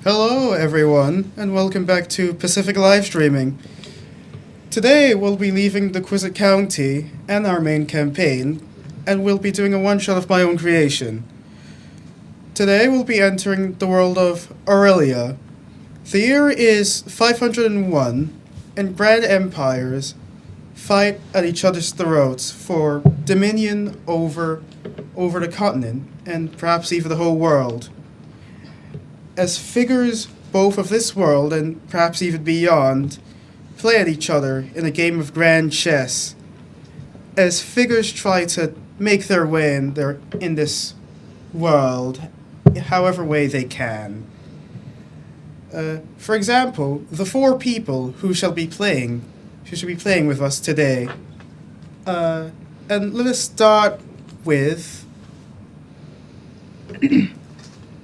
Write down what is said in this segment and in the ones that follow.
Hello, everyone, and welcome back to Pacific Live Streaming. Today, we'll be leaving the Quizet County and our main campaign, and we'll be doing a one-shot of my own creation. Today, we'll be entering the world of Aurelia. The year is 501, and grand empires fight at each other's throats for dominion over the continent, and perhaps even the whole world. As figures both of this world and perhaps even beyond play at each other in a game of grand chess, as figures try to make their way in this world, however way they can. For example, the four people who shall be playing with us today. And let us start with.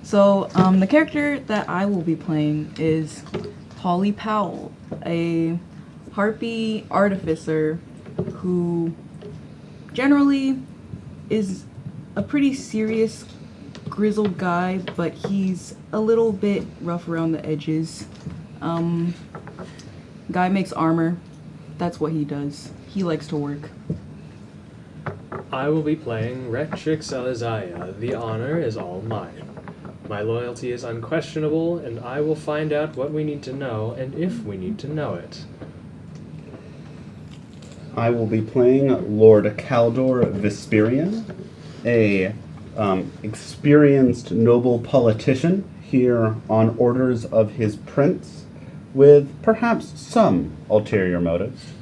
So, the character that I will be playing is Polly Powell, a harpy artificer who generally is a pretty serious, grizzled guy, but he's a little bit rough around the edges. Guy makes armor. That's what he does. He likes to work. I will be playing Retrix Elizaya. The honor is all mine. My loyalty is unquestionable, and I will find out what we need to know and if we need to know it. I will be playing Lord Caldor Vesperian, a experienced noble politician here on orders of his prince, with perhaps some ulterior motives.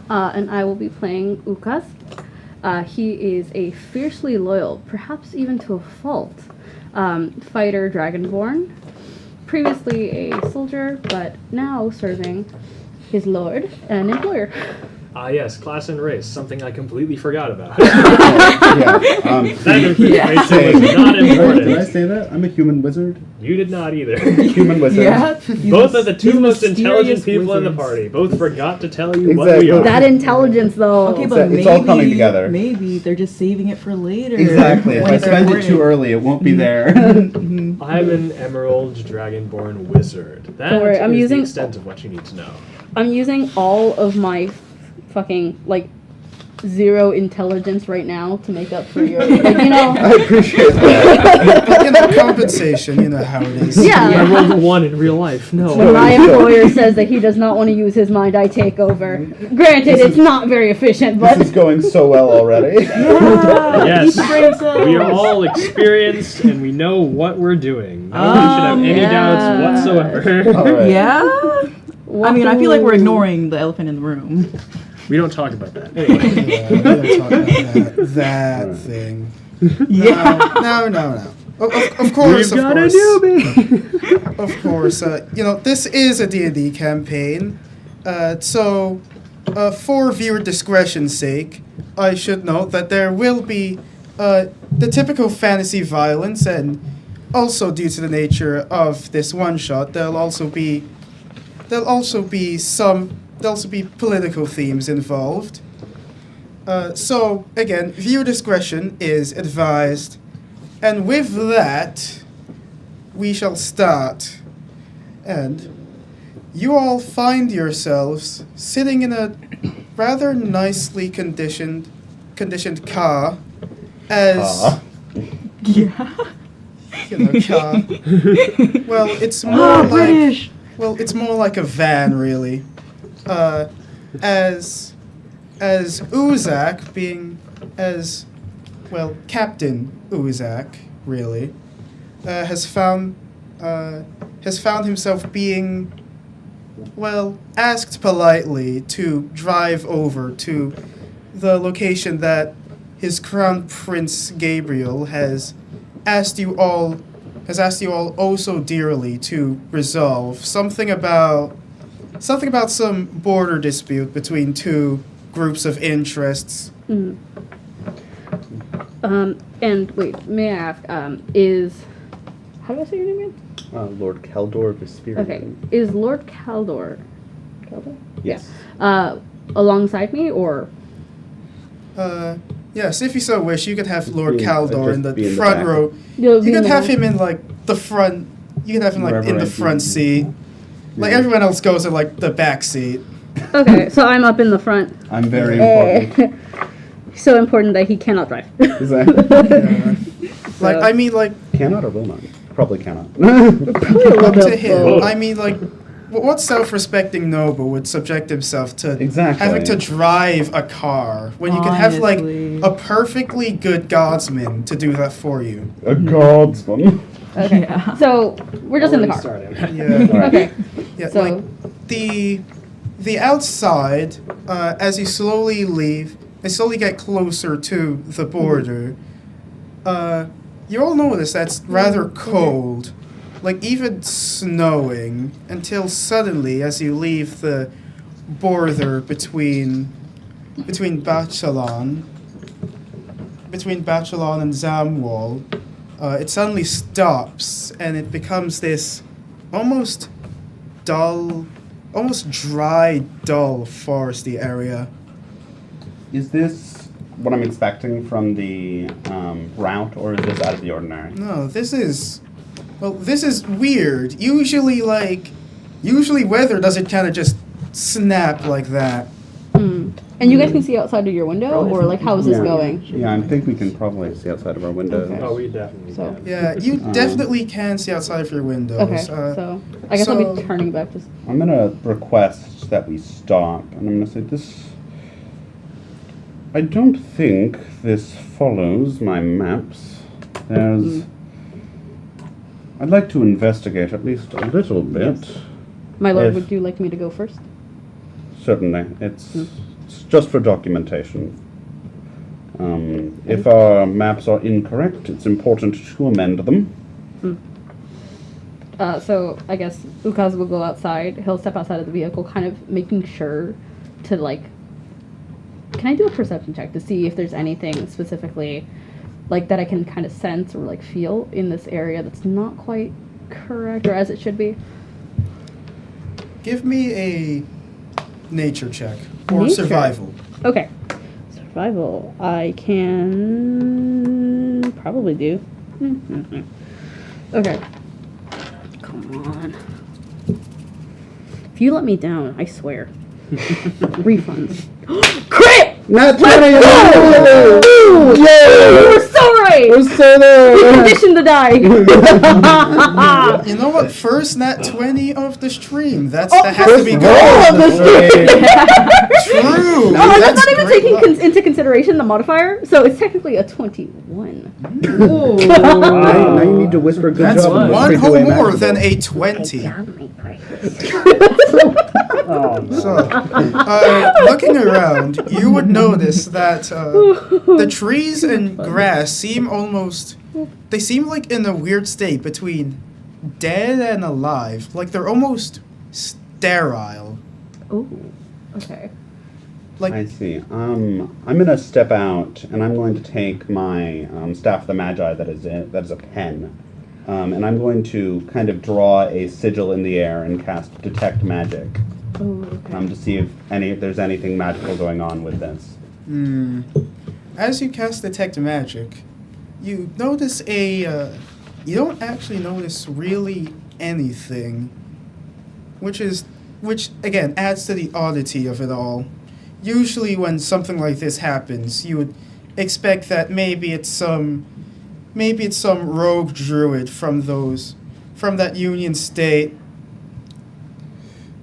And I will be playing Ukas. He is a fiercely loyal, perhaps even to a fault, fighter dragonborn. Previously a soldier, but now serving his lord and employer. Yes, class and race, something I completely forgot about. That information was not important. Did I say that? I'm a human wizard. You did not either. Human wizard. Yeah. Both of the two most intelligent mysterious people in the wizards. party. Both forgot to tell you what Exactly. we are. That intelligence, though. Okay, It's but it's maybe, all coming together. Maybe they're just saving it for later. Exactly. If when I it's spend it important. too early, it won't be there. I'm an Emerald Dragonborn wizard. That Don't worry, I'm is using- the extent of what you need to know. I'm using all of my fucking, zero intelligence right now to make up for your, I appreciate that. But compensation, you know how it is. Yeah. I rolled a 1 in real life. No. When my employer says that he does not want to use his mind, I take over. Granted, it's not very efficient, This but is going so well already. Yeah. Yes. Eat the brain cells. We are all experienced and we know what we're doing. No one should have any yeah. doubts whatsoever. All right. Yeah? I mean, I feel like we're ignoring the elephant in the room. We don't talk about that. Anyway. Yeah, we don't talk about that thing. Yeah. No. Of course, We've of got course. a newbie! Of course, this is a D&D campaign, so for viewer discretion's sake, I should note that there will be the typical fantasy violence, and also due to the nature of this one-shot, there'll also be political themes involved. So, again, viewer discretion is advised. And with that, we shall start. And you all find yourselves sitting in a rather nicely conditioned car as Yeah. car. Well, it's more Oh, like British. it's more like a van, really. As Uzak being Captain Uzak, really, has found himself being, asked politely to drive over to the location that his Crown Prince Gabriel has asked you all oh so dearly to resolve. Something about some border dispute between two groups of interests. and wait, may I ask, how do I say your name again? Lord Caldor Vesperian. Okay, is Lord Caldor, Yes. alongside me, or? Yes, if you so wish, you could have Lord Be- Caldor just in be the in the front back. row. You'll be You in could the have back. him in like the front You can have him like Wherever in the I front see- seat. Like Yeah. everyone else goes in like the back seat. Okay, so I'm up in the front. I'm very important. So important that he cannot drive. Exactly. Yeah. Like So- I mean, like Cannot or will not? Probably cannot. up to bit him. both. I mean, like what self-respecting noble would subject himself to Exactly. having to drive a car when you can have like Honestly. a perfectly good guardsman to do that for you? A guardsman. Okay, Yeah. so we're just in the Already car. starting. Yeah. Alright. Okay, Yeah. so Like the outside, as you slowly leave, and slowly get closer to the border, you all notice that's rather cold, like even snowing, until suddenly, as you leave the border between Bachelon and Zamwal, it suddenly stops, and it becomes this almost dull, almost dry, dull foresty area. Is this what I'm expecting from the route, or is this out of the ordinary? No, this is weird. Usually weather doesn't kind of just snap like that. and you guys can see outside of your window, or like how is this Yeah. going? Yeah, I think we can probably see outside of our windows. Okay. Oh, we definitely So- can. Yeah, you definitely can see outside of your windows. Okay, so I guess I'll so- be turning back to. I'm gonna request that we stop, and I'm gonna say this. I don't think this follows my maps. There's. I'd like to investigate at least a little bit. My lord, If- would you like me to go first? Certainly, it's just for documentation. If our maps are incorrect, it's important to amend them. So I guess Ukaz will go outside. He'll step outside of the vehicle, kind of making sure to like. Can I do a perception check to see if there's anything specifically, like that I can kind of sense or like feel in this area that's not quite correct or as it should be? Give me a nature check or Nature? survival. Okay. Survival. I can probably do. Okay. Come on. If you let me down, I swear. Refunds. Crit! Not 20! Ooh! You were so right! We're so We there! conditioned the die. You know what? First nat 20 of the stream. That has to First be roll good. of the stream. True. Oh, that's That's not even great taking luck. into consideration the modifier, so it's technically a 21. Now you need to whisper good That's job. and one creep whole away more magical. than a 20. Oh, no. So, looking around, you would notice that the trees and grass seem like in a weird state between dead and alive. Like they're almost sterile. Oh, okay. Like I see. I'm gonna step out, and I'm going to take my staff of the Magi that is a pen, and I'm going to kind of draw a sigil in the air and cast Detect Magic, Oh, okay. to see if there's anything magical going on with this. as you cast Detect Magic, you notice you don't actually notice really anything, which again adds to the oddity of it all. Usually when something like this happens, you would expect that maybe it's some rogue druid from that Union state.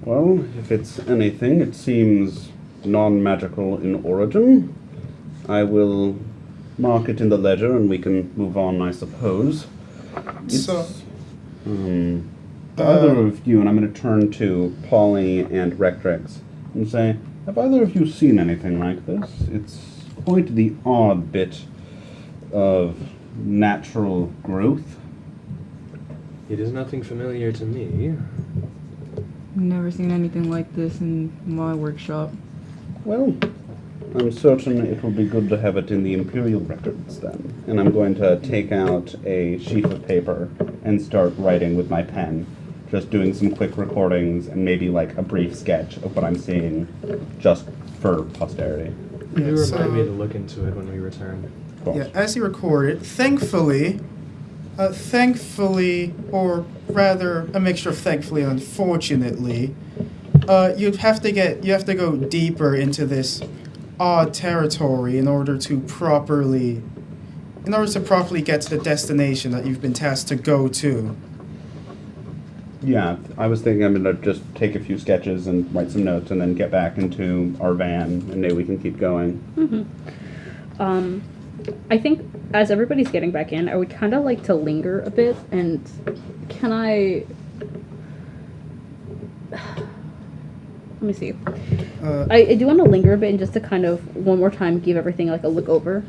Well, if it's anything, it seems non-magical in origin. I will mark it in the ledger, and we can move on, I suppose. So, Either of you, and I'm going to turn to Polly and Rectrix and say, have either of you seen anything like this? It's quite the odd bit of natural growth. It is nothing familiar to me. Never seen anything like this in my workshop. Well, I'm certain it will be good to have it in the Imperial records then. And I'm going to take out a sheet of paper and start writing with my pen. Just doing some quick recordings and maybe like a brief sketch of what I'm seeing just for posterity. You so- remind me to look into it when we return. Cool. yeah, as you record it, thankfully, Thankfully, or rather, a mixture of thankfully and unfortunately, you have to go deeper into this odd territory in order to properly get to the destination that you've been tasked to go to. Yeah, I was thinking I'm gonna just take a few sketches and write some notes and then get back into our van and maybe we can keep going. I think as everybody's getting back in, I would kind of like to linger a bit. And can I? Let me see. I do want to linger a bit and just to kind of one more time give everything like a look over.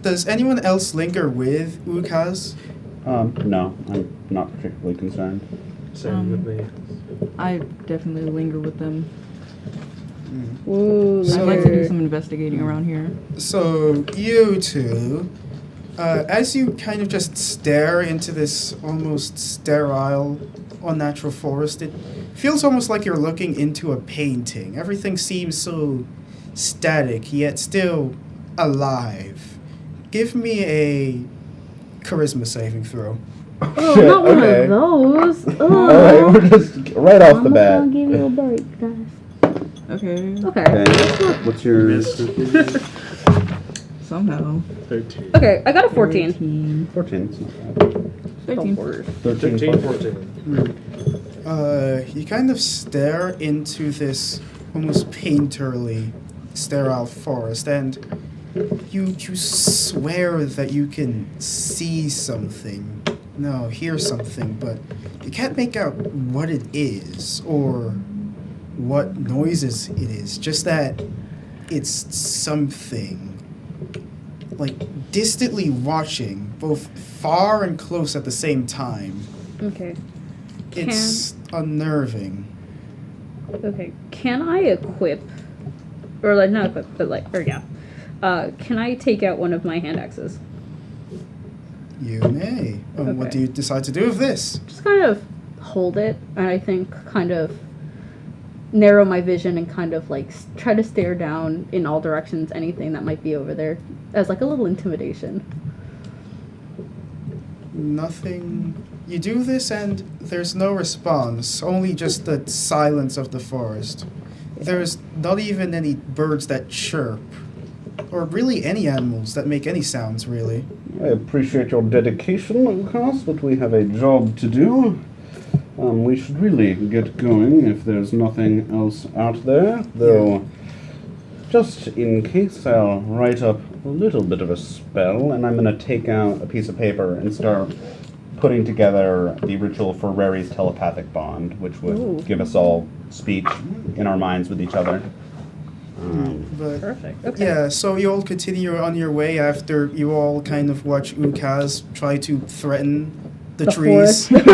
Does anyone else linger with Ukaz? No, I'm not particularly concerned. Same with me. I definitely linger with them. Ooh, So- I'd like to do some investigating around here. So, you two, as you kind of just stare into this almost sterile, unnatural forest, it feels almost like you're looking into a painting. Everything seems so static, yet still alive. Give me a charisma saving throw. Oh, Shit, not one okay. of those. Alright, we're just right off the I'm bat. gonna give you a break, guys. Okay. Okay. Okay, what's your... Missed. Somehow. 13. Okay, I got a 14. 13. 14, it's not bad. 13. 13, 13, plus- 14. You kind of stare into this almost painterly, sterile forest, and you swear that you can see something, no, hear something, but you can't make out what it is or what noises it is. Just that it's something, like distantly watching, both far and close at the same time. Okay. It's unnerving. Okay. Can I equip, or like not equip, but like, or yeah. Can I take out one of my hand axes? You may. What Okay. do you decide to do with this? Just kind of hold it, and I think kind of narrow my vision and kind of like try to stare down in all directions, anything that might be over there, as like a little intimidation. Nothing. You do this and there's no response, only just the silence of the forest. There's not even any birds that chirp, or really any animals that make any sounds, really. I appreciate your dedication, of course, but we have a job to do. We should really get going if there's nothing else out there, though. Just in case, I'll write up a little bit of a spell, and I'm going to take out a piece of paper and start putting together the ritual for Rary's telepathic bond, which would Ooh. give us all speech in our minds with each other. But Perfect. Okay. yeah, so you all continue on your way after you all kind of watch Ukaz try to threaten the trees. forest.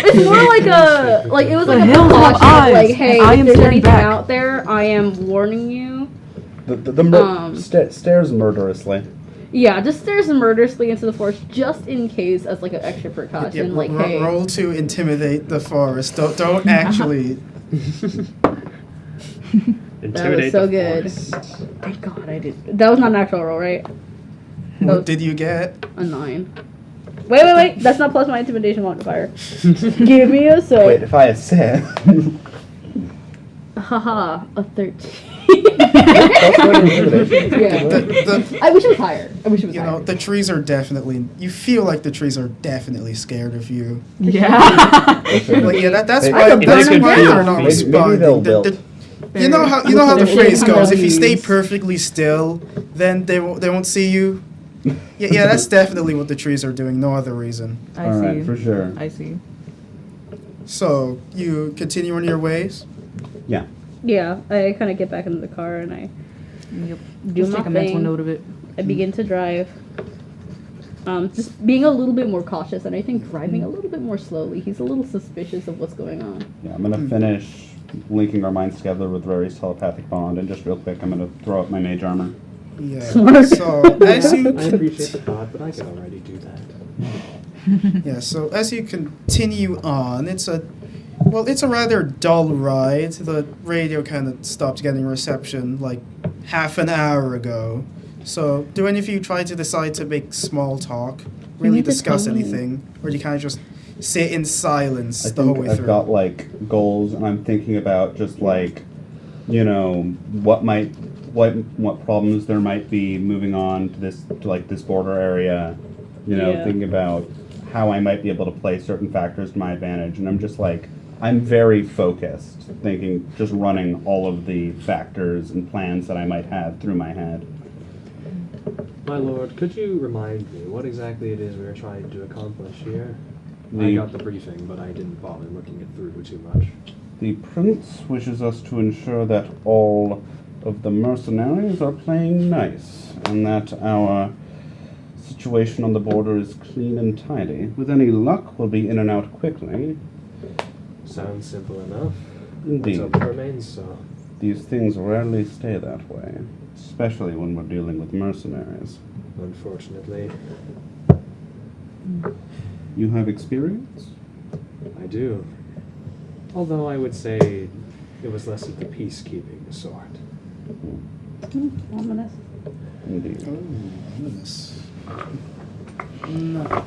It's more like a like it was The like a hills have precaution, eyes, like hey, and I if am there's staring anything back. out there, I am warning you. Stares murderously. Yeah, just stares murderously into the forest just in case as like an extra precaution. Yeah, like hey, roll to intimidate the forest. Don't actually. Intimidate so the good. forest. thank God I did. That was not an actual roll, right? What did you get? A 9. Wait. That's not plus my intimidation modifier. Give me a Wait, sec. if I had said... Haha, a 13. That's not intimidation. Yeah. The, I wish it was higher. I wish it was you higher. know, the trees are definitely. You feel like the trees are definitely scared of you. Yeah. Like, yeah, that's They- why. I could That's burn 'em why down. they're not Maybe responding. they'll The- wilt. you know how the They're phrase shaking goes. their If you stay leaves. perfectly still, then they won't see you. Yeah, that's definitely what the trees are doing. No other reason. I All see. right, for sure. I see. So you continue on your ways. Yeah. Yeah, I kind of get back into the car and I Yep. do Just my take a mental thing. note of it. I begin to drive. Just being a little bit more cautious and I think driving a little bit more slowly. He's a little suspicious of what's going on. Yeah, I'm gonna finish linking our minds together with Rary's telepathic bond, and just real quick, I'm gonna throw up my mage armor. Yeah. Smart. So as you I appreciate the thought, but I can already do that. Yeah, so as you continue on, it's a rather dull ride. The radio kind of stopped getting reception like half an hour ago. So, do any of you try to decide to make small talk? Really need to discuss tell me. anything? Or do you kind of just sit in silence I the whole think way I've through? got like goals, and I'm thinking about just like, you know, what problems there might be moving on to this border area. You know, Yeah. thinking about how I might be able to play certain factors to my advantage, and I'm just like, I'm very focused, thinking, just running all of the factors and plans that I might have through my head. My lord, could you remind me what exactly it is we are trying to accomplish here? I The- got the briefing, but I didn't bother looking it through too much. The prince wishes us to ensure that all of the mercenaries are playing nice, and that our situation on the border is clean and tidy. With any luck, we'll be in and out quickly. Sounds simple enough. Indeed. Let's hope it remains so. These things rarely stay that way, especially when we're dealing with mercenaries. Unfortunately, You have experience? I do. Although I would say it was less of the peacekeeping sort. Ominous. Indeed. Ominous. No.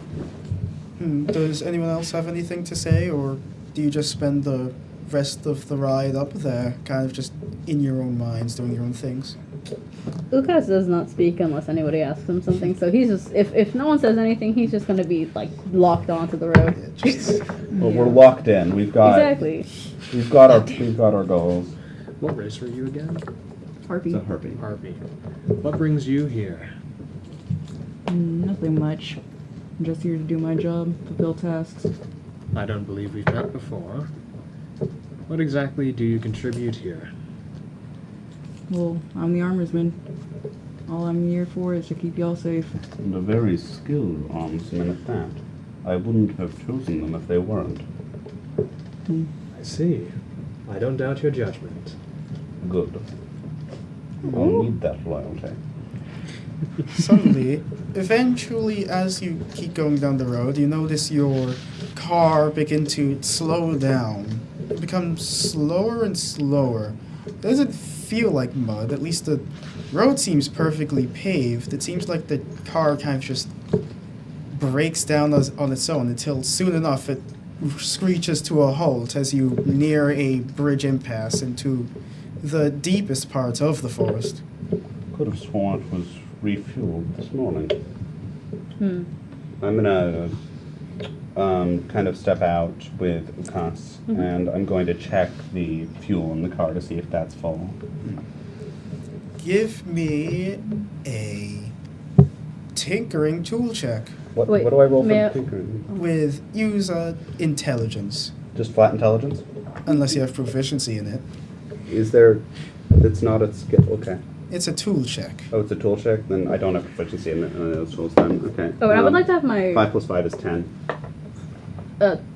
Does anyone else have anything to say, or do you just spend the rest of the ride up there, kind of just in your own minds, doing your own things? Ukas does not speak unless anybody asks him something, so he's just, if no one says anything, he's just gonna be, like, locked onto the road. Yeah, just, Well, we're locked in. We've got Exactly. we've got our goals. What race were you again? Harpy. It's a harpy. Harpy. What brings you here? Nothing much. I'm just here to do my job, fulfill tasks. I don't believe we've met before. What exactly do you contribute here? Well, I'm the armorsman. All I'm here for is to keep y'all safe. And a very skilled armsman at that. I wouldn't have chosen them if they weren't. I see. I don't doubt your judgment. Good. I'll need that loyalty. suddenly, eventually, as you keep going down the road, you notice your car begin to slow down. It becomes slower and slower. It doesn't feel like mud. At least the road seems perfectly paved. It seems like the car kind of just breaks down on its own until soon enough it screeches to a halt as you near a bridge impasse into the deepest parts of the forest. Could have sworn it was refueled this morning. Hmm. I'm gonna kind of step out with Ukas, and I'm going to check the fuel in the car to see if that's full. Give me a tinkering tool check What, Wait, what do I roll may I- for tinkering? with use intelligence, Just flat intelligence? unless you have proficiency in it. Is there... It's not a skill... Okay. It's a tool check. Oh, it's a tool check? Then I don't have proficiency in those tools then. Okay. Oh, and I would like to have my 5 plus 5 is 10.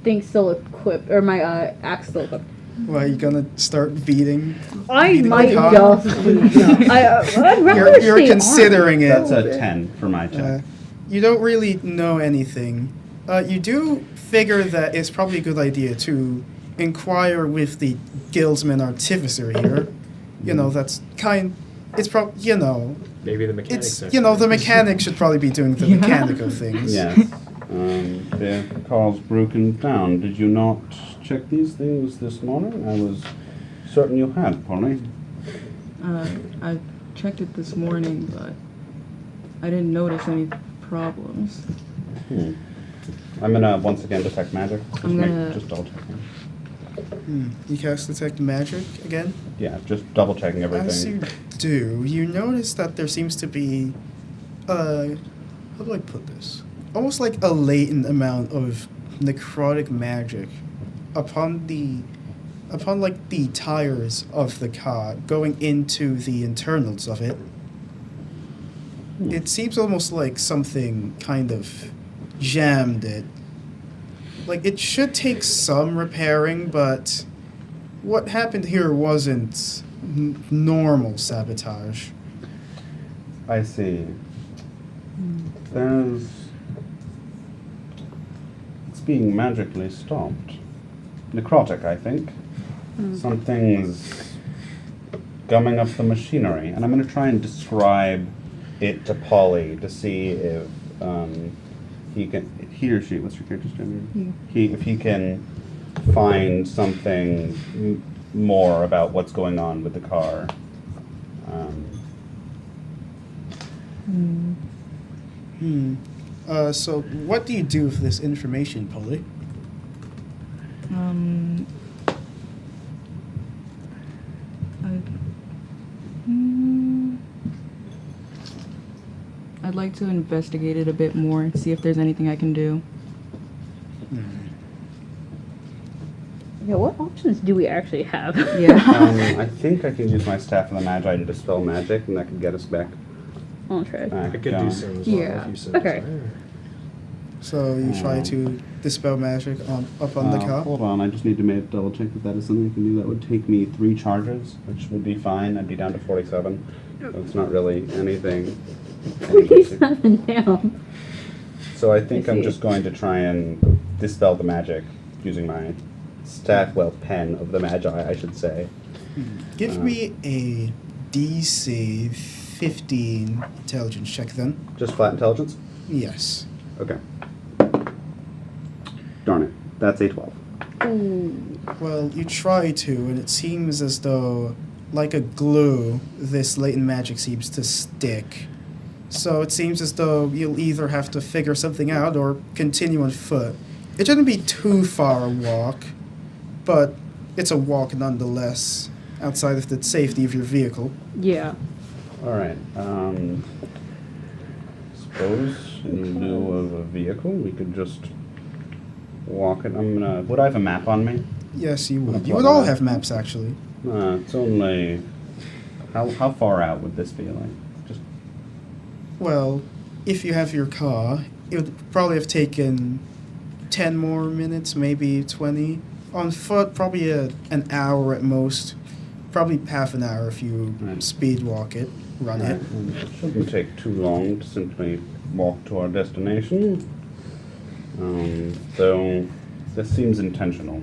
thing still equipped, or my axe still equipped. Well, you gonna start beating? I Beating might the car? just. I'd rather You're stay considering it. That's a 10 for my check. You don't really know anything. You do figure that it's probably a good idea to inquire with the guildsman artificer here. You know, that's kind. It's probably, you know, Maybe the mechanics. it's, are you know, the correct. mechanic should probably be doing the Yeah. mechanical things. Yes. The car's broken down. Did you not check these things this morning? I was certain you had, Polly. I checked it this morning, but I didn't notice any problems. I'm gonna once again detect magic. I'm gonna- Just double checking. You cast detect magic again. Yeah, just double checking As you everything. do, you notice that there seems to be, how do I put this? Almost like a latent amount of necrotic magic upon like the tires of the car going into the internals of it. It seems almost like something kind of jammed it. Like it should take some repairing, but what happened here wasn't normal sabotage. I see. There's... It's being magically stopped. Necrotic, I think. Something's gumming up the machinery. And I'm going to try and describe it to Polly to see if he or she, what's your character's gender? If he can find something more about what's going on with the car. So what do you do with this information, Polly? I'd like to investigate it a bit more, see if there's anything I can do. Yeah, what options do we actually have? Yeah. I think I can use my Staff of the Magi to dispel magic, and that could get us back. I'll try. back I could do going. so as well Yeah, if you so okay. desire. So you try to dispel magic up on the car? Hold on, I just need to double check that is something I can do. That would take me 3 charges, which would be fine. I'd be down to 47. So it's not really anything. 47 down. So I think I I'm see. just going to try and dispel the magic using my pen of the Magi, I should say. Give me a DC 15 intelligence check then. Just flat intelligence? Yes. Okay. Darn it. That's a 12. Ooh. Well, you try to, and it seems as though, like a glue, this latent magic seems to stick. So it seems as though you'll either have to figure something out or continue on foot. It shouldn't be too far a walk, but it's a walk nonetheless, outside of the safety of your vehicle. Yeah. All right. Suppose in lieu of a vehicle, we could just walk it. Would I have a map on me? Yes, you I'll would. You plug would all that. have maps, actually. It's only. How far out would this be? Like, just. Well, if you have your car, it would probably have taken 10 more minutes, maybe 20. On foot, probably an hour at most. Probably half an hour if you Right. speed walk it, run it. It shouldn't take too long to simply walk to our destination. Though this seems intentional.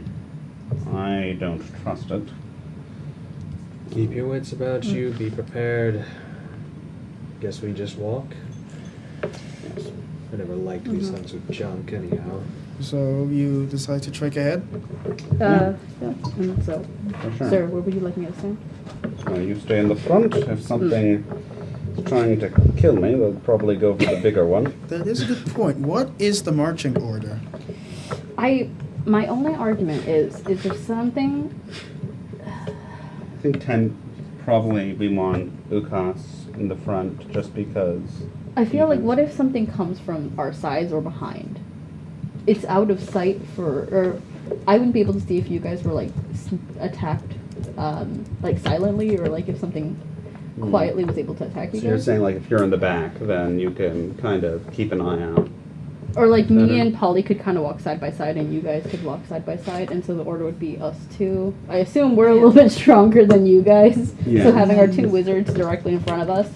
I don't trust it. Keep your wits about you, be prepared. Guess we just walk? Yes. I never liked these things with junk anyhow. So you decide to trek ahead? Yeah. And so, For sure. sir, where would you like me to stand? You stay in the front. If something is trying to kill me, they'll probably go for the bigger one. That is a good point. What is the marching order? My only argument is there something? I think 10, probably we want Ukas in the front just because. I feel like what if something comes from our sides or behind? It's out of sight or I wouldn't be able to see if you guys were like attacked, like silently or like if something quietly was able to attack you So you're guys. saying like if you're in the back, then you can kind of keep an eye out. Or like me Better. and Polly could kind of walk side by side and you guys could walk side by side and so the order would be us two. I assume we're a little bit stronger than you guys. Yeah. So having our 2 wizards directly in front of us.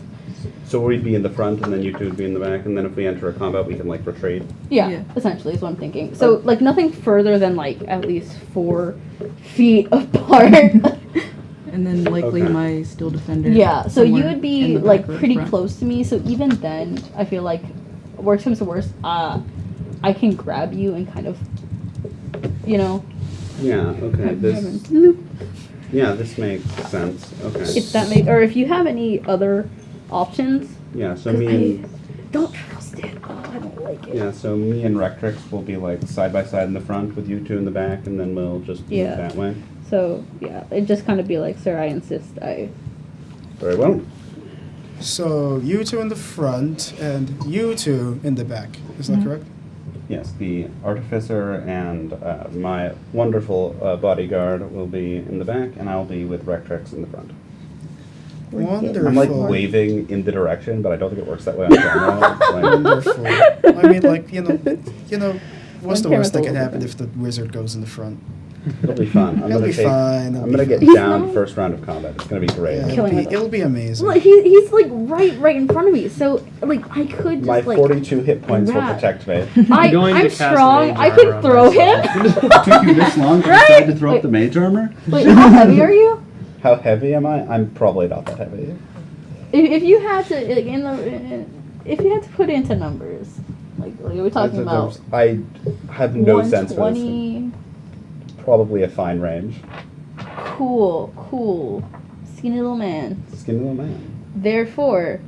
So we'd be in the front, and then you two would be in the back, and then if we enter a combat, we can like retreat. Yeah, Yeah. essentially is what I'm thinking. So like nothing further than like at least 4 feet apart. And then likely Okay. my steel defender. Yeah, so you somewhere would in be the back like or pretty front. close to me. So even then, I feel like worst comes to worst, I can grab you and kind of, you know, Yeah. Okay. have This. you Yeah. This makes sense. Okay. if that make or if you have any other options. Yeah. So 'cause me I and don't trust it. Oh, I don't like it. yeah. So me and Rectrix will be like side by side in the front with you two in the back, and then we'll just move Yeah. that way. So yeah, it just kind of be like, sir, I insist. Very well. So you two in the front and you two in the back. Is that correct? Yes, the artificer and my wonderful bodyguard will be in the back, and I'll be with Rectrix in the front. Wonderful. I'm like waving in the direction, but I don't think it works that way on camera. It's like- Wonderful. I mean, like, you know, what's the On worst that camera's a can little happen if the wizard goes in the front? It'll be fun. It'll be fine. I'm gonna get He's down not- first round of combat. It's gonna be great. Yeah, Killing with it'll be amazing. Well, he's like right in front of me. So like I could just My like 42 hit points will grab. protect me. I'm going to I'm cast strong. mage I armor could on throw myself. him. Took you this long to Right? decide to throw Wait. up the mage armor? Wait, how heavy are you? How heavy am I? I'm probably not that heavy. if you had to like if you had to put it into numbers, like are we talking about I have no sense for this. 120? Probably a fine range. Cool. Skinny little man. Skinny little man. Therefore,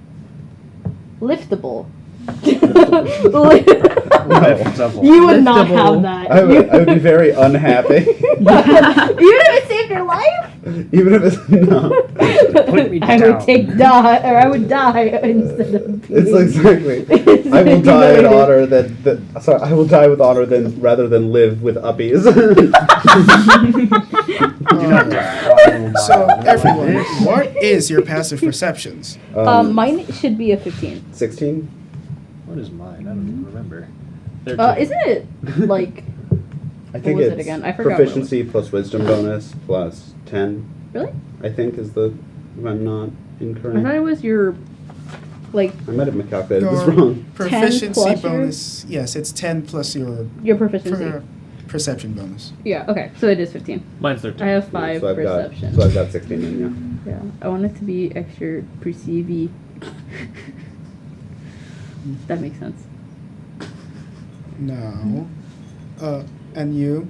liftable. No. You would not Liftable. have that. I would be very unhappy. Even if it saved your life? Even if it's no. Put me I down. would I would die instead of being. It's exactly. I will die in honor I will die with honor rather than live with uppies. So, everyone, what is your passive perceptions? Mine should be a 15. 16. What is mine? I don't even remember. Isn't it like I think was it's it again? I forgot what it was. proficiency plus wisdom bonus plus 10. really? I think is the. If I'm not I incorrect. thought it was your like I might have calculated this Your wrong. proficiency plus your- bonus. Yes, it's 10 plus your proficiency. perception bonus. Yeah. Okay. So it is 15. Mine's 13. I have 5 So I've perception. got 16 in, Yeah. I want it to be extra perceivy. That makes sense. No. And you?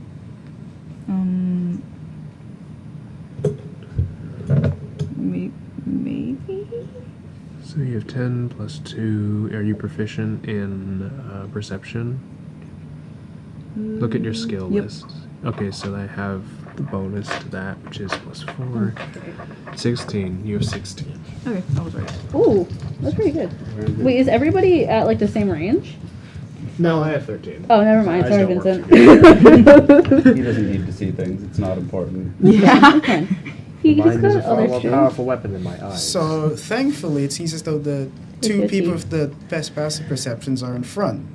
Maybe. So you have 10 plus 2. Are you proficient in perception? Look at your skill Yep. list. Okay, so I have the bonus to that, which is plus 4. 16. You have 16. Okay, I was right. Ooh, that's pretty good. yeah. Wait, is everybody at like the same range? No, I have 13. Oh, never mind. Eyes Sorry, don't work Vincent. He doesn't need to see things. It's not important. Yeah. He just Mine is a got far other more strings. powerful weapon than my eyes. So, thankfully, it seems as though the two 50. people with the best passive perceptions are in front.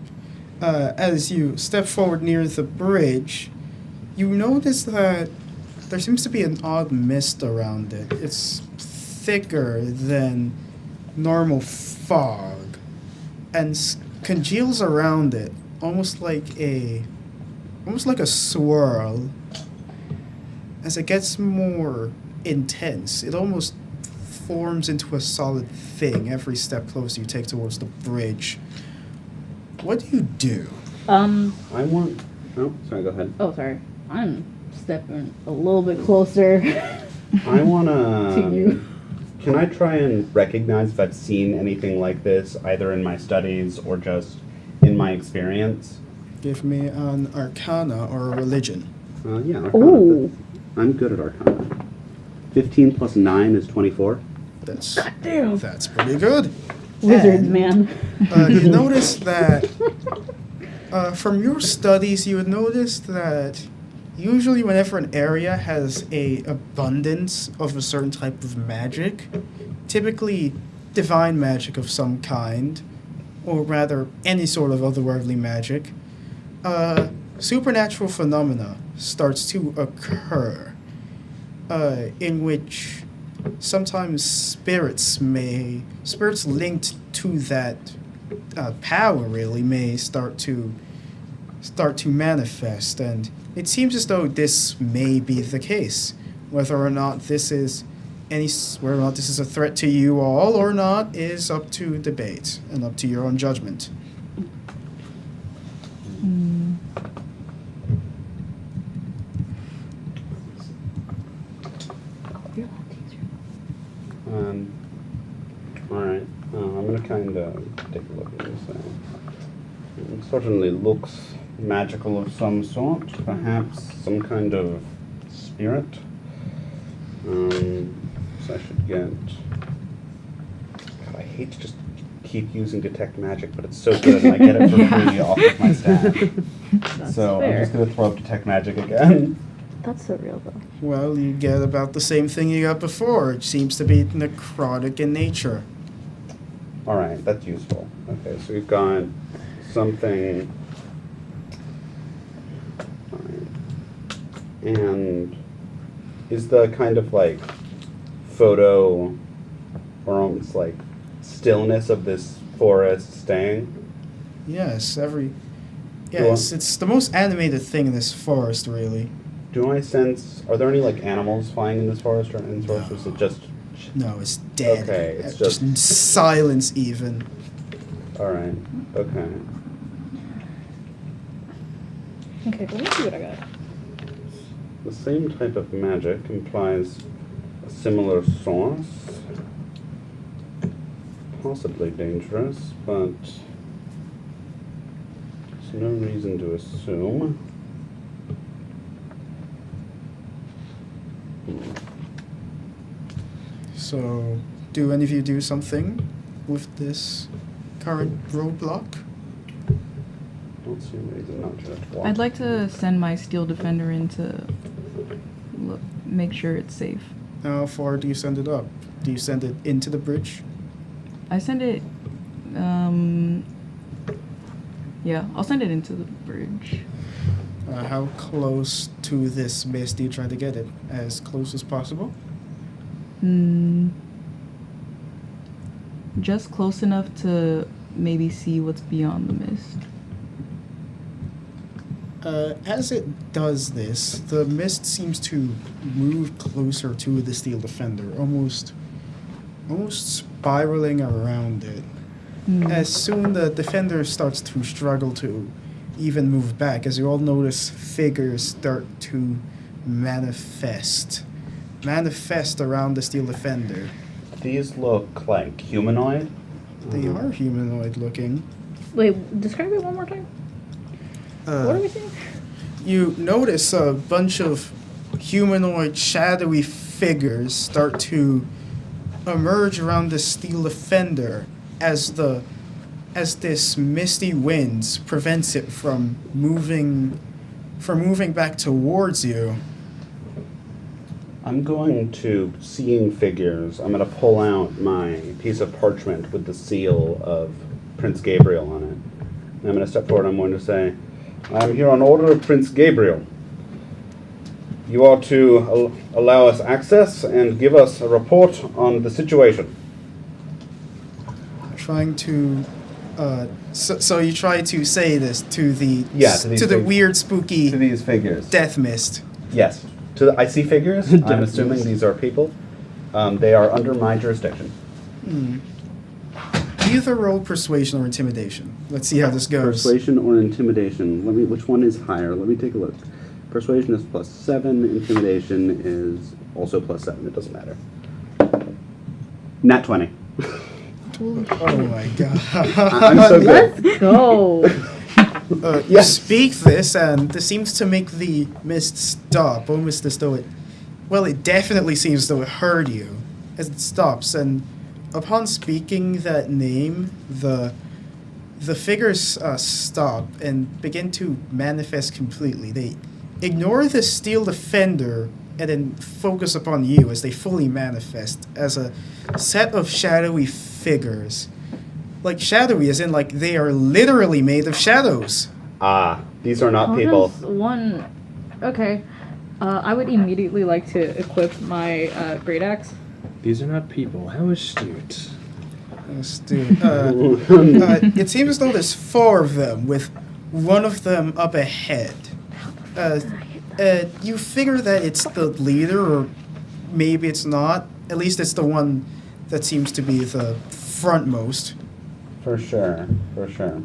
As you step forward near the bridge, you notice that there seems to be an odd mist around it. It's thicker than normal fog and congeals around it, almost like a swirl. As it gets more intense, it almost forms into a solid thing every step closer you take towards the bridge. What do you do? I want. Oh, sorry. Go ahead. Oh, sorry. I'm stepping a little bit closer. I wanna. To you. Can I try and recognize if I've seen anything like this, either in my studies or just in my experience? Give me an Arcana or a Religion. Yeah. Arcana. Ooh. I'm good at Arcana. 15 plus 9 is 24. That's pretty good. Wizards, And, man. You notice that from your studies, you would notice that usually whenever an area has a abundance of a certain type of magic, typically divine magic of some kind, or rather any sort of otherworldly magic, supernatural phenomena starts to occur, in which sometimes spirits linked to that power really may start to manifest, and it seems as though this may be the case. Whether or not this is a threat to you all or not is up to debate and up to your own judgment. Alright. I'm gonna kind of take a look at this thing. It certainly looks magical of some sort. Perhaps some kind of spirit. So I should get. God, I hate to just keep using detect magic, but it's so good, and I get it for free off of my staff. So fair. I'm just gonna throw up detect magic again. That's so real, though. Well, you get about the same thing you got before. It seems to be necrotic in nature. Alright, that's useful. Okay, so we've got something. Alright. And is the kind of like photo or almost like stillness of this forest staying? Yes, it's the most animated thing in this forest, really. Do I sense, are there any like animals flying in this forest or is it just No, it's dead. Okay, it's just just- silence even. Alright, okay. Okay, let me see what I got. The same type of magic implies a similar source. Possibly dangerous, but there's no reason to assume. So, do any of you do something with this current roadblock? Don't see a reason not to. I'd like to send my steel defender in to make sure it's safe. How far do you send it up? Do you send it into the bridge? I send it, yeah, I'll send it into the bridge. How close to this mist do you try to get it? As close as possible? Just close enough to maybe see what's beyond the mist. As it does this, the mist seems to move closer to the steel defender, almost spiraling around it. As soon the defender starts to struggle to even move back, as you all notice figures start to manifest around the steel defender. These look like humanoid. They are humanoid looking. Wait, describe it one more time. What are we seeing? You notice a bunch of humanoid shadowy figures start to emerge around the steel defender as this misty winds prevents it from moving back towards you. I'm going to, seeing figures, I'm going to pull out my piece of parchment with the seal of Prince Gabriel on it. And I'm going to step forward and I'm going to say, I'm here on order of Prince Gabriel. You are to allow us access and give us a report on the situation. Trying to so you try to say this to the Yeah, to these to the fig- weird spooky To these figures. death mist. Yes. I see figures. I'm assuming these are people. They are under my jurisdiction. Either roll persuasion or intimidation. Let's see how this goes. Persuasion or intimidation? Which one is higher? Let me take a look. Persuasion is +7. Intimidation is also +7. It doesn't matter. Nat 20. Oh my god. I'm so good. Let's go. You Yes. speak this, and this seems to make the mist stop, almost as though it definitely seems as though it heard you as it stops. And upon speaking that name, the figures stop and begin to manifest completely. They ignore the steel defender and then focus upon you as they fully manifest as a set of shadowy figures. Like shadowy, as in like they are literally made of shadows. Ah, these are not How people. does one? Okay. I would immediately like to equip my great axe. These are not people. How astute. It seems as though there's 4 of them, with one of them up ahead. You figure that it's the leader, or maybe it's not. At least it's the one that seems to be the frontmost. For sure. For sure.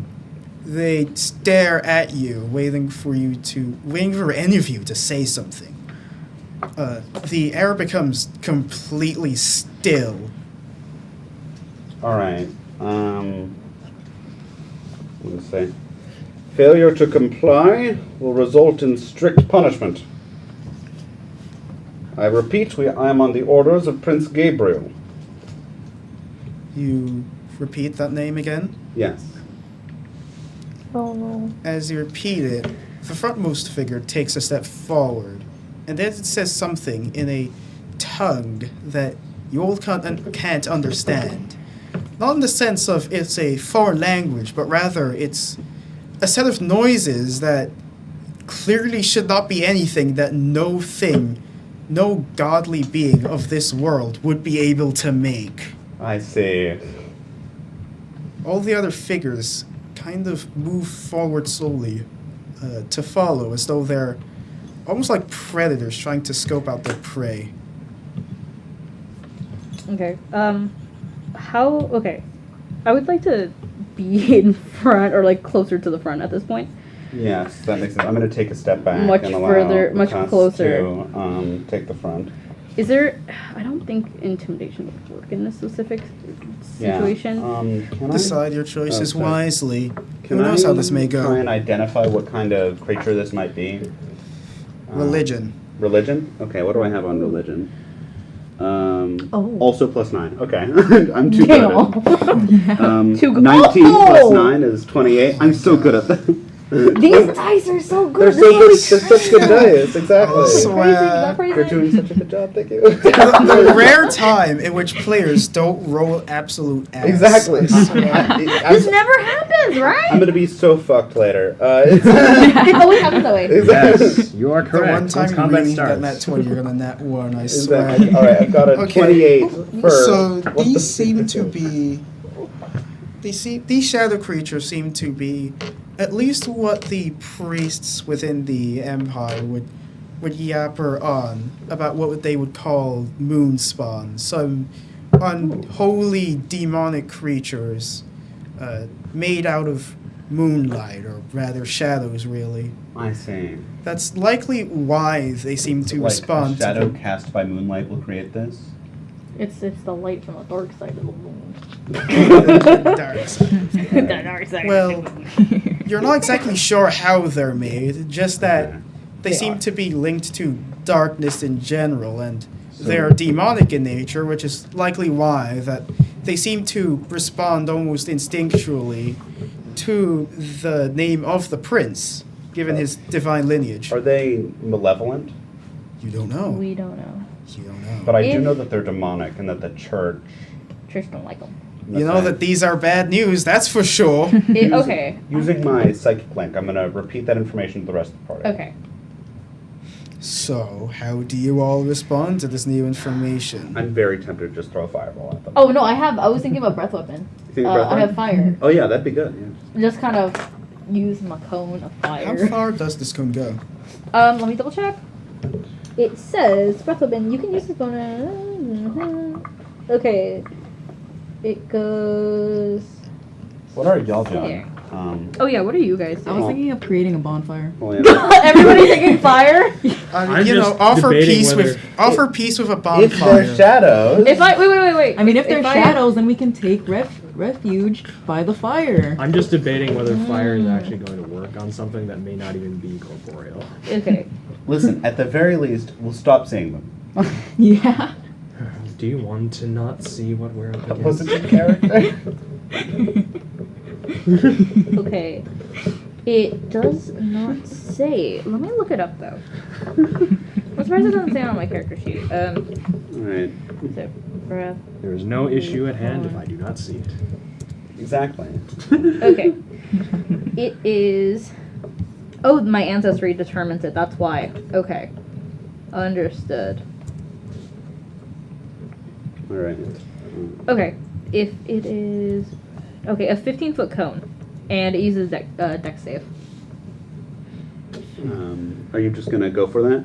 They stare at you, waiting for any of you to say something. The air becomes completely still. All right. I'm going to say, failure to comply will result in strict punishment. I repeat, I am on the orders of Prince Gabriel. You repeat that name again? Yes. Oh no. As you repeat it, the frontmost figure takes a step forward, and then it says something in a tongue that you all can't understand. Not in the sense of it's a foreign language, but rather it's a set of noises that clearly should not be anything that no godly being of this world would be able to make. I see. All the other figures kind of move forward slowly to follow, as though they're almost like predators trying to scope out their prey. Okay. Okay. I would like to be in front or like closer to the front at this point. Yes, that makes sense. I'm going to take a step back Much and allow further- much Lukas closer. to take the front. Is there? I don't think intimidation would work in this specific situation. Yeah. Can Decide your choices sorry. wisely. Can Who knows I how this may try go? and identify what kind of creature this might be? Religion. Religion? Okay, what do I have on religion? Oh. Also +9. Okay. I'm too good at it. Too good. 19 Oh! plus 9 is 28. I'm so good at that. These dice are so They're good. so good. They're such good dice. Exactly. Oh, Is that crazy? Is that Swear. crazy? You're doing such a good job. Thank you. The rare time in which players don't roll absolute ass. Exactly. I swear. This never happens, right? I'm gonna be so fucked later. It always happens that way. Yes, you are The correct. one time Once you combat really starts. get that 20, you're gonna nat 1, I swear. Exactly. All right, I've got a Okay. 28 for. So what the- these seem to be. These shadow creatures seem to be at least what the priests within the empire would yapper on about what they would call moonspawn, some unholy demonic creatures made out of moonlight, or rather shadows, really. I see. That's likely why they seem to Like respond a shadow to cast by moonlight will create this. It's the light from the dark side of the moon. the dark side. The dark side. Well, you're not exactly sure how they're made, just that they They seem are. to be linked to darkness in general, and So- they're demonic in nature, which is likely why that they seem to respond almost instinctually to the name of the prince, given his divine lineage. Are they malevolent? You don't know. We don't know. You don't know. But I do If- know that they're demonic and that the church. Church don't like them. You know that these are bad news, that's for sure. Okay. Using my psychic link, I'm gonna repeat that information to the rest of the party. Okay. So, how do you all respond to this new information? I'm very tempted to just throw a fireball at them. Oh no, I was thinking about breath weapon. You think breath I have fire. Oh yeah, that'd be good. Yeah. Just kind of use my cone of How fire. far does this cone go? Let me double check. It says breath weapon. You can use this bonus. Okay. It goes. What are y'all There. doing? Oh yeah, what are you guys I was doing? thinking of creating a bonfire. Well, yeah. Everybody taking fire? I mean, I'm you know, just offer debating peace whether- offer peace with a if bonfire. they're shadows. If I wait. I mean, if they're I- shadows, then we can take refuge by the fire. I'm just debating whether fire is actually going to work on something that may not even be corporeal. Okay. Listen, at the very least, we'll stop seeing them. Yeah. Do you want to not see what we're up Was against? it character? Okay. It does not say. Let me look it up though. I'm surprised it doesn't say it on my character sheet. Alright. So breath. There is no issue at hand if I do not see it. Exactly. Okay. It is. Oh, my ancestry determines it. That's why. Okay. Understood. Alright. Okay. If it is. Okay, a 15-foot cone. And it uses dex save. Are you just gonna go for that?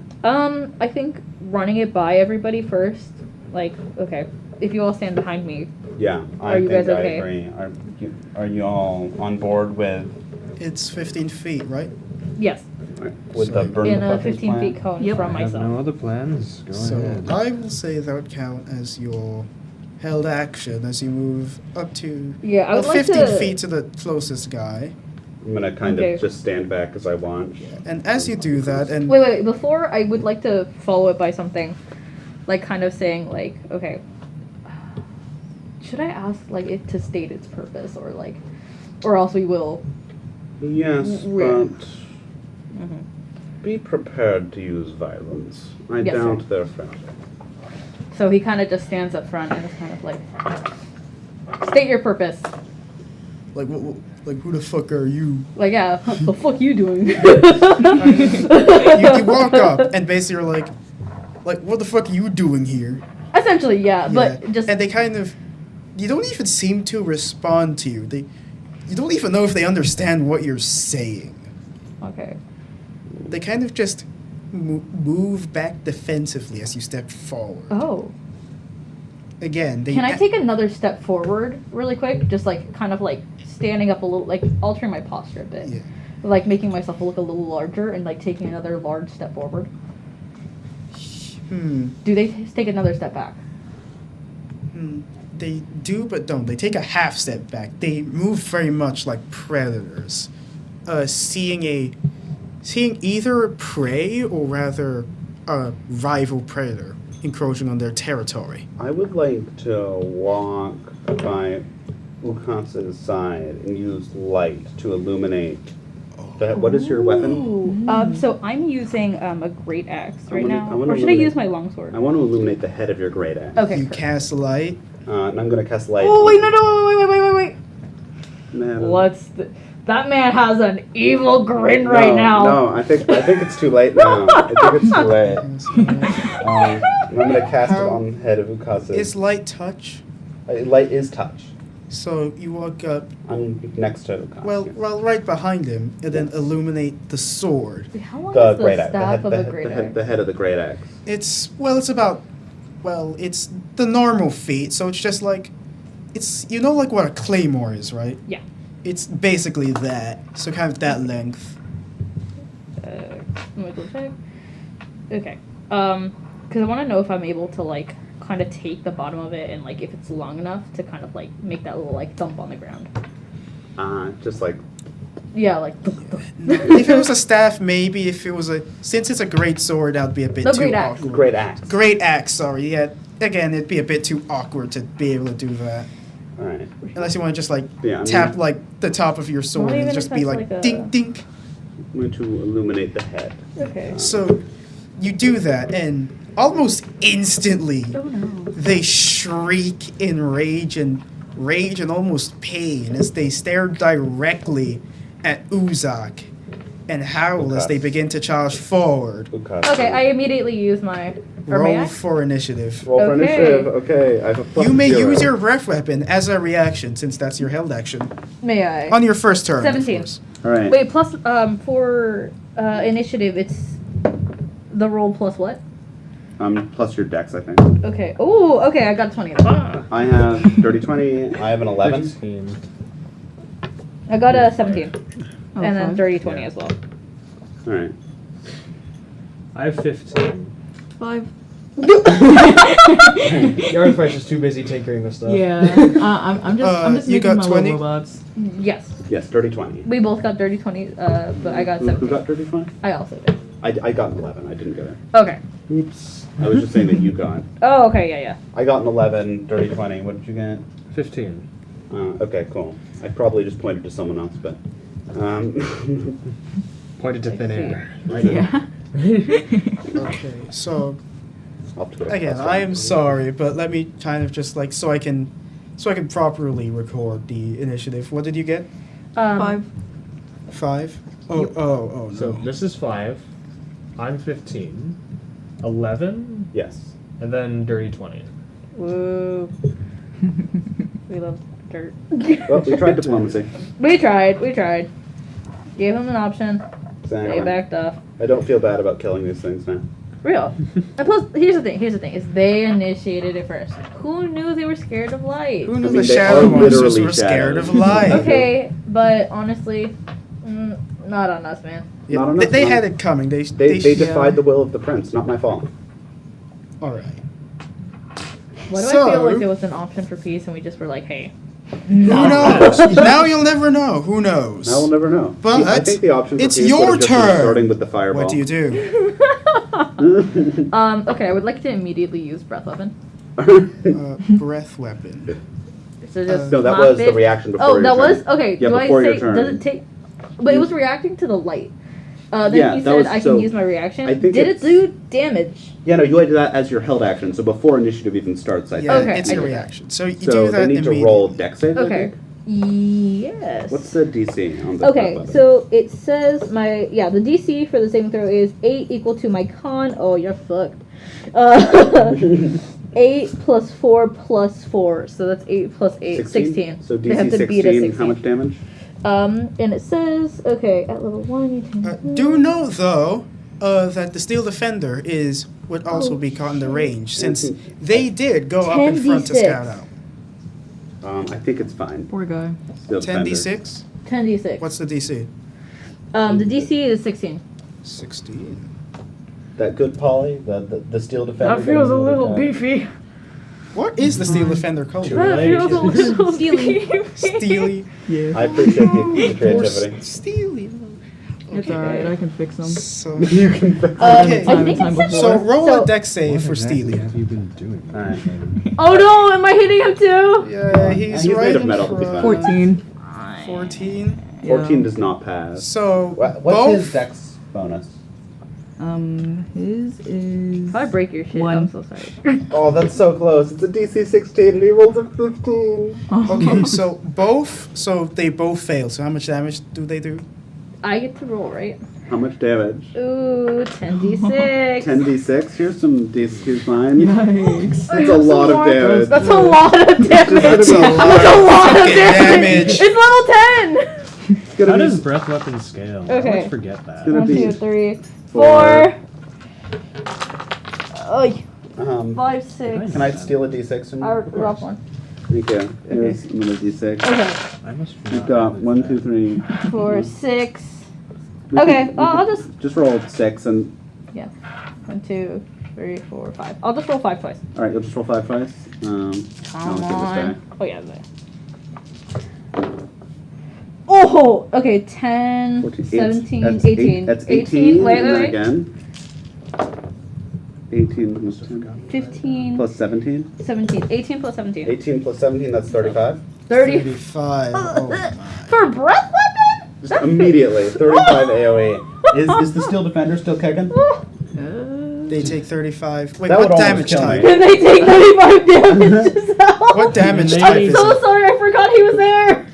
I think running it by everybody first. Like, okay. If you all stand behind me. Yeah, I Are you think guys I okay? agree. Are you all on board with It's 15 feet, right? Yes. the Sorry. burn In the a fuckers 15 plan? feet cone Yep. from I have no myself. other plans. Go So ahead. I will say that would count as your held action as you move up to Yeah, I would like 15 to. feet to the closest guy. I'm gonna kind Okay. of just stand back as I watch. And as you do that, and Wait. Before, I would like to follow it by something, like kind of saying, like, okay, should I ask, like, it to state its purpose, or like, or else we will. Yes, Yeah. but Mhm. be prepared to use violence. I Yes, sir. doubt they're friendly. So he kind of just stands up front and is kind of like, state your purpose. like who the fuck are you? Like, yeah, the fuck you doing? You walk up and basically are like what the fuck are you doing here? Essentially, yeah, Yeah. but just and they kind of, you don't even seem to respond to you. You don't even know if they understand what you're saying. okay. They kind of just move back defensively as you step forward. Oh, again, they Can I take another step forward really quick? Just like kind of like standing up a little, like altering my posture a bit. Yeah. Like making myself look a little larger and like taking another large step forward. Do they take another step back? They do but don't. They take a half step back. They move very much like predators, seeing either prey or rather a rival predator encroaching on their territory. I would like to walk by Ukas's side and use light to illuminate. What is your weapon? So I'm using a great axe right I now. wanna Or should I illuminate- use my longsword? I want to illuminate the head of your great axe. Okay. You perfect. cast light. And I'm going to cast light. Oh wait, no, wait. Man. That man has an evil grin right now. No, I think it's too late now. I think it's too late. I'm going to cast it on the head of Ukasa. Is light touch? Light is touch. So you walk up, I'm next to Ukasa. well, right behind him, and then illuminate the sword. How long the is the great axe. staff of a The great head, axe? the head of the great axe. It's the normal feat. So it's just like, it's like what a claymore is, right? Yeah. It's basically that. So kind of that length. Let me go check. Okay. Because I want to know if I'm able to like kind of take the bottom of it and like if it's long enough to kind of like make that little like thump on the ground. Just like Yeah, like. If it was a staff, maybe. If it was since it's a great sword, that'd be a bit The too great axe. awkward. great axe. Great axe. Sorry. Yeah. Again, it'd be a bit too awkward to be able to do that. All right. Unless you want to just like Yeah, I tap mean- like the top of your sword and even just if be that's like, like a- dink dink. I'm going to illuminate the head. Okay. So you do that, and almost instantly Oh no. they shriek in rage and almost pain as they stare directly at Uzak and howl as they begin to charge forward. Ukasa. Okay, I immediately use my. Or may Roll I? for initiative. Roll for Okay. initiative. Okay, I have a plus You may 0. use your breath weapon as a reaction, since that's your held action, May I? on your first turn. of 17. course. All right. Wait, plus for initiative, it's the roll plus what? Plus your dex, I think. Okay. Oh, okay. I got 20. I have dirty 20. I have an 11. 15. I got a 17, Oh, and then fine. dirty 20 as well. All right. I have 15. 5. Yarthrice is too busy tinkering with stuff. Yeah. I'm just you making got my 20? little robots. Yes, Yes, dirty 20. we both got dirty 20, but I got Who 17. got dirty 20? I also did. I got an 11. I didn't get it. Okay. Oops. I was just saying that you got. Oh, okay. Yeah. I got an 11, dirty 20. What did you get? 15. Okay, cool. I probably just pointed to someone else, but. Pointed to thin see. air. Yeah. Okay, so I'll have to go again, plus I one. am sorry, but let me kind of just like so I can properly record the initiative. What did you get? 5. 5? Oh no. So this is 5. I'm 15. 11. Yes. And then dirty 20. Woo. We love dirt. Well, we tried diplomacy. We tried. Gave him an option. They Exactly. backed off. I don't feel bad about killing these things now. Real. And plus, here's the thing. Is they initiated it first. Who knew they were scared of light? Who knew I mean, the they shadow are monsters literally were scared shadows. of light? Okay, but honestly, not on us, man. Yeah, Not on they us, they no. had it coming. They They should- defied the will of the prince. Not my fault. All right. Why do I So- feel like there was an option for peace and we just were like, hey. Who knows? Now you'll never know. Who knows? Now we'll never know. But I think the option for it's peace your would have just been turn. starting with the fireball. What do you do? Okay, I would like to immediately use breath weapon. Breath weapon. So just no, that slap was the it. reaction before Oh, your that turn. was okay. Yeah, do I before your say turn. does it take? But it was reacting to the light. Then Yeah, he that said was- I so, can use my reaction. I think Did it it's- do damage? Yeah, no, you had to do that as your held action, so before initiative even starts, I Yeah, think. Okay, it's I your did that. reaction. So you So do they that need immediately. to roll dex save, I Okay. think? Yes. What's the DC on the Okay, weapon? so it says the DC for the saving throw is 8 equal to my con. Oh, you're fucked. 8 plus 4 plus 4, so that's 8 plus 8, 16. So They have DC to beat a 16, how much damage? And it says, okay, at level 1 you can... Do note though that the Steel Defender would also be caught in the range, since they did go up in front to 10d6. scout out. I think it's fine. Poor guy. Still 10d6? 10d6. What's the DC? The DC is 16. 16. That good, Polly? The steel defender? That feels a little beefy. What is the Steel Defender Too called? late. That feels a little Steely. beefy. Steely. Yeah. I appreciate the creativity. Steely. It's alright, I can fix him. So, You can fix Okay. I think it's so roll So- a dex save for Steely. have you been doing? Alright. Oh no, am I hitting him too? Yeah, he's He's right made of in metal, he'll be front. fine. 14. 14. 14 Yeah. does not pass. So, What's both his dex bonus? His is. If I break your shit, One. I'm so sorry. Oh, that's so close. It's a DC 16 and he rolls a 15. Okay, so they both fail. So how much damage do they do? I get to roll, right? How much damage? Ooh, 10d6. 10d6. Here's some D6. Here's mine. Yikes. That's a lot of damage. That's a lot of damage. That's a lot That's a of lot of fucking damage. damage. It's level 10. It's gonna How be does breath weapon scale? I Okay. always forget that. gonna 1, be 2, 3, 4. 4. Oh, 5, 6. Can I steal a d6 from you? I'll drop one. Thank you. Here's another d6. Okay, I must We've got 1, 2, 3. 4, 6. We can- Okay, we I'll can just. roll 6 and. 1, 2, 3, 4, 5. I'll just roll 5 twice. All right, you'll just roll 5 twice. Come I'll take this on. Oh, yeah, there. Oh! Okay, 10, 14, 17, that's 18. That's 18. Wait, and then wait, wait. again. 18 must have gone. 15, Plus 17. 17. 18 plus 17. 18 plus 17, that's 35. 30. 35. Oh my. For breath weapon? Just immediately, 35 AoE. Is the Steel Defender still kicking? They take 35. Wait, That what would almost damage kill me. type? Can they take 35 damage as well? What damage They- type I'm is so it? sorry, I forgot he was there.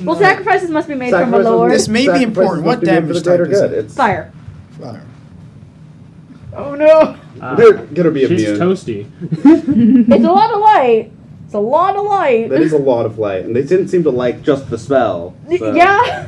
Well, sacrifices must be made from a Sacrifices- lower This may be sacrifices important. must What be made for damage the greater type is good. it? It's fire. Fire. Oh no. They're gonna be She's immune. toasty. It's a lot of light. It's a lot of light. That is a lot of light, and they didn't seem to like just the spell. So. Yeah.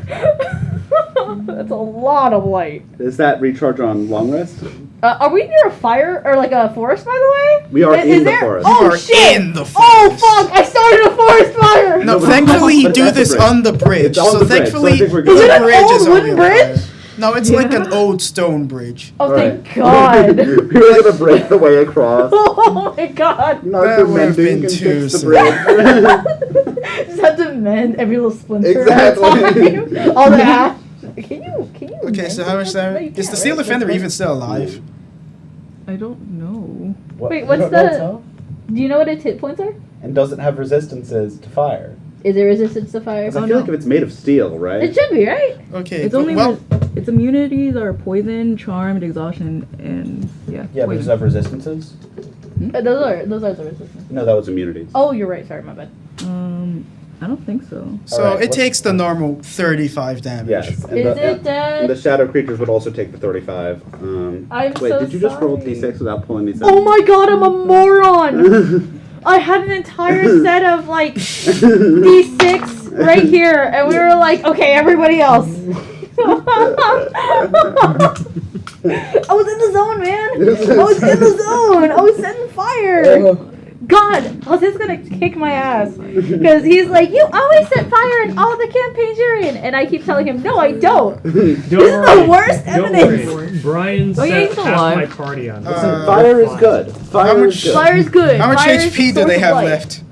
That's a lot of light. Is that recharge on long rest? Are we near a fire or like a forest, by the way? We are Is in the there- forest. Oh You are shit! in the Oh forest. fuck! I started a forest fire. No, but- thankfully you but do that's the this bridge. on the bridge. It's on So the bridge, so I thankfully think we're the good. Is it an bridge old is wooden on bridge? fire. No, it's like an old stone bridge. Oh Alright. thank God! We're gonna break the way across. Oh my God! Not That the would've mending been can too fix the soon. bridge. Just have to mend every little splinter. Exactly. At a time. All the ash. Can you? Okay, mend so how much something? No, you damage? Is the can't, Steel right? Defender Like, even still alive? I don't know. What? Wait, You what's don't know the- it's how? Do you know what its hit points are? And doesn't have resistances to fire. Is there resistance to fire? 'Cause I feel like if it's made of steel, right? It should be right. Okay, It's only well, its immunities are poison, charmed, exhaustion, and yeah. Yeah, but does it poison. have resistances? Those are the resistance. No, that was immunities. Oh, you're right. Sorry, my bad. I don't think so. so Alright, it what's- takes the normal 35 damage. Yes. And Is the, it and the dead? shadow creatures would also take the 35. I'm wait, so did you just roll sorry. d6 without pulling these Oh my God, I'm a moron. I had an entire set of like D6 right here, and we were like, okay, everybody else. I was in the zone, man. I was in the zone. I was setting fire. God, Jose's gonna kick my ass because he's like, you always set fire in all the campaigns you're in, and I keep telling him, no, I don't. Don't This is the worry. worst Don't evidence. worry. Brian Oh, yeah, set he's still half alive. my party on this. Listen, fire is Fine. good. Fire much- is good. Fire is good. How much Fire is HP do source they of have life. left?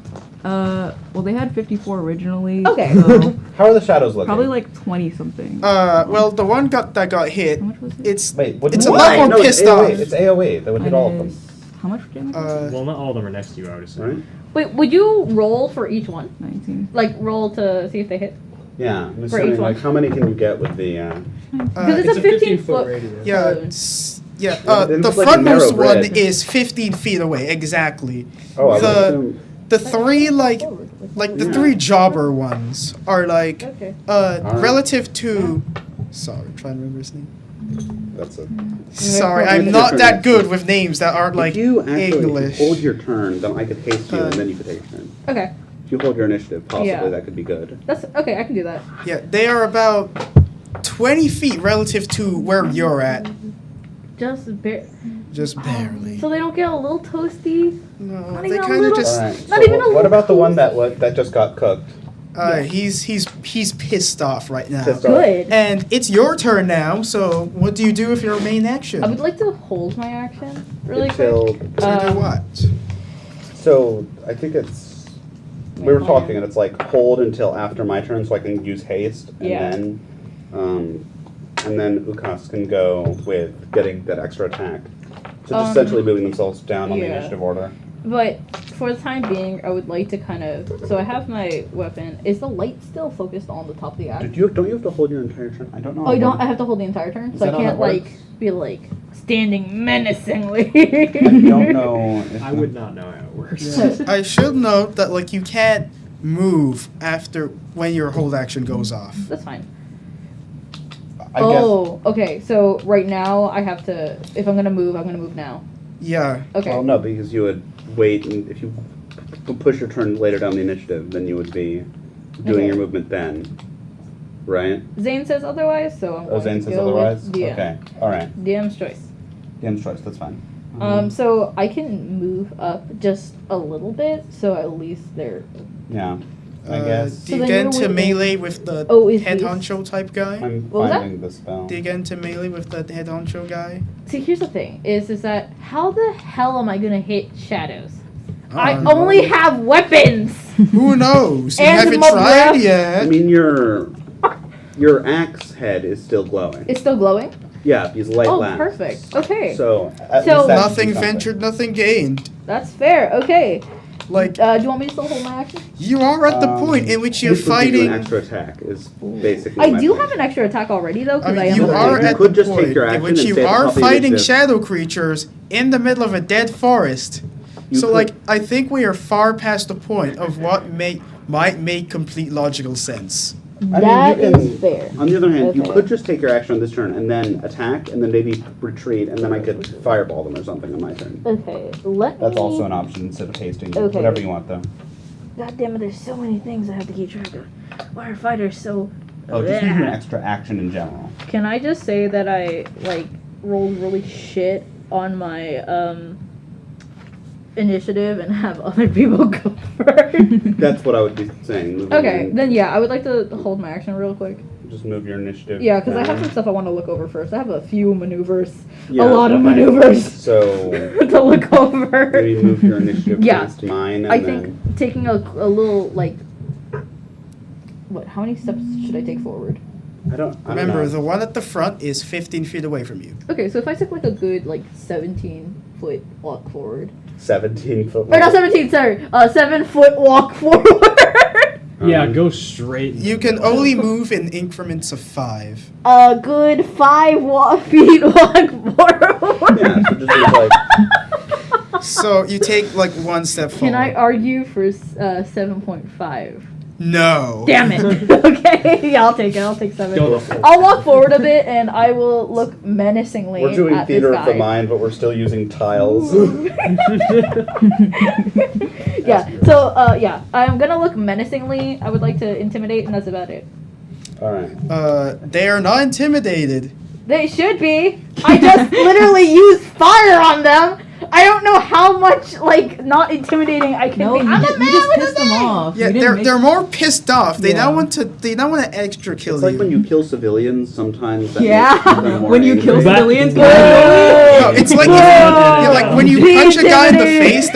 Well, they had 54 originally. Okay. So How are the shadows looking? probably like 20 something. Well, the one that got hit, How much was it? it's Wait, what? It's a what? lot more No, it's pissed AoE. off. It's AoE. That would hit all of them. Minus- How much damage? Well, not all of them are next to you, I would assume. Right? Wait, would you roll for each one? 19. Like roll to see if they hit? Yeah. I'm For assuming, each one. like, how many can you get with the? Because it's a 15 foot. radius. yeah, balloon. yeah. Then The it's like a narrow frontmost one bridge. is 15 feet away exactly. Oh, I would The- assume. The three the Yeah. three jobber ones are like Okay. Alright. relative to. Sorry, trying to remember his name. That's it. Sorry, It's I'm your not turn. that good with names that aren't like if you actually English. hold your turn, then I could haste you, and Uh, then you could take your turn. Okay. If you hold your initiative, possibly Yeah. that could be good. That's okay. I can do that. Yeah, they are about 20 feet relative to where you're at. Just Just barely. So they don't get a little toasty. No, Not they even a kind of little- just. Alright, Not so even a what little about the one that just got cooked? He's pissed off right now. Pissed off. Good. And it's your turn now. So what do you do with your main action? I would like to hold my action really Until quick. to do what? so I think it's we were talking and it's like hold until after my turn so I can use haste Yeah. and then Ukas can go with getting that extra attack. So just essentially moving themselves down on the yeah. initiative order. But for the time being, I would like to kind of. So I have my weapon. Is the light still focused on the top of the axe? Don't you have to hold your entire turn? I don't know. Oh, you don't. I have to hold the entire turn, Is so I that how can't that like works? be like standing menacingly. I don't know. If I would not know how it works. I should note that like you can't move after when your hold action goes off. That's fine. I guess Oh, okay. So right now I have to. If I'm gonna move, I'm gonna move now. Yeah. Okay. Well, no, because you would wait, and if you push your turn later down the initiative, then you would be doing Okay. your movement then, right? Zane says otherwise, so I'm Oh, going Zane to says go otherwise? with DM. Okay, alright. DM's choice. DM's choice, that's fine. So I can move up just a little bit, so at least they're. Yeah, I guess. Do you So then get you're into with- melee with the Oh, is head this- honcho type guy? I'm What was that? finding the spell. Do you get into melee with the head honcho guy? See, here's the thing: is that how the hell am I gonna hit shadows? I don't know. only have weapons. Who knows? You And haven't my tried breath. yet. I mean, your axe head is still glowing. It's still glowing. Yeah, because light Oh, lasts. perfect. Okay, So, at So- least that should Nothing be something. ventured, nothing gained. that's fair. Okay. Like Do you want me to still hold my action? you are at the point in which you're This would give you fighting. an extra attack is basically I my do point. have an extra attack already though, I because I, mean, am. you a are You at could the just take point your in action which and you stay at the are top of the fighting initiative. shadow creatures in the middle of a dead forest. You So, could- like, I think we are far past the point of what might make complete logical sense. I That mean, you is can- fair. On the other hand, you Okay. could just take your action on this turn and then attack and then maybe retreat and then I could fireball them or something on my turn. Okay, let That's me. also an option instead of hasting. Okay. Whatever you want though. God damn it! There's so many things I have to keep track of. Why are fighters so? Oh, just use an extra action in general. Can I just say that I like rolled really shit on my initiative and have other people go first? That's what I would be saying. Moving Okay, in. then yeah, I would like to hold my action real quick. Just move your initiative. Yeah, because I have down. some stuff I want to look over first. I have a few maneuvers, Yeah, a lot of okay. maneuvers So to look over. maybe move your initiative Yeah. past mine and I then think taking a little like. What? How many steps should I take forward? I don't Remember, know. the one at the front is 15 feet away from you. Okay, so if I took like a good 17-foot walk forward. 17-foot. Or not 17, sorry. 7-foot walk forward. Yeah, go straight. You can only move in increments of 5. A good 5 feet walk forward. Yeah, so just use like So you take like one step forward. Can I argue for 7.5? No. Damn it. Okay, yeah, I'll take it. I'll take 7. Go the full. I'll walk forward a bit and I will look menacingly we're doing at theater this of guy. the mind, but we're still using tiles. Yeah, so, yeah, I'm gonna look menacingly. I would like to intimidate, and that's about it. Alright. They are not intimidated. They should be. I just literally used fire on them. I don't know how much, not intimidating I can No, be. you, I'm a just, man you just with a pissed them man. off. Yeah, You didn't make- they're more pissed off. They Yeah. now want to extra kill It's like you. when you kill civilians, sometimes that Yeah. makes them more When you angry. kill That- civilians, No, it's like Whoa. like when you Be punch a guy in the intimidated. face.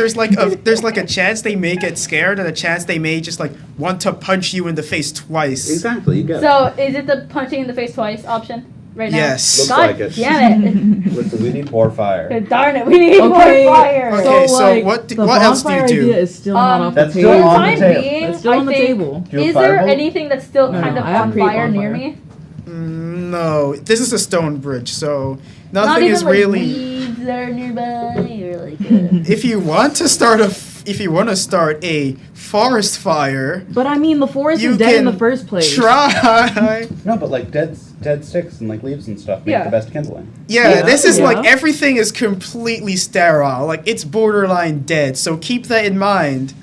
There's like a chance they may get scared and a chance they may just want to punch you in the face twice. Exactly, you get it. So, is it the punching in the face twice option right now? Yes. Looks God like it. damn it. Listen, we need more fire. Darn it, we need Okay, more fire. Okay, so like, what the else do you bonfire do? idea is still not off That's the still For the table. on the time table. being, It's still I on the think, table. Do you have is there firebolt? anything that's still No, kind no, of I have on create fire near bonfire. me? No, this is a stone bridge, so Not nothing even is like really. weeds that are nearby, or If you want to start a forest fire, But I mean, the forest you is dead in the can first place. try. No, but dead sticks and leaves and stuff make Yeah. the best kindling. Yeah, Yeah, this is yeah. everything is completely sterile. It's borderline dead. So keep that in mind.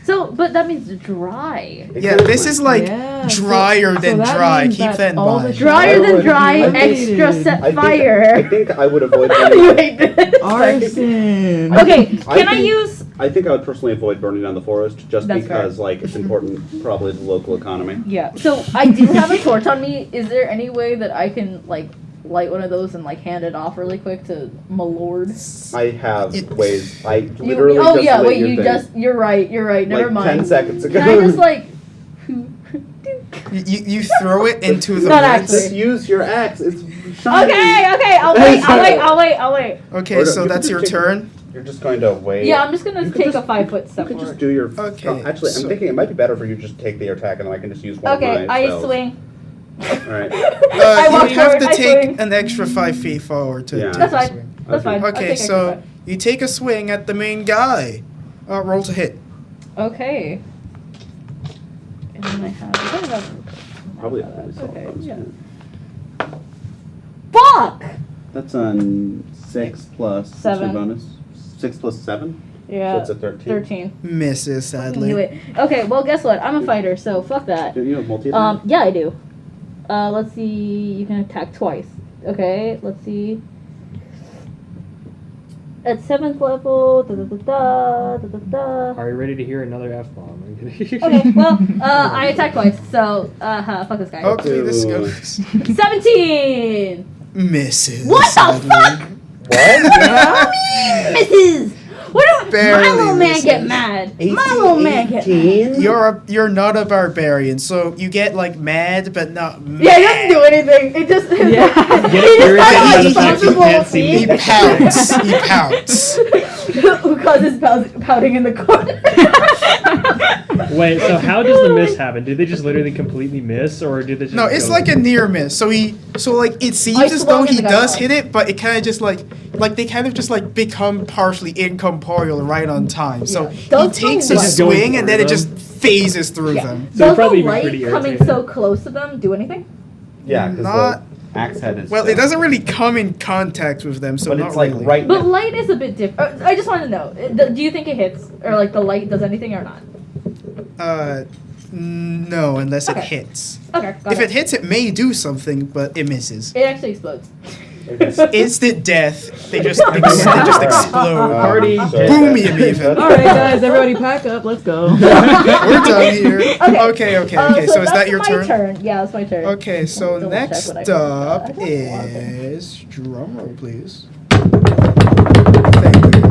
So, but that means dry. Yeah, this is like Yeah, so- drier so than that dry. means Keep that that in all the mind. Drier than dry, I think- extra set I fire. think I would avoid. You hate this. Arson. Okay, can I think- use? I think I would personally avoid burning down the forest just That's because, like, it's important, probably to the local economy. Yeah. So I do have a torch on me. Is there any way that I can like light one of those and like hand it off really quick to my lord? I have ways. I You, literally oh just yeah, lit wait. your You thing, just. You're right. You're right. Never like mind. 10 seconds ago. Can I just like? You throw it into the Not woods. Just use your axe. It's shiny. Okay. I'll wait. Okay, Or so you that's can your take- turn. You're just going to wait. Yeah, I'm just gonna You could take just- a 5-foot step You could forward. just do your. Okay, Oh, actually, so- I'm thinking it might be better for you to just take the attack, and then I can just use one Okay, of my I spells. swing. All right. I walk You have forward, to I take swing. an extra 5 feet forward to Yeah. take That's a fine. swing. That's fine. I'll Okay, take extra so five. you take a swing at the main guy. Roll to hit. Okay. And then I have. Probably. Okay. Yeah. Fuck. That's on 6 plus what's your 7. bonus. 6 plus 7. So Yeah. it's a 13. 13. Misses, Knew sadly. it. Okay. Well, guess what? I'm a fighter, so fuck that. Do you have multi? Yeah, I do. Let's see. You can attack twice. Okay. Let's see. At 7th level. Da, da, da, da, da, da, da. Are you ready to hear another F bomb? Okay. Well, I attack twice, so fuck this guy. Hopefully this Ooh. goes. 17. Misses. What the sadly. fuck? What? Misses. What do my Barely little man misses. get mad? My little man get mad. 18? You're not a barbarian, so you get like mad, but not mad. Yeah, he doesn't do anything. It just Yeah. he Get just irritated kind by of the fact you uncomfortable can't see He me. pouts. He pouts. Ukaz is pouting in the corner. Wait, so how does the miss happen? Did they just literally completely miss, or did they just No, it's go- like a near miss. So like it seems I as though swung he and the guy does fell. hit it, but it kind of just like they kind of just like become partially incorporeal right on time. So Yeah. he Does the takes a light- Just going swing and then through it just them? phases through Yeah. them. So Does probably the be pretty light coming irritated. so close to them do anything? Yeah, because Not- the axe head is. Well, it doesn't really come in contact with them, so But not it's like really. right. But light is a bit different. I just want to know. Do you think it hits, or like the light does anything, or not? No, unless it Okay. hits. Okay. Got If it hits, it may do something, but it misses. it actually explodes. Instant death. They just explode. Party Boomium even. All right, guys, everybody pack up. Let's go. We're done here. Okay. Okay. So is that that's your my turn? Yeah, that's my turn. Okay, so Double check next what I forgot. up I don't know what happened. is drum roll, please. Thank you.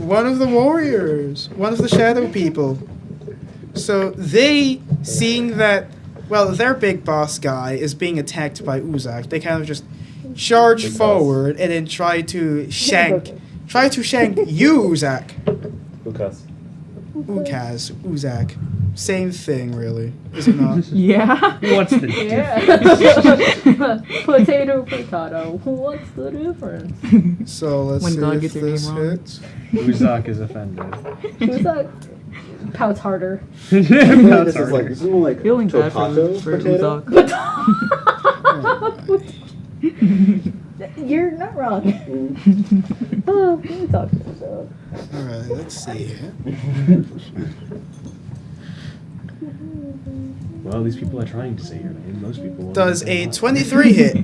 One of the warriors, one of the shadow people. So they, seeing that, well, their big boss guy is being attacked by Uzak, they kind of just charge Big boss. forward and then try to shank you, Uzak. Lucas. Ukaz, Uzak. Same thing, really, is it not? Yeah. What's the Yeah. Potato, potato. What's the difference? So let's When see God if gets your name this wrong. hits. Uzak is offended. Who's that? Pouts harder. This is like this is more like Feeling bad tomato for potato. Uzak. You're not wrong. Oh, let me talk to myself. Alright, let's see here. Well, these people are trying to say your name. Most people won't Does say a mine. 23 hit?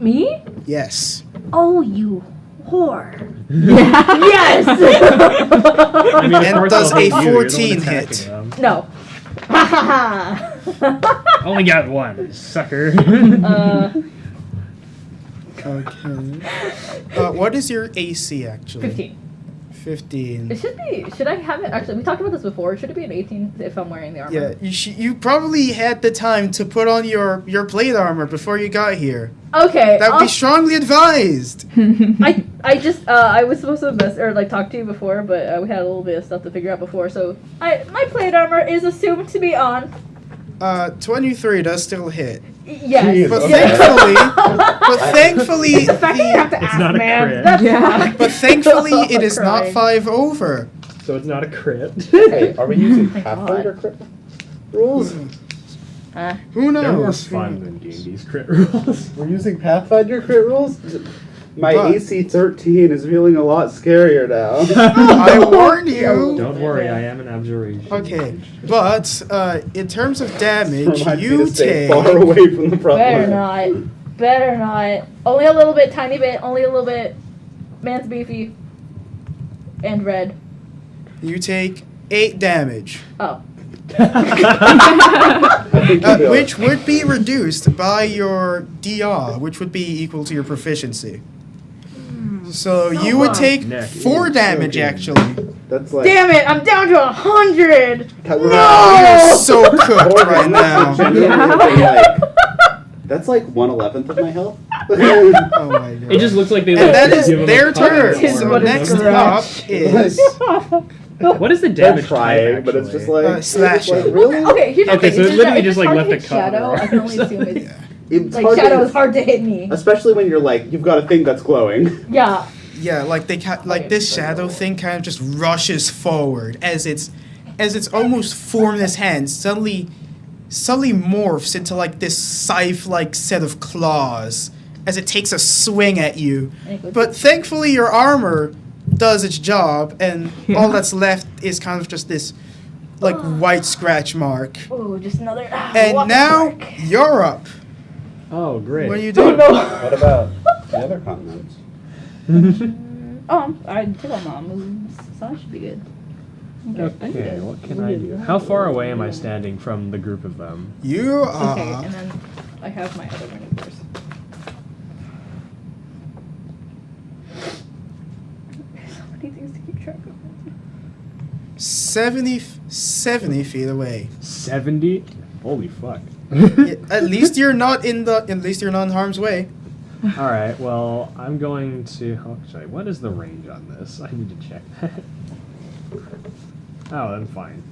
Me? Yes. Oh, you whore. Yeah. Yes! I mean, of And course does I'll a hit you, you're the one 14 attacking hit? them. No. Ha ha ha. Only got one, sucker. Okay. What is your AC actually? 15. 15. It should be. Should I have it? Actually, we talked about this before. Should it be an 18 if I'm wearing the armor? Yeah, you probably had the time to put on your plate armor before you got here. Okay. That would be strongly advised. I just I was supposed to talk to you before, but we had a little bit of stuff to figure out before. So my plate armor is assumed to be on. 23 does still hit. Yes. Jeez, But okay. thankfully, The fact that you have to It's ask, not a man. crit. That's Yeah. but thankfully it is not Crying. 5 over. So it's not a crit. Hey, are we using Thank Pathfinder crit rules? Who They're more knows? fun than D&D's crit rules. We're using Pathfinder crit rules? My But- AC 13 is feeling a lot scarier now. I warned you. Don't worry, I am an abjuration. Okay, but in terms of damage, Reminds me you to stay take. far away from the front Better line. not. Better not. Only a little bit, tiny bit, only a little bit. Man's beefy. And red. You take 8 damage, Oh. I think you'll be all which would be reduced by your DR, which would be equal to your proficiency. So you would take Neck 4 is damage choking. actually. That's like. Damn it! I'm down to 100. You're No! so cooked right now. That's like 1/11 of my health. Oh my god. It just looks like they And like, that is give him a their cut turn. or So whatever. next up is What is the They're damage trying, type, but it's actually? just like. slashing. Like, really? Okay, here's the Okay, thing. so It's it just literally that it's just, like, hard left to a hit cover shadow. I can only or assume it's Yeah. It's like hard to- shadow is hard to hit me. Especially when you're like, you've got a thing that's glowing. Yeah. Yeah, like like this shadow thing kind of just rushes forward as it's almost formless hands suddenly morphs into like this scythe-like set of claws as it takes a swing at you. But thankfully your armor does its job and all that's left is kind of just this like white scratch mark. Oh, just another. And walking now mark. you're up. Oh, great. What are you Oh doing? no. What about the other continents? I took all my moves, so I should be good. Okay, what can I do? How far away am I standing from the group of them? You Okay, are and then I have my other maneuvers. There's so many things to keep track of. 70 feet away. 70? Holy fuck. Yeah, at least you're not in harm's way. Alright, well, I'm going to. Oh, sorry, what is the range on this? I need to check that. Oh, then fine.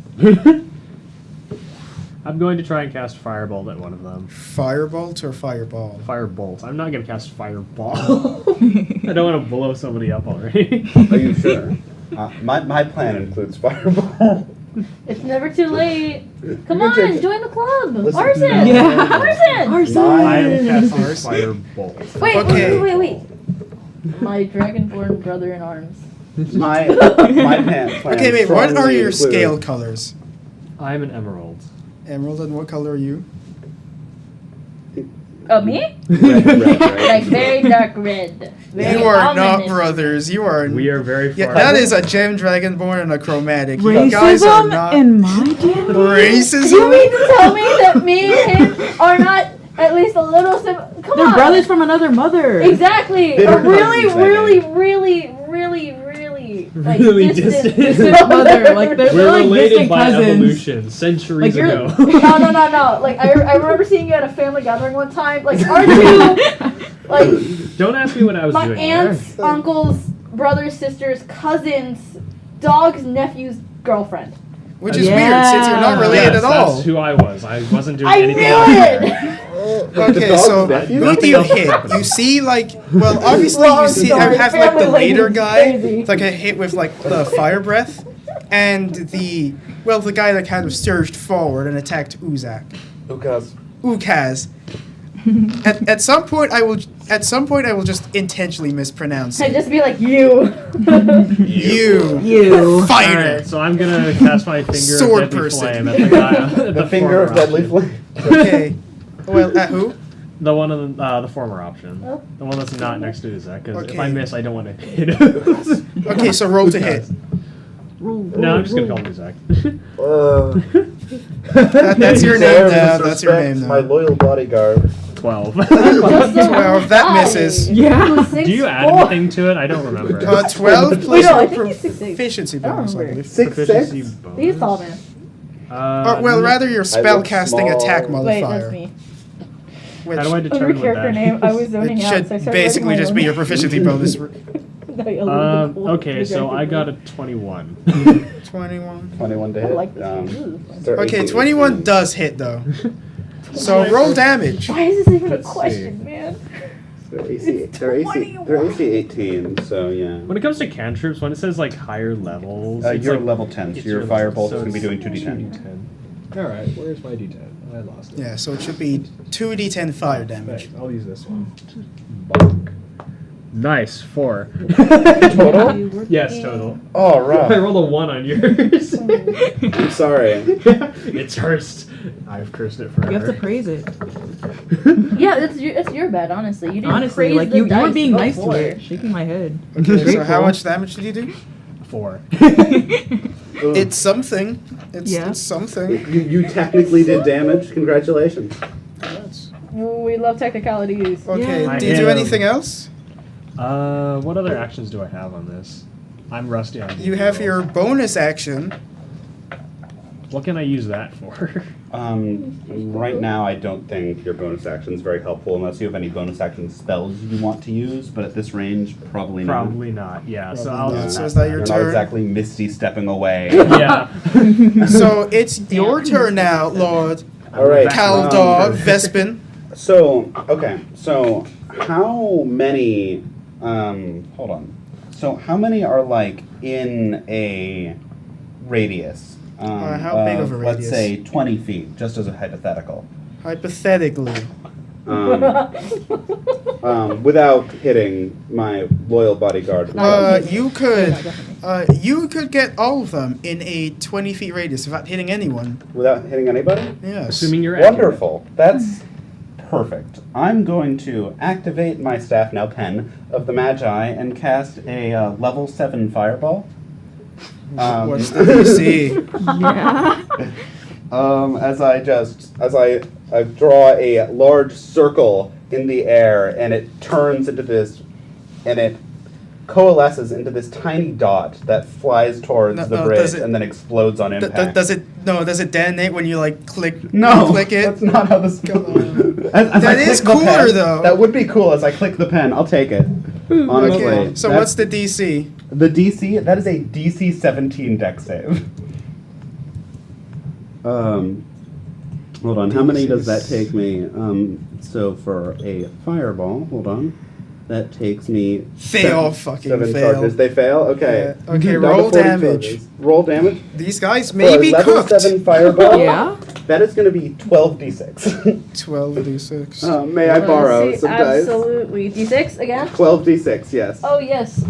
I'm going to try and cast Firebolt at one of them. Firebolt or fireball? Firebolt. I'm not going to cast Fireball. I don't want to blow somebody up already. Are you sure? My plan includes fireball. It's never too late. Come You can take on, it. join the club. Listen, Arson. Yeah. Arson. I am casting Firebolt. Wait, Okay. wait. My dragonborn brother in arms. My plan. Okay, wait, what are strongly your includes- scale colors? I'm an Emerald. Emerald, and what color are you? Me? Red, Like right? very dark red. Very You are not ominous. brothers. You are. We are very far. Yeah, that is a gem dragonborn and a chromatic. You guys are Racism not in my D&D? racism. You mean to tell me that me and him are not at least a little Come They're on. brothers from another mother. Exactly. Bitter A really, cousins, I really, think. really, like Really distant, distant mother, like they're We're like related distant by cousins. evolution centuries Like, you're- ago. No. Like I remember seeing you at a family gathering one time. Like our two, like Don't ask me what I was my doing aunts, uncles, brothers, sisters, cousins, dog's nephew's girlfriend. Which is Yeah. weird since you're not there. related Yes, at all. that's who I was. I wasn't doing I anything knew wrong it. there. Okay, dog's so nephew? who do you hit? You see, like, well, obviously you Long see. I story, have like the family leader lady, guy. crazy. It's like a hit with like the fire breath, and the guy that kind of surged forward and attacked Uzak. Ukaz. At some point I will just intentionally mispronounce I'd it. just be like you. You You. fighter. Alright, so I'm gonna cast my finger Sword of deadly person. flame at the guy. At The finger of former deadly option. flame. Okay. Well, at who? The one on the former option. Oh. The one that's not next to Uzak, because if Okay. I miss, I don't want to hit him. Okay, so roll to hit. No, I'm just gonna call him Uzak. That's your name Deserves now. That's your respect, name My now. loyal bodyguard. 12. 12. That misses. Yeah. Do you add anything to it? I don't remember. 12 Wait, plus no, I your think he's 6'6". proficiency I don't bonus, I remember. believe. 6'6". Proficiency bonus. He's tall man. Well, rather your I look spellcasting small. attack Wait, modifier. that's me. Which How do I Under determine what character that name, I was it zoning out. should So I started basically writing just my be own. your proficiency bonus. Okay, so I got a 21. 21. 21 to I hit. like this move. Their Okay, AC 21 18. does hit though. So roll damage. Why is this even Let's a see. question, man? Their AC, their AC 18, so yeah. When it comes to cantrips, when it says like higher levels, it's You're like, level 10, so it's your your firebolt so is going to be it's doing 2d10. Alright, where's my d10? I lost it. Yeah, so it should be 2d10 fire damage. I'll use this one. Bonk. Nice, 4. Total? Yes, total. Oh, I rough. rolled a 1 on yours. I'm sorry. It's cursed. I've cursed it forever. You have to praise it. Yeah, it's your bad, honestly. You didn't Honestly, praise like the you were dice being nice to before. it. Shaking my head. Okay, so Grateful. how much damage did you do? 4. It's something. Yeah. It's something. You technically did damage. Congratulations. We love technicalities. Okay, Yeah. do you do anything else? What other actions do I have on this? I'm rusty on You DD have rolls. your bonus action. What can I use that for? Right now, I don't think your bonus action is very helpful unless you have any bonus action spells you want to use. But at this range, probably not. Probably not. Yeah. So Probably I'll. not. just So pass is that your You're turn? not exactly misty stepping away. Yeah. So it's your turn now, Lord All right. Caldor Vespin. So, okay. So, how many? Hold on. So, how many are like in a radius? How big of a Let's radius? say 20 feet, just as a hypothetical. Hypothetically. Without hitting my loyal bodyguard. You could get all of them in a 20 feet radius without hitting anyone. Without hitting anybody? Yes. Assuming you're accurate. Wonderful. That's perfect. I'm going to activate my staff now pen of the Magi and cast a level 7 fireball. What's the DC? Yeah. As I draw a large circle in the air, and it turns into this, and it coalesces into this tiny dot that flies towards No, the no, bridge does it- and then explodes on impact. Does it detonate when you like click No, click it? that's not how this Come goes. on. As That I is click the cooler, pen- though. That would be cool as I click the pen. I'll take it. Honestly. Okay. So That's- what's the DC? the DC? That is a DC 17 deck save. Hold on. How many does that take me? So for a fireball, hold on. That takes me. They all fucking seven fail. charges. They fail. Okay. Yeah. Okay, Down to roll 40 damage. charges. Roll damage. These guys For may a be level cooked. 7 fireball. Yeah. That is going to be 12d6. 12d6. May I borrow some dice? Absolutely. D6 again? 12d6. Yes. Oh, yes.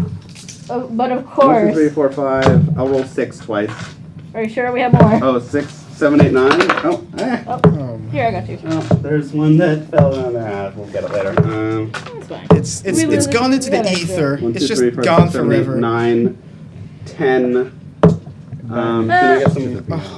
Oh, but of 1, course. 2, 3, 4, 5. I'll roll 6 twice. Are you sure we have more? Oh, 6, 7, 8, 9. Oh, Oh, Here, I got you. oh, there's one that fell down there. We'll get it later. That's fine. it's We it's really- gone into we the got extra. ether. 1, 2, It's just 3, 4, gone 6, 7, 8, forever. 9, 10. Can I get some?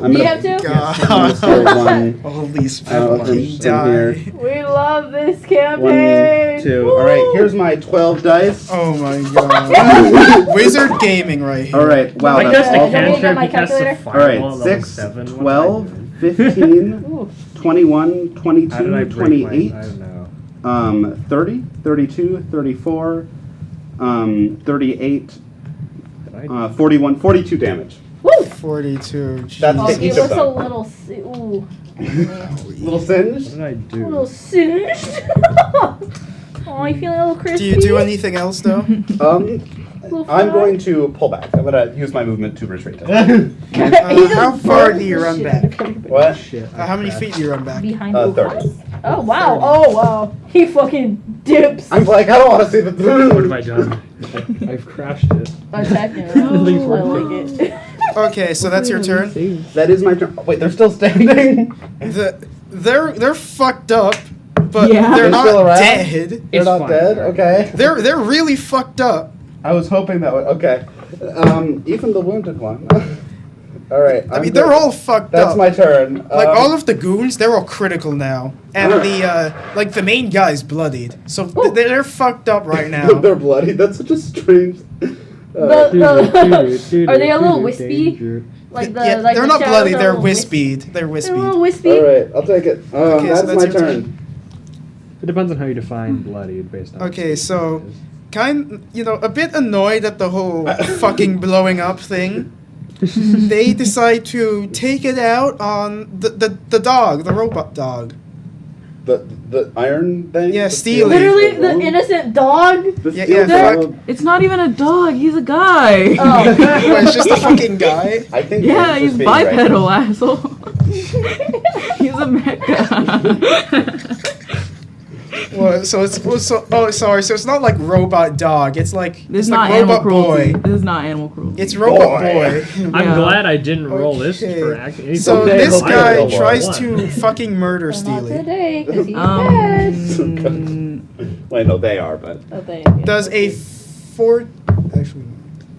I'm Do you gonna- have to? I'm gonna steal one. All these from fucking here. die. We love this 1, campaign. 2. All right, here's my 12 dice. Oh my god. Wizard gaming right here. All right, wow, I that's cast a Can awful. we get cantrip, my he casts a calculator? All right, fireball at level 6, 7. What 12, am I doing? 15, Ooh. 21, How did I 22, break 28, I don't know. 30, 32, 34, 38, Did I 41, 42 damage. Woo! 42. That's Oh, to Jesus. he each of looks a them. little. Ooh. Little singe. What did I A do? little singed. Oh, you feeling a little crispy? Do you do anything else though? Little I'm fry? going to pull back. I'm going to use my movement to retreat. How far do you run back? What? Shit. How many feet do you run back? Behind 30. Lucas? Oh wow! Oh wow! He fucking dips. I'm like, I don't want to see the. What have I done? I've crashed it. Attacking. No. I like it. Okay, so that's your turn. That is my turn. Wait, they're still standing. They're fucked up, but Yeah. they're They're not still around? dead. They're It's not fine. dead. Okay. They're really fucked up. I was hoping that would. Okay. Even the wounded one. All right. I mean, they're all fucked That's up. my turn. Like all of the goons, they're all critical now, and the main guy's bloodied, so they're fucked up right now. they're bloody. That's such a strange. Are they a little wispy? Like the Yeah, like they're the not shadows bloody. are a They're little wispied. They're They're a wispied. little wispy. All right, I'll take it. Okay, so that's that's my your turn. It depends on how you define bloodied based on. Okay, so a bit annoyed at the whole fucking blowing up thing. They decide to take it out on the dog, the robot dog. The iron thing. Yeah, The Steely. Literally, steel the bone? innocent dog. The Yeah, steel yeah, bone. It's not even a dog. He's a guy. Oh. Well, it's just a fucking guy. I think. Yeah, it's he's just being bipedal, racist. asshole. He's a mecha. Well, so sorry. So it's not like robot dog. It's like This it's is like not animal robot cruelty. boy. This is not animal cruelty. It's robot boy. I'm Yeah. glad I didn't roll this Okay. for acting. So Okay, this okay, guy okay. tries One. to fucking murder Not Steely. today, because he's dead. Wait, no, they are, but Oh, they, Does a actually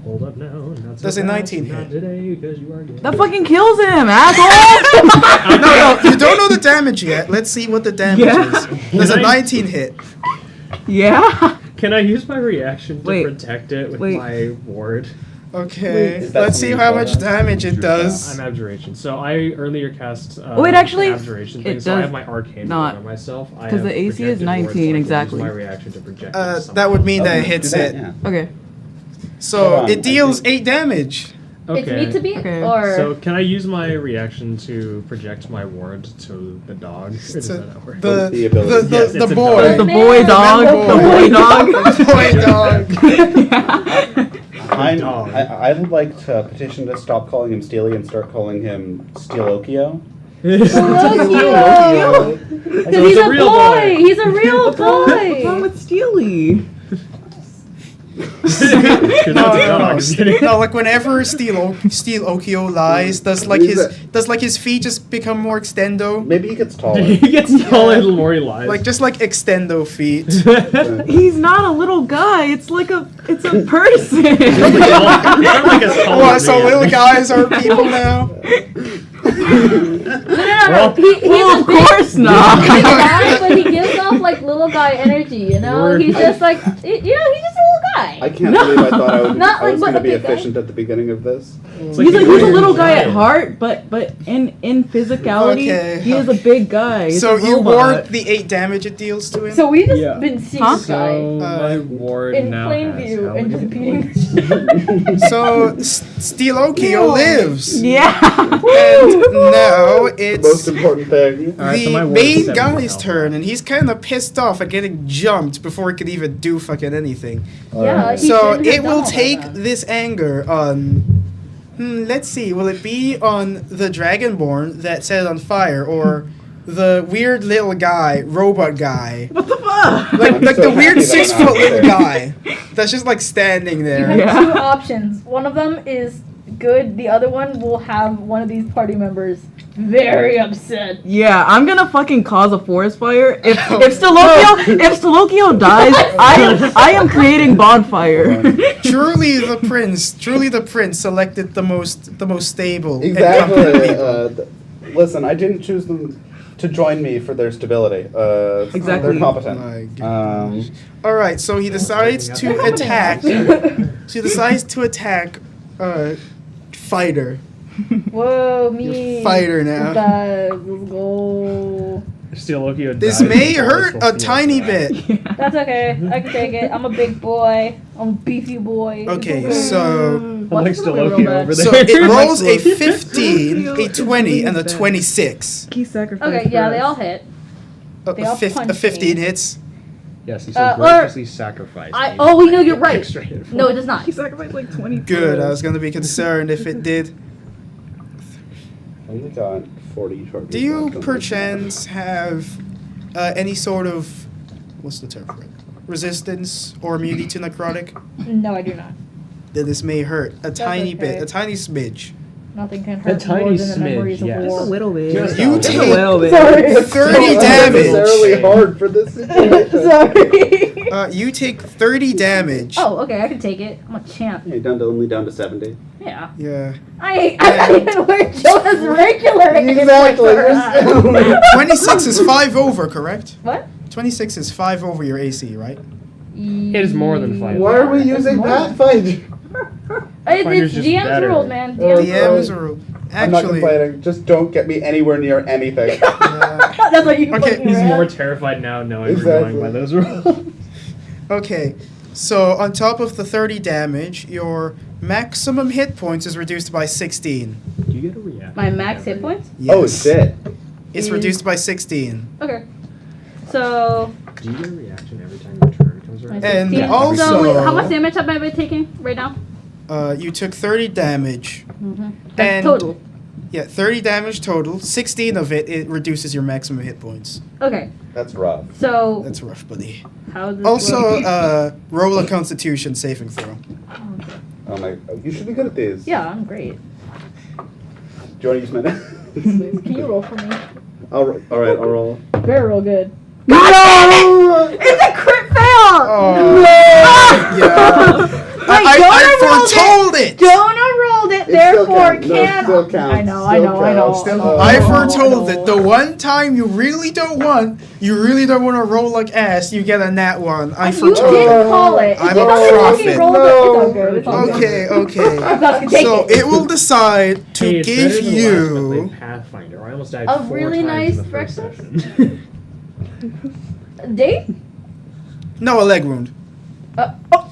Hold up now. Not so Does a fast, 19 not hit? today because you are dead. That fucking kills him, asshole! no, you don't know the damage yet. Let's see what the damage Yeah. is. Does a Can I- 19 hit? Yeah. Can I use my reaction to Wait. protect it with Wait. my ward? Okay. Is that Let's see something how you much call that? damage it does. I'm abjuration. So I earlier cast. Wait, actually, an abjuration thing, it so I does have my arcane not. on myself. I 'Cause have the AC is projected ward, 19 so I can exactly. Use my reaction to project. That would mean that it Okay, hits do that, it. yeah. Okay. So Hold on, it deals I 8 damage. Okay. It's me to be, Okay. or So can I use my reaction to project my ward to the dog? Or does So that not work? the What's the ability? the, Yes, the it's a boy. dog. The boy dog. The boy dog. The boy dog. I would like to petition to stop calling him Steely and start calling him Steelokio. Pinocchio! Because he's a a real boy! boy. He's a real What's wrong boy! with Steely? You're not a dog, I'm kidding. No, like whenever Steel Okio lies, does his feet just become more extendo? Maybe he gets taller. He gets taller the more he lies. Like just like extendo feet. He's not a little guy. It's a person. You're like as tall What? as So me. little guys are people now? No. He's well, a of big course not. guy, but he gives off like little guy energy, you know? You're- He's just like, he's just a little guy. I can't believe I thought I Not like was what going to be a big guy. efficient at the beginning of this. It's He's a weird little guy at giant. heart, but in physicality, Okay. he is a big guy. He's So a you robot. ward the 8 damage it deals to him? So we just Yeah. been seeing Huh? this guy So my ward in now plain has view how and many just beating points? the shit. So Steel Okio lives. Yeah. And now The it's most important thing. Alright, so the my ward is main 7 guy's health. turn, and he's kind of pissed off at getting jumped before he could even do fucking anything. Yeah, he So shouldn't have it done will all take that. this anger on. Let's see. Will it be on the Dragonborn that set it on fire, or the weird little guy, robot guy, What the fuck? like I'm like so the weird happy that 6-foot I'm little out there. guy that's just like standing You there? have Yeah. 2 options. One of them is good. The other one will have one of these party members very upset. Yeah, I'm gonna fucking cause a forest fire. If Stelokio dies, I am creating bonfire. Truly the prince selected the most stable and Exactly. competent people. Listen, I didn't choose them to join me for their stability. Exactly. They're competent. My gosh. Um, All right, so he decides to attack. So he decides to attack fighter. Whoa, me. You're fighter now. Guys, let's go. Steelokio This dies may before hurt this a will tiny feel bit. That's okay. I can take it. I'm a big boy. I'm a beefy boy. Okay, so I'm Watch like this movie real Steelokio bad. over there. so it rolls a Like 15, a 20, and a 26. Key sacrifice. Okay, yeah, they all hit. A, They all punched a 15 me. hits. Yes, he Uh, said or- graciously sacrifice. I. me. Oh, we know you're right. Extra hit. No, it does not. He sacrificed like 20. Good. I was gonna be concerned if it did. I only got 40 short. Do you perchance have any sort of what's the term for it? Resistance or immunity to necrotic? No, I do not. Then this may hurt a tiny okay. bit, a tiny smidge. Nothing can hurt tiny more than the smidge, memories yes. of Just a war. little bit. Just You Just take a little bit. Sorry. 30 Not damage. necessarily hard for this situation. Sorry. You take 30 damage. Oh, okay, I can take it. I'm a champ. Yeah, only down to 70. Yeah. Yeah. I'm not even wearing Jonas regular. Exactly. 26 is 5 over, correct? What? 26 is 5 over your AC, right? It is more than 5. Why are we using Pathfinder? Pathfinder's It's just DM's better. rule, man. Oh, DM's DM rule. is a rule. I'm not Actually, complaining. Just don't get me anywhere near anything. That's what you Okay, fucking He's ran. more terrified now knowing Exactly. we're going by those rules. okay. So on top of the 30 damage, your maximum hit points is reduced by 16. Do you get a reaction? My max hit points? Oh Yes. shit. It's reduced by 16. Okay. So, Do you get a reaction every time your turn comes around? And 16. also- So, wait, how much damage have I been taking right now? You took 30 damage. That's And- total. Yeah, 30 damage total. 16 of it reduces your maximum hit points. Okay, That's rough. so That's rough, buddy. how does this Also, work? roll a Constitution saving throw. Oh my! You should be good at these. Yeah, I'm great. Do you want to use my? Can you roll for me? All right. I'll roll. Very real good. No! It's a crit fail! Oh, yeah. I foretold it! Jonah rolled it, It still therefore counts. No, it can. still counts. I know. Still counts. Still I counts. foretold it. The one time you really don't want to roll like ass, you get a nat one. I You foretold did it. call it. I'm It's a not like prophet. you rolled it. It's all good. It's all good. Okay. That's good. Take So it. it will decide to Hey, it's give better than the last time I you. played Pathfinder. I almost died A 4 really times nice in the first breakfast? session. Dave? No, a leg wound.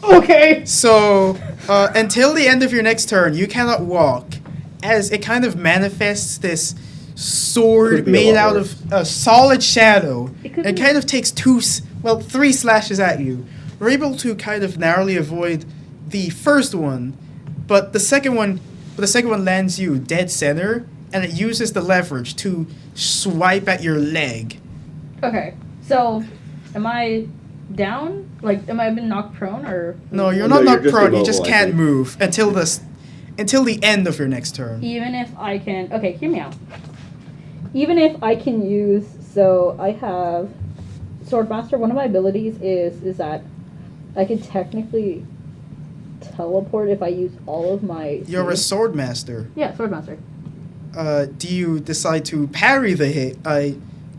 Okay. So, until the end of your next turn, you cannot walk, as it kind of manifests this sword Could be a made lot out worse. of a solid shadow. It could It be- kind of takes 3 slashes at you. You're able to kind of narrowly avoid the first one, but the second one lands you dead center, and it uses the leverage to swipe at your leg. Okay. So, am I down? Like, am I been knocked prone or? No, you're No, not you're knocked just prone. You just immobile, I can't think. move until the end of your next turn. Even if I can. Okay, hear me out. Even if I can use. So I have Swordmaster. One of my abilities is that I can technically teleport if I use all of my. You're a speed. sword master. Yeah, Swordmaster. Do you decide to parry the hit?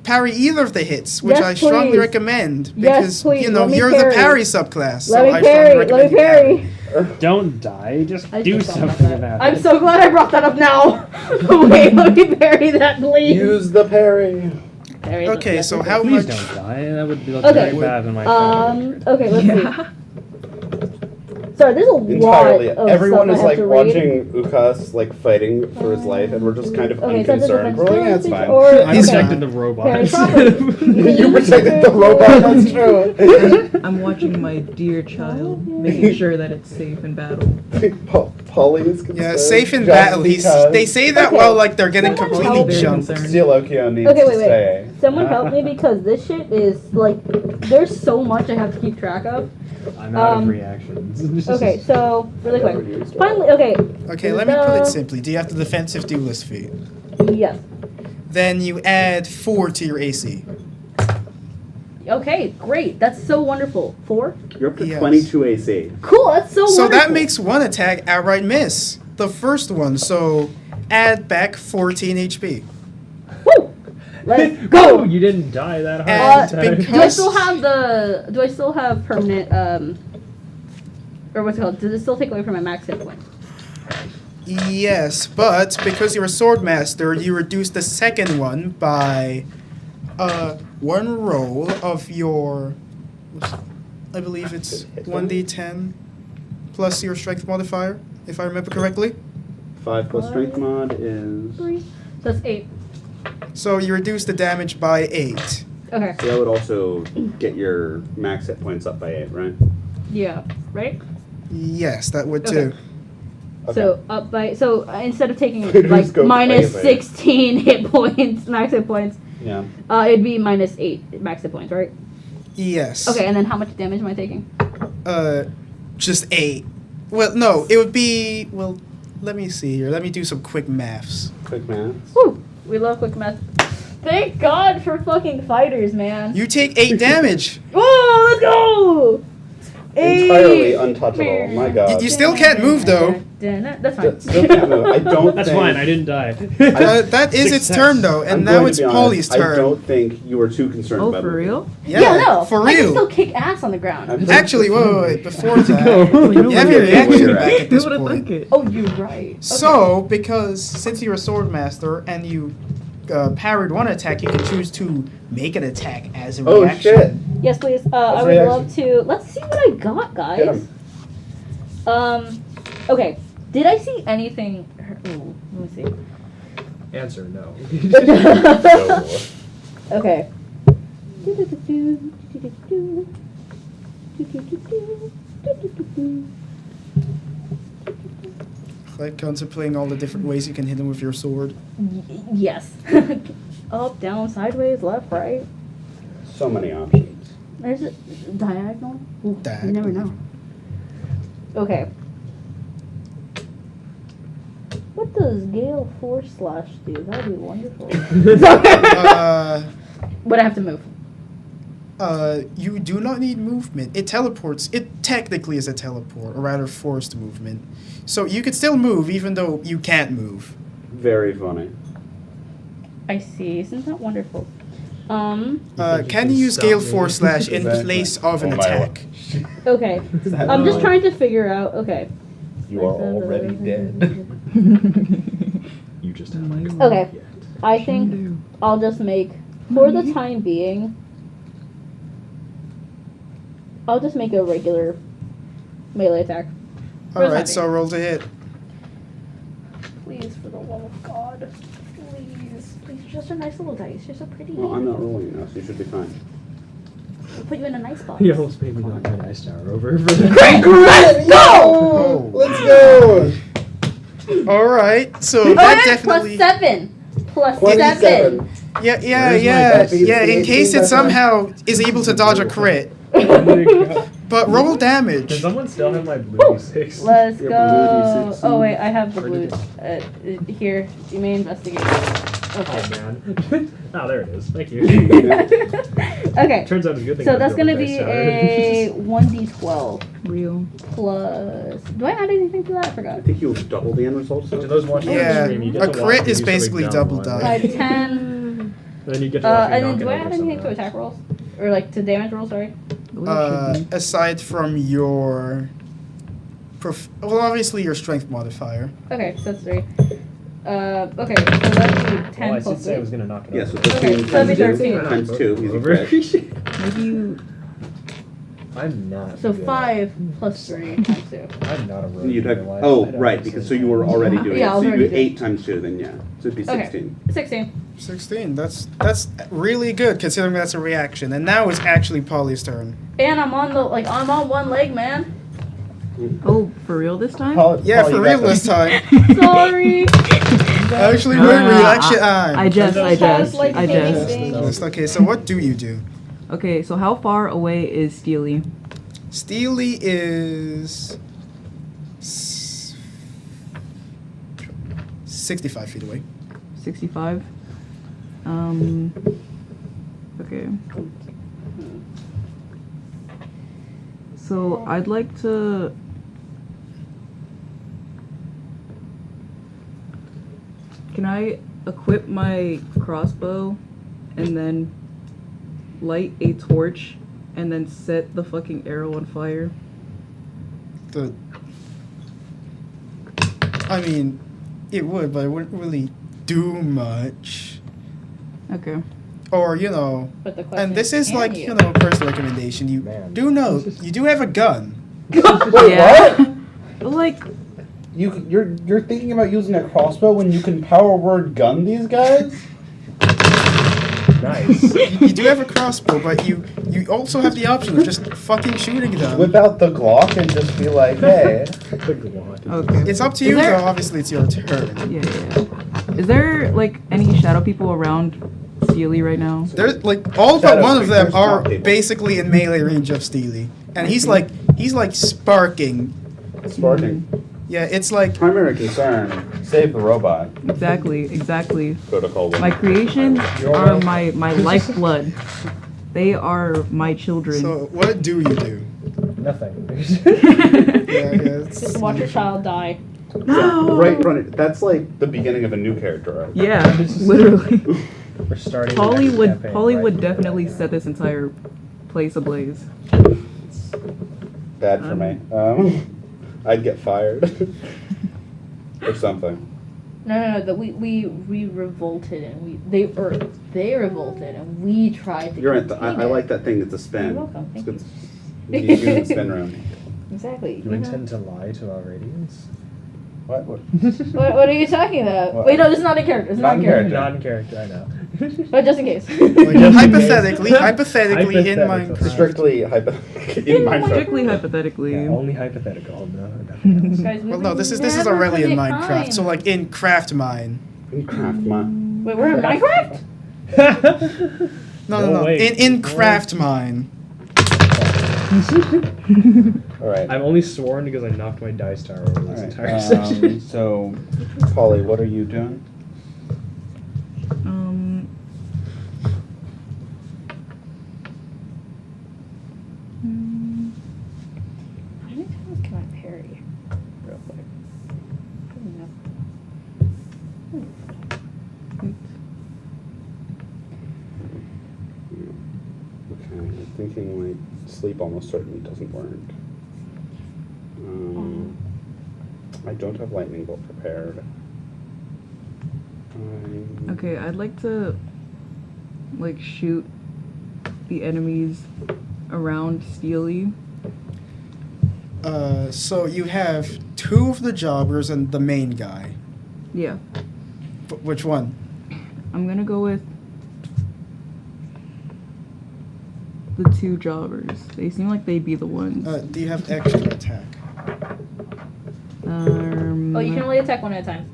Parry either of the hits, which Yes, I strongly please. recommend Yes, because please, you know let me you're parry. the parry subclass. So Let me I parry. strongly Let me recommend you parry. Don't die. Just I do just thought about something that. about I'm it. so glad I brought that up now. Wait, let me parry that, please. Use the parry. Parry the- Okay, yes, so yes, how Please much? don't die. That would be look Okay. very bad in my Okay, let's Yeah. see. Sorry, there's a lot Entirely. of Everyone stuff is I have like to read. watching Ukas like fighting for his life, and we're just kind of Okay, so it's a unconcerned. defense We're like, yeah, it's skill fine. or- I He's protected fine. the Parry robots. properly. You protected the robot. That's true. I'm watching my dear child, making sure that it's safe in battle. Polly is concerned. Yeah, safe in just battle. because They say that Okay. while like they're getting Someone completely help me. jumped. Very concerned. Steelokio needs Okay, to wait. stay. Someone help me because this shit is like there's so much I have to keep track of. I'm out of Um, reactions. Okay, so really Never quick. used it. Finally, okay. Okay, let me put The- it simply. Do you have the defensive duelist feat? Yes. Then you add 4 to your AC. Okay, great. That's so wonderful. 4? You're up to Yes. 22 AC. Cool. That's so So wonderful. that makes one attack outright miss. The first one. So add back 14 HP. Woo! Let's Oh, go. you didn't die that hard. And this time. because- Do I still have the? Do I still have permanent? Or what's it called? Does it still take away from my max hit points? Yes, but because you're a sword master, you reduce the second one by one roll of your. I believe it's 1d10 plus your strength modifier, if I remember correctly. 5 plus strength mod is. 3. So that's 8. So you reduce the damage by 8. Okay. So that would also get your max hit points up by 8, right? Yeah. Right. Yes, that would Okay. too. Okay. So up by instead of taking Just like go minus crazy. 16 hit points, max hit points, Yeah. it'd be minus 8 max hit points, right? Yes. Okay, and then how much damage am I taking? Just 8. Well, no, it would be. Well, let me see here. Let me do some quick maths. Quick math. Woo! We love quick math. Thank God for fucking fighters, man. You take 8 damage. Whoa, let's go! Entirely untouchable. My God. You still can't move, though. That's fine. Still can't move. I don't. That's think, fine. I didn't die. That is its Success. turn, though, and I'm now going it's to be honest, Polly's turn. I don't think you were too concerned Oh, about for moving. real? Yeah, no. for I can real. still kick ass on the ground. I'm- Actually, wait. Before that, You you have your reaction back at Who this would have point. thunk it? Oh, you're right. Okay. So, because since you're a sword master and you parried one attack, you can choose to make an attack as a Oh reaction. shit! Yes, please. I would reaction. love to. Let's see what I got, Get guys. 'em. Okay. Did I see anything? Ooh, let me Answer no. see. Okay. Like contemplating all the different ways you can hit him with your sword. Yes. Up, down, sideways, left, right. So many options. There's a diagonal. Ooh, You never know. Okay. What does Gale Force Slash do? That'd be wonderful. Would I have to move? You do not need movement. It teleports. It technically is a teleport, or rather forced movement. So you could still move even though you can't move. Very funny. I see. Isn't that wonderful? Can you use Gale Force Slash in place of an Oh my attack? Okay. I'm just trying to figure out. Okay. You are already dead. You just have like a Okay. I think I'll just make, for the time being, I'll just make a regular melee attack. Alright, so roll to hit. Please, for the love of God. Please. Please, just a nice little dice. You're so pretty. Well, I'm not rolling now, so you should be fine. We'll put you in a nice box. You almost made me knock my dice tower over for the Let's go! Oh. Let's go! Alright, so Oh, that yeah, definitely... plus 7. Plus 27. 7. Yeah, Where's my bet? in case it 18, somehow is able to dodge a crit. Oh my god. But roll Does damage. someone still have my blue 6? Let's Your go. blue D6. Oh, wait, I have the Where did blues. Here, you may investigate. Oh Okay. man. Oh, there it is. Thank you. Okay. Turns out it's a good thing. So I that's built gonna dice be tower. a 1d12 Real. plus. Do I add anything to that? I forgot. I think you'll double the end results. To those watching Yeah, the stream, you get a to watch crit me is do basically something dumb double one. die. 10. And then you get to watch me And then knock do I it add over anything to somehow. attack rolls? Or like to damage rolls, sorry? The way it should be. Aside from your... well, obviously your strength modifier. Okay, so that's 3. Okay, so that'd be 10 Well, I plus did say I 3. was gonna knock it Yeah, over. so Okay, 13 so that'd be times 2. 13. Times 2. Easy Over. crit. Maybe you. I'm not. So good. 5 plus 3 times 2. I'm not a rogue. You'd in have, real life. oh, I don't right, have because so sense. you were already doing Yeah, I it. was So you already do doing 8 times 2, then yeah. So it'd be Okay. 16. 16. 16, that's really good considering that's a reaction. And now it's actually Polly's turn. And I'm on one leg, man. Oh, for real this time? Yeah, for real this time. Sorry. Actually, No, wait, no, no, reaction I jest. like I jest. anything. Okay, so what do you do? Okay, so how far away is Steely? Steely is 65 feet away. 65. Okay. So I'd like to. Can I equip my crossbow and then light a torch and then set the fucking arrow on fire? I mean, it would, but it wouldn't really do much. Okay. Or, you know, But the question and this is can like, you know, a personal recommendation. You Man. do know, you do have a gun. Wait, Yeah. what? But like, You're thinking about using a crossbow when you can power word gun these guys? Nice. You do have a crossbow, but you also have the option of just fucking shooting them. Whip out the Glock and just be like, hey. The Glock. okay. It's up to Is you, there- though. Obviously, it's your turn. Yeah. Is there like any shadow people around Steely right now? There's like all but Shadow one of them creatures, are not people. basically in melee range of Steely, and he's like sparking. Sparking. Yeah, it's like Primary concern. Save the robot. Exactly. Protocol one. My creations You're are welcome. my lifeblood. They are my children. so. What do you do? Nothing. Yeah, it's, Just watch your child die. No! Right. That's like the beginning of a new character arc. Yeah, literally. We're starting. the Polly next would campaign Polly right would here, definitely right now. set this entire place ablaze. Bad for me. I'd get fired. Or something. No. We revolted and they revolted and we tried to. You're right. I contain it. like that thing that's a spin. You're welcome, thank It's you. good. You can use it in the spin room. Exactly. Do you intend to lie to our radiance? What? What are you talking about? What? Wait, no, this is not a character. This is not a character. Not in character, I know. But just in case. Hypothetically, in Hypothetically. Minecraft. Strictly hypothetically in Minecraft. Strictly hypothetically. Yeah, only hypothetical. No, nothing else. Guys, Well, we no, would this is never Aurelia in forget Minecraft. So time. like in Craft Mine. In Craft Mine. Wait, we're in Minecraft? No. wait. In Craft Mine. Alright. I'm only sworn because I knocked my dice tower over this entire Alright. session. So, Polly, what are you doing? How many times can I parry? Real quick. Okay, I'm thinking like sleep almost certainly doesn't work. I don't have lightning bolt prepared. Okay, I'd like to like shoot the enemies around Steely. So you have two of the jobbers and the main guy. Yeah. Which one? I'm gonna go with the two jobbers. They seem like they'd be the ones. Do you have extra attack? Oh, you can only attack one at a time.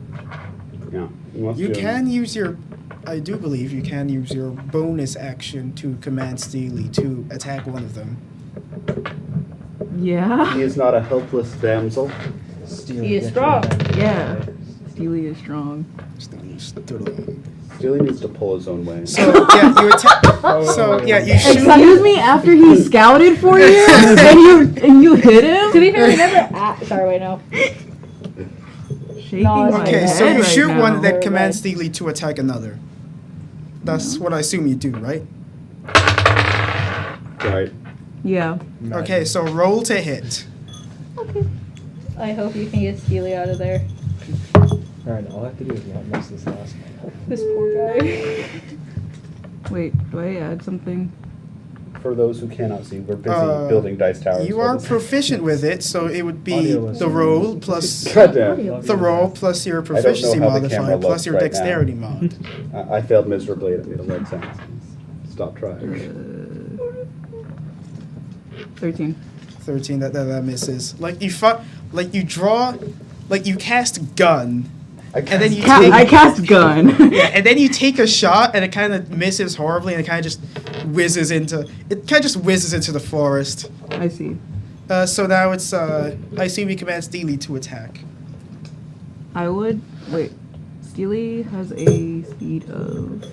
Yeah. Unless You can use your. I do believe you can use your bonus action to command Steely to attack one of them. Yeah. He is not a helpless damsel. He is strong. Yeah. Steely is strong. Steely needs to pull his own way. So yeah, you attack. So yeah, you shoot. Excuse me, after he scouted for you and you hit him? To be fair, he never. Sorry, wait, no. Shaking No, it's my Okay, head so you right shoot now. one that Right. commands Steely to attack another. That's what I assume you do, right? Right. Yeah. Okay, so roll to hit. I hope you can get Steely out of there. Alright, all I have to do is not miss this last one. This poor guy. Wait, do I add something? For those who cannot see, we're busy Uh, building dice towers. You while are this- proficient with it, so it would be Audio the listeners. roll plus Goddamn. the roll plus your know proficiency how the camera modifier plus looks your right now. dexterity mod. I failed miserably at it made sense. Stop trying. 13. 13. That misses. Like you draw, like you cast gun, and then you I take cast gun. yeah, and then you take a shot, and it kind of misses horribly, and it kind of just whizzes into the forest. I see. So now it's I assume you command Steely to attack. I would wait. Steely has a speed of.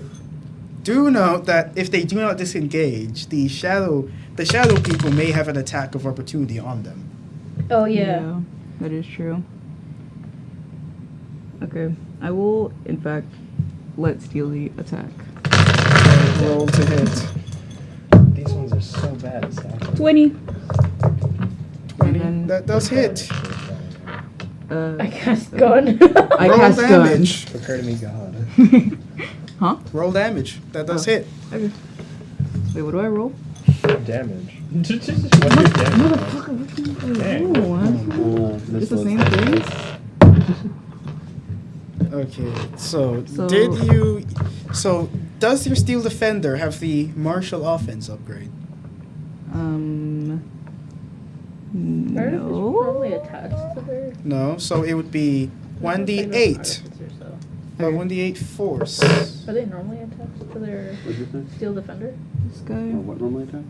Do note that if they do not disengage, the shadow people may have an attack of opportunity on them. Oh, yeah. That is true. Okay, I will in fact let Steely attack. Roll to hit. These ones are so bad at stacking. 20. 20. then- That does hit. I cast gun. I Roll cast damage. Prepare to meet God. gun. Huh? Roll damage. That does Oh. hit. Okay. Wait, what do I roll? Damage. What's your damage? Dang. Oh, This it's the was- same thing. Okay. So, So- does your Steel Defender have the martial offense upgrade? No. No. Probably attached to their. No. So it would be 1d8. 1d8 force. Are they normally attached to their What'd you say? Steel Defender? This guy. What normally attack?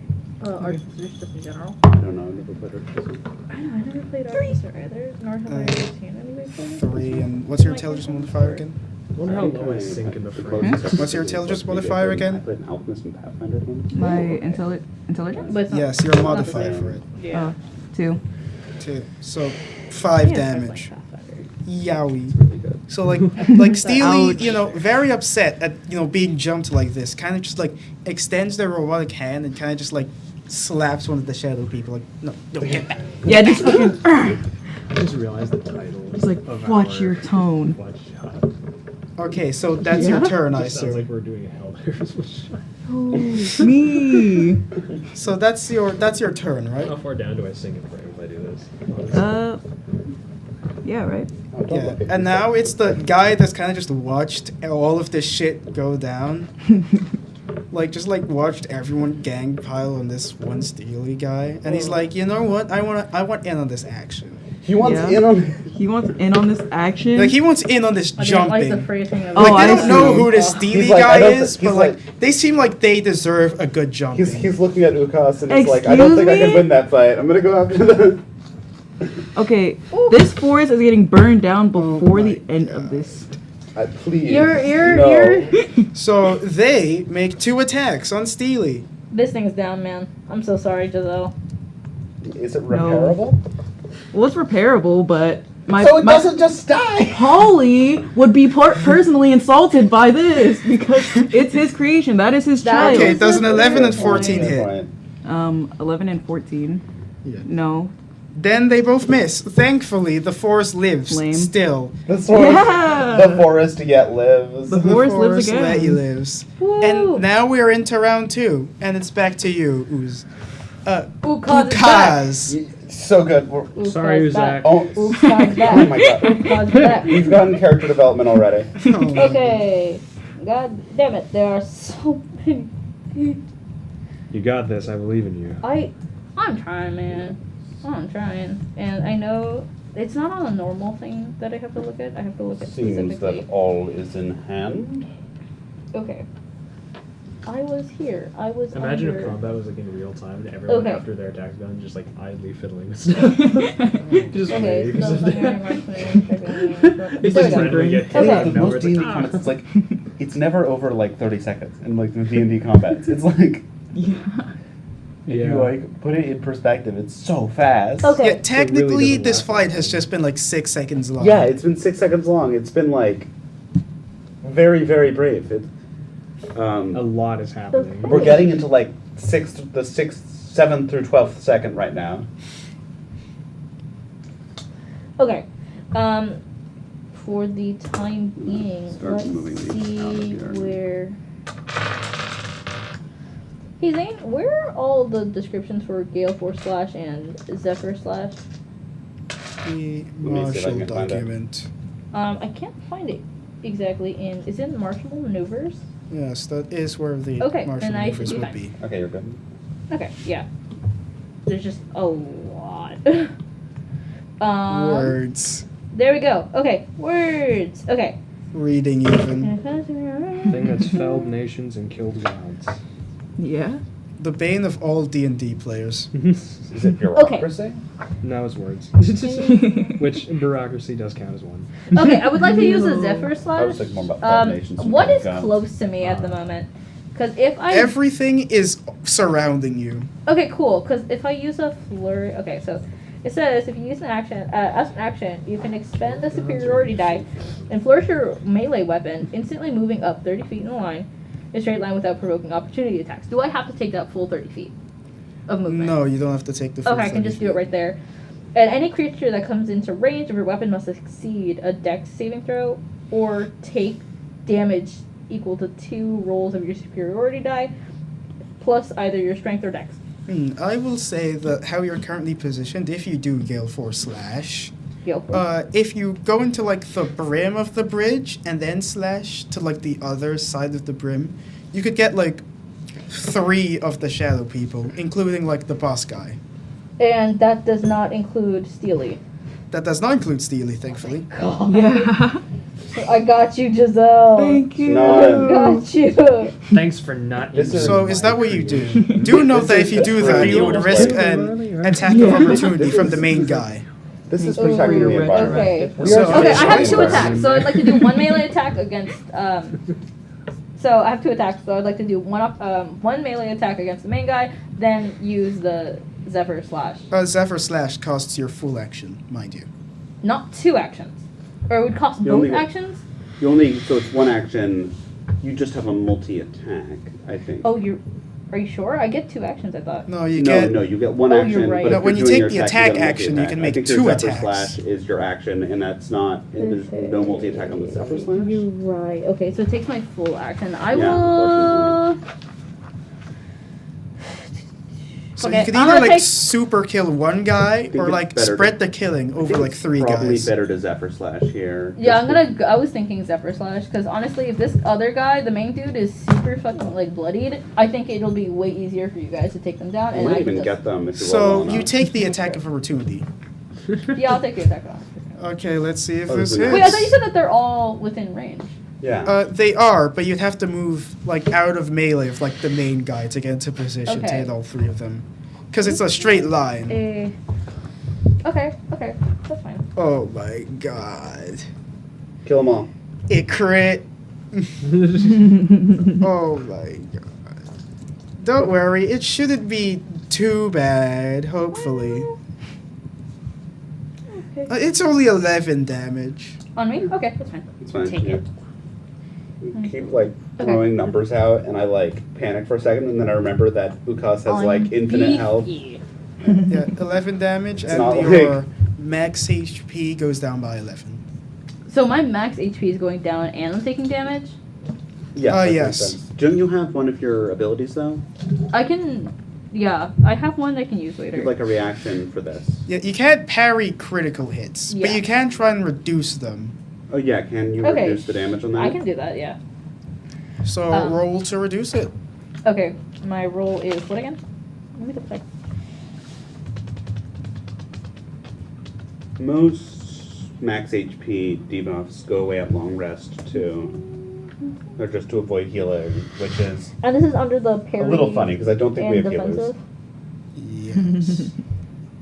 Artificers just in general? I don't know. I never played Artificer. I know, I never played Artificer either, nor have I ever seen anybody play it. 3. And what's your intelligence modifier again? I wonder how low I sink in the frame. What's your intelligence modifier again? I played an Alchemist and Pathfinder once. My intelligence? But it's not- Yes, your not the modifier same. for it. Yeah. Oh, 2. 2. So 5 Yeah, damage. it's like Pathfinder. Yowie. Really good. So like Steely, Ouch. very upset at being jumped like this, kind of just like extends their robotic hand and kind of just like slaps one of the shadow people. Like, no, get back. Yeah, just fucking. I just realized the title. It's like, of watch our your tone. Watch shot. Okay, so that's your Yeah? turn, I Just sounds assume. like we're doing a Helldiver's watch shot. Oh, me. So that's your turn, right? How far down do I sink in frame if I do this? Yeah, right? Oh, don't Yeah. look at And me. now it's the guy that's kind of just watched all of this shit go down. Like, just like watched everyone gang pile on this one Steely guy. And he's like, you know what? I want in on this action. He wants Yeah. in on. He wants in on this action. Like, he wants in on this I didn't like the jumping. phrasing of Oh, Like, I they don't know see. who this Steely He's like, I guy don't is, thi- but he's like, like- they seem like they deserve a good jumping. He's looking at Ukas and he's like, I don't Excuse think I can me? win that fight. I'm gonna go after the. Okay, this forest is getting burned down Oh before my the end God. of this. Please. You're no. So they make 2 attacks on Steely. This thing's down, man. I'm so sorry, Giselle. Is it repairable? Well, it's repairable, but my So it my doesn't just die. Holly would be personally insulted by this because it's his creation. That is his That child. Okay, is does an a 11 and good 14 Good hit? point. 11 and 14. Yeah. No. Then they both miss. Thankfully, the forest lives Lame. still. The forest, Yeah. the forest yet lives. The forest lives again. Let you lives. Woo. And now we're into round 2, and it's back to you, Uz. Ukaz is back. Ukaz. So good. We're, Ukaz Sorry, back. Uzak. oh, Ukaz back. oh my god. Ukaz back. We've gotten character development already. Okay. God damn it, there are so many. You got this. I believe in you. I'm trying, man. I'm trying. And I know it's not on a normal thing that I have to look at. I have to look at Seems specifically. that all is in hand. Okay. I was here. I was Imagine under... if combat was like in real time and everyone Okay. after their attack's done just like idly fiddling with stuff. Just Okay, waves. so It's There just we go. randomly get Okay. hit out The of nowhere. most It's D&D like, combats, it's like, it's never over like 30 seconds in like the D&D combats. It's like, Yeah. if you like put it in perspective, it's so fast. Okay. Yeah, technically, doesn't this last fight that has long. just been like 6 seconds long. Yeah, it's been 6 seconds long. It's been like very, very brief. a lot is happening. We're getting into like the 6th, 7th through 12th second right now. Okay. For the time being, Start let's moving these out of see here. where. Hey Zane, where are all the descriptions for Gale Force Slash and Zephyr Slash? The me see if I Marshall can find it. document. I can't find it exactly in. Is it in Martial Maneuvers? Yes, that is where the Okay, Marshall then I maneuvers should be would fine. be. Okay, you're good. Okay, yeah. There's just a lot. Words. There we go. Okay, words. Okay. Reading even. Thing that's felled nations and killed gods. Yeah. The bane of all D&D players. Is it bureaucracy? No, it's words. Which bureaucracy does count as one. Okay, I would like to use a Ew. Zephyr I was Slash. thinking more about Fed Nations. and What is guns. close to me at the moment? Because if I Everything is surrounding you. okay, cool. Because if I use a flurry, okay, so it says if you use an action as an action, you can expend the superiority die and flourish your melee weapon, instantly moving up 30 feet in a line, in a straight line without provoking opportunity attacks. Do I have to take that full 30 feet of movement? No, you don't have to take the full Okay, I can 30 just do it right there. And any creature that comes into range of your weapon must succeed a dex saving throw or take damage equal to 2 rolls of your superiority die plus either your strength or dex. I will say that how you're currently positioned, if you do Gale Force Slash, Go for it. if you go into like the brim of the bridge and then slash to like the other side of the brim, you could get like 3 of the shadow people, including like the boss guy. And that does not include Steely. That does not include Steely, thankfully. Yeah. I got you, Giselle. Thank you. No. Got you. Thanks for not. This is- using So my is that what you creation. do? Do note This that is if you do the that, you would real risk way. an attack Yeah. of opportunity This from is- the main guy. This is Ooh, protecting the retro- environment. Okay. We So- are Okay, I have 2 environment. attacks, so I'd like to do 1 melee attack against. So I have 2 attacks, so I'd like to do one melee attack against the main guy, then use the Zephyr Slash. Zephyr Slash costs your full action, mind you. Not 2 actions, or it would cost You both only get- actions. You only, so it's one action. You just have a multi-attack, I think. Oh, are you sure? I get 2 actions. I thought. No, you no, get. no, you get one Oh, action. you're right. But No, if when you're you doing take your the attack, attack get a action, you multi-attack. can I make think 2 your Zephyr attacks. Slash is your action, and that's not. There's no multi-attack on the Zephyr Slash. You're right. Okay, so it takes my full action. I Yeah, will. So Okay, you could I'm either gonna like take- super kill one guy think or it's like better spread to- the killing I over think like it's 3 probably guys. better to Zephyr Slash here. Yeah, just I was thinking Zephyr Slash because honestly, if this other guy, the main dude, is super fucking like bloodied, I think it'll be way easier for you guys to take them down. You And might I even can get them if you roll So well you enough. take the attack of opportunity. Yeah, I'll take the attack on. Okay, let's see if Oh, this this is hits. nice. Wait, I thought you said that they're all within range. Yeah. They are, but you'd have to move like out of melee of like the main guy to get into position to Okay. hit all 3 of them. Because it's a straight line. Okay, that's fine. Oh my god. Kill them all. It crit. Oh my god. Don't worry, it shouldn't be too bad, hopefully. It's only 11 damage. On me? Okay, that's fine. It's fine. Take yeah. it. You keep like throwing numbers out, and I like panic for a second, and then I remember that Ukas has like infinite health. Yeah. Yeah, 11 damage, It's not and like- your max HP goes down by 11. So my max HP is going down, and I'm taking damage. Yes. that makes yes. sense. Don't you have one of your abilities though? I can. Yeah, I have one I can use You later. have like a reaction for this. Yeah, you can't parry critical hits, but Yeah. you can try and reduce them. Oh yeah, can you Okay. reduce the damage on that? I can do that. Yeah. So roll to reduce it. Okay, my roll is what again? Let me double check. Most max HP debuffs go away at long rest too, or just to avoid healing, which is And this is under the parry. a little funny because I don't think we and have healers. defensive. Yes.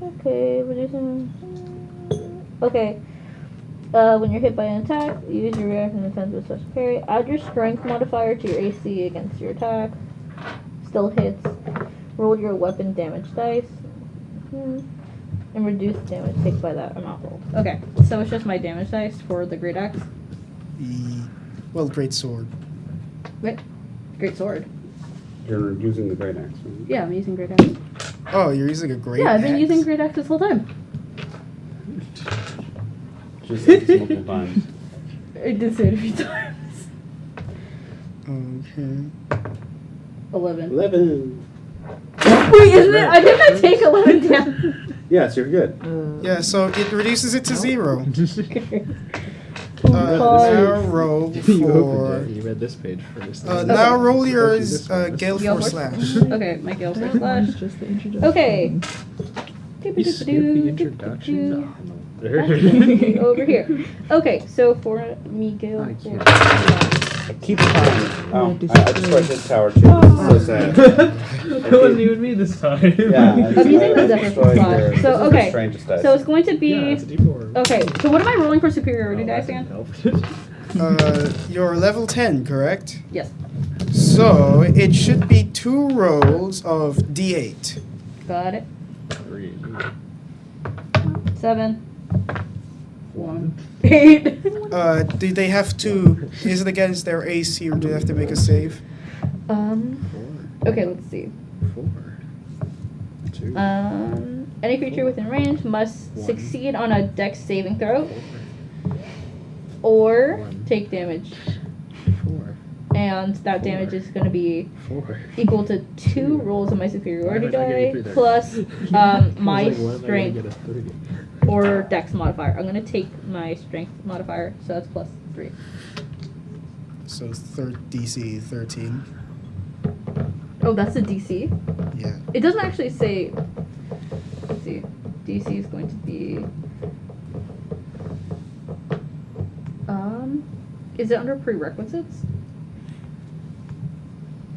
Okay, reducing. Okay. When you're hit by an attack, use your reaction defensive slash parry. Add your strength modifier to your AC against your attack. Still hits. Roll your weapon damage dice. And reduce damage taken by that amount rolled. Okay, so it's just my damage dice for the great axe. Well, great sword. Wait, great sword. You're using the great axe, right? Yeah, I'm using great axe. Oh, you're using a great Yeah, I've been axe. using great axe this whole time. Just like this multiple times. I did say it a few times. Okay. 11. 11. Wait, isn't it? I think I take 11 damage. Yes, you're good. Yeah, so it reduces it to 0. Oh, Now roll You opened for. it. You read this page first. Now roll your This one. Gale Gale Force Force? Slash. Okay, my Gale Force Slash. Just the introduction. Okay. You skipped the introduction. Over here. Okay, so for me, Gale I Force can't. Slash. I keep trying. Oh, I destroyed his tower too. Oh. So sad. It wasn't even me this time. Yeah, I'm using the Zephyr destroyed Slash. your- So, this is the okay. strangest dice. So it's going to be. Yeah, it's a D4. Okay, so what am I rolling for superiority Oh, dice that again? didn't help. You're level 10, correct? Yes. So it should be 2 rolls of D8. Got it. 3. 7. 1. 8. Do they have to? Is it against their AC or do they have to make a save? 4. Okay, let's see. 4. 2. Any creature within range must 1. succeed on a dex saving throw or 1. take damage. 4. And that damage is going to be 4. equal to 2 rolls of my superiority Why am I not getting die through that? plus I was my like, why am I gonna strength get a 3? or dex modifier. I'm going to take my strength modifier, so that's plus 3. So DC 13. Oh, that's the DC? Yeah. It doesn't actually say. Let's see. DC is going to be. Is it under prerequisites?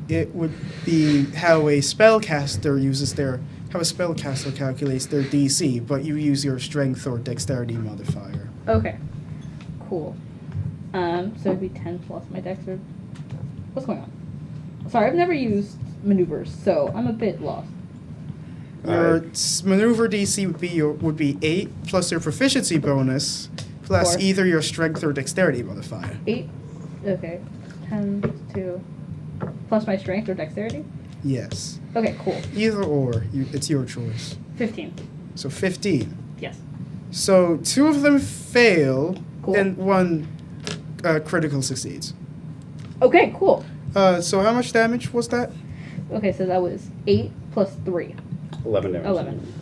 It would be how a spellcaster uses their. How a spellcaster calculates their DC, but you use your strength or dexterity modifier. Okay. Cool. So it'd be 10 plus my dex or. What's going on? Sorry, I've never used maneuvers, so I'm a bit lost. Your maneuver DC would be 8 plus your proficiency bonus plus 4. either your strength or dexterity modifier. 8. Okay. 10 2 plus my strength or dexterity. Yes. Okay, cool. Either or, it's your choice. 15. So 15. Yes. So 2 of them fail, Cool. and 1 critical succeeds. Okay, cool. So how much damage was that? Okay, so that was 8 plus 3. 11 damage. 11.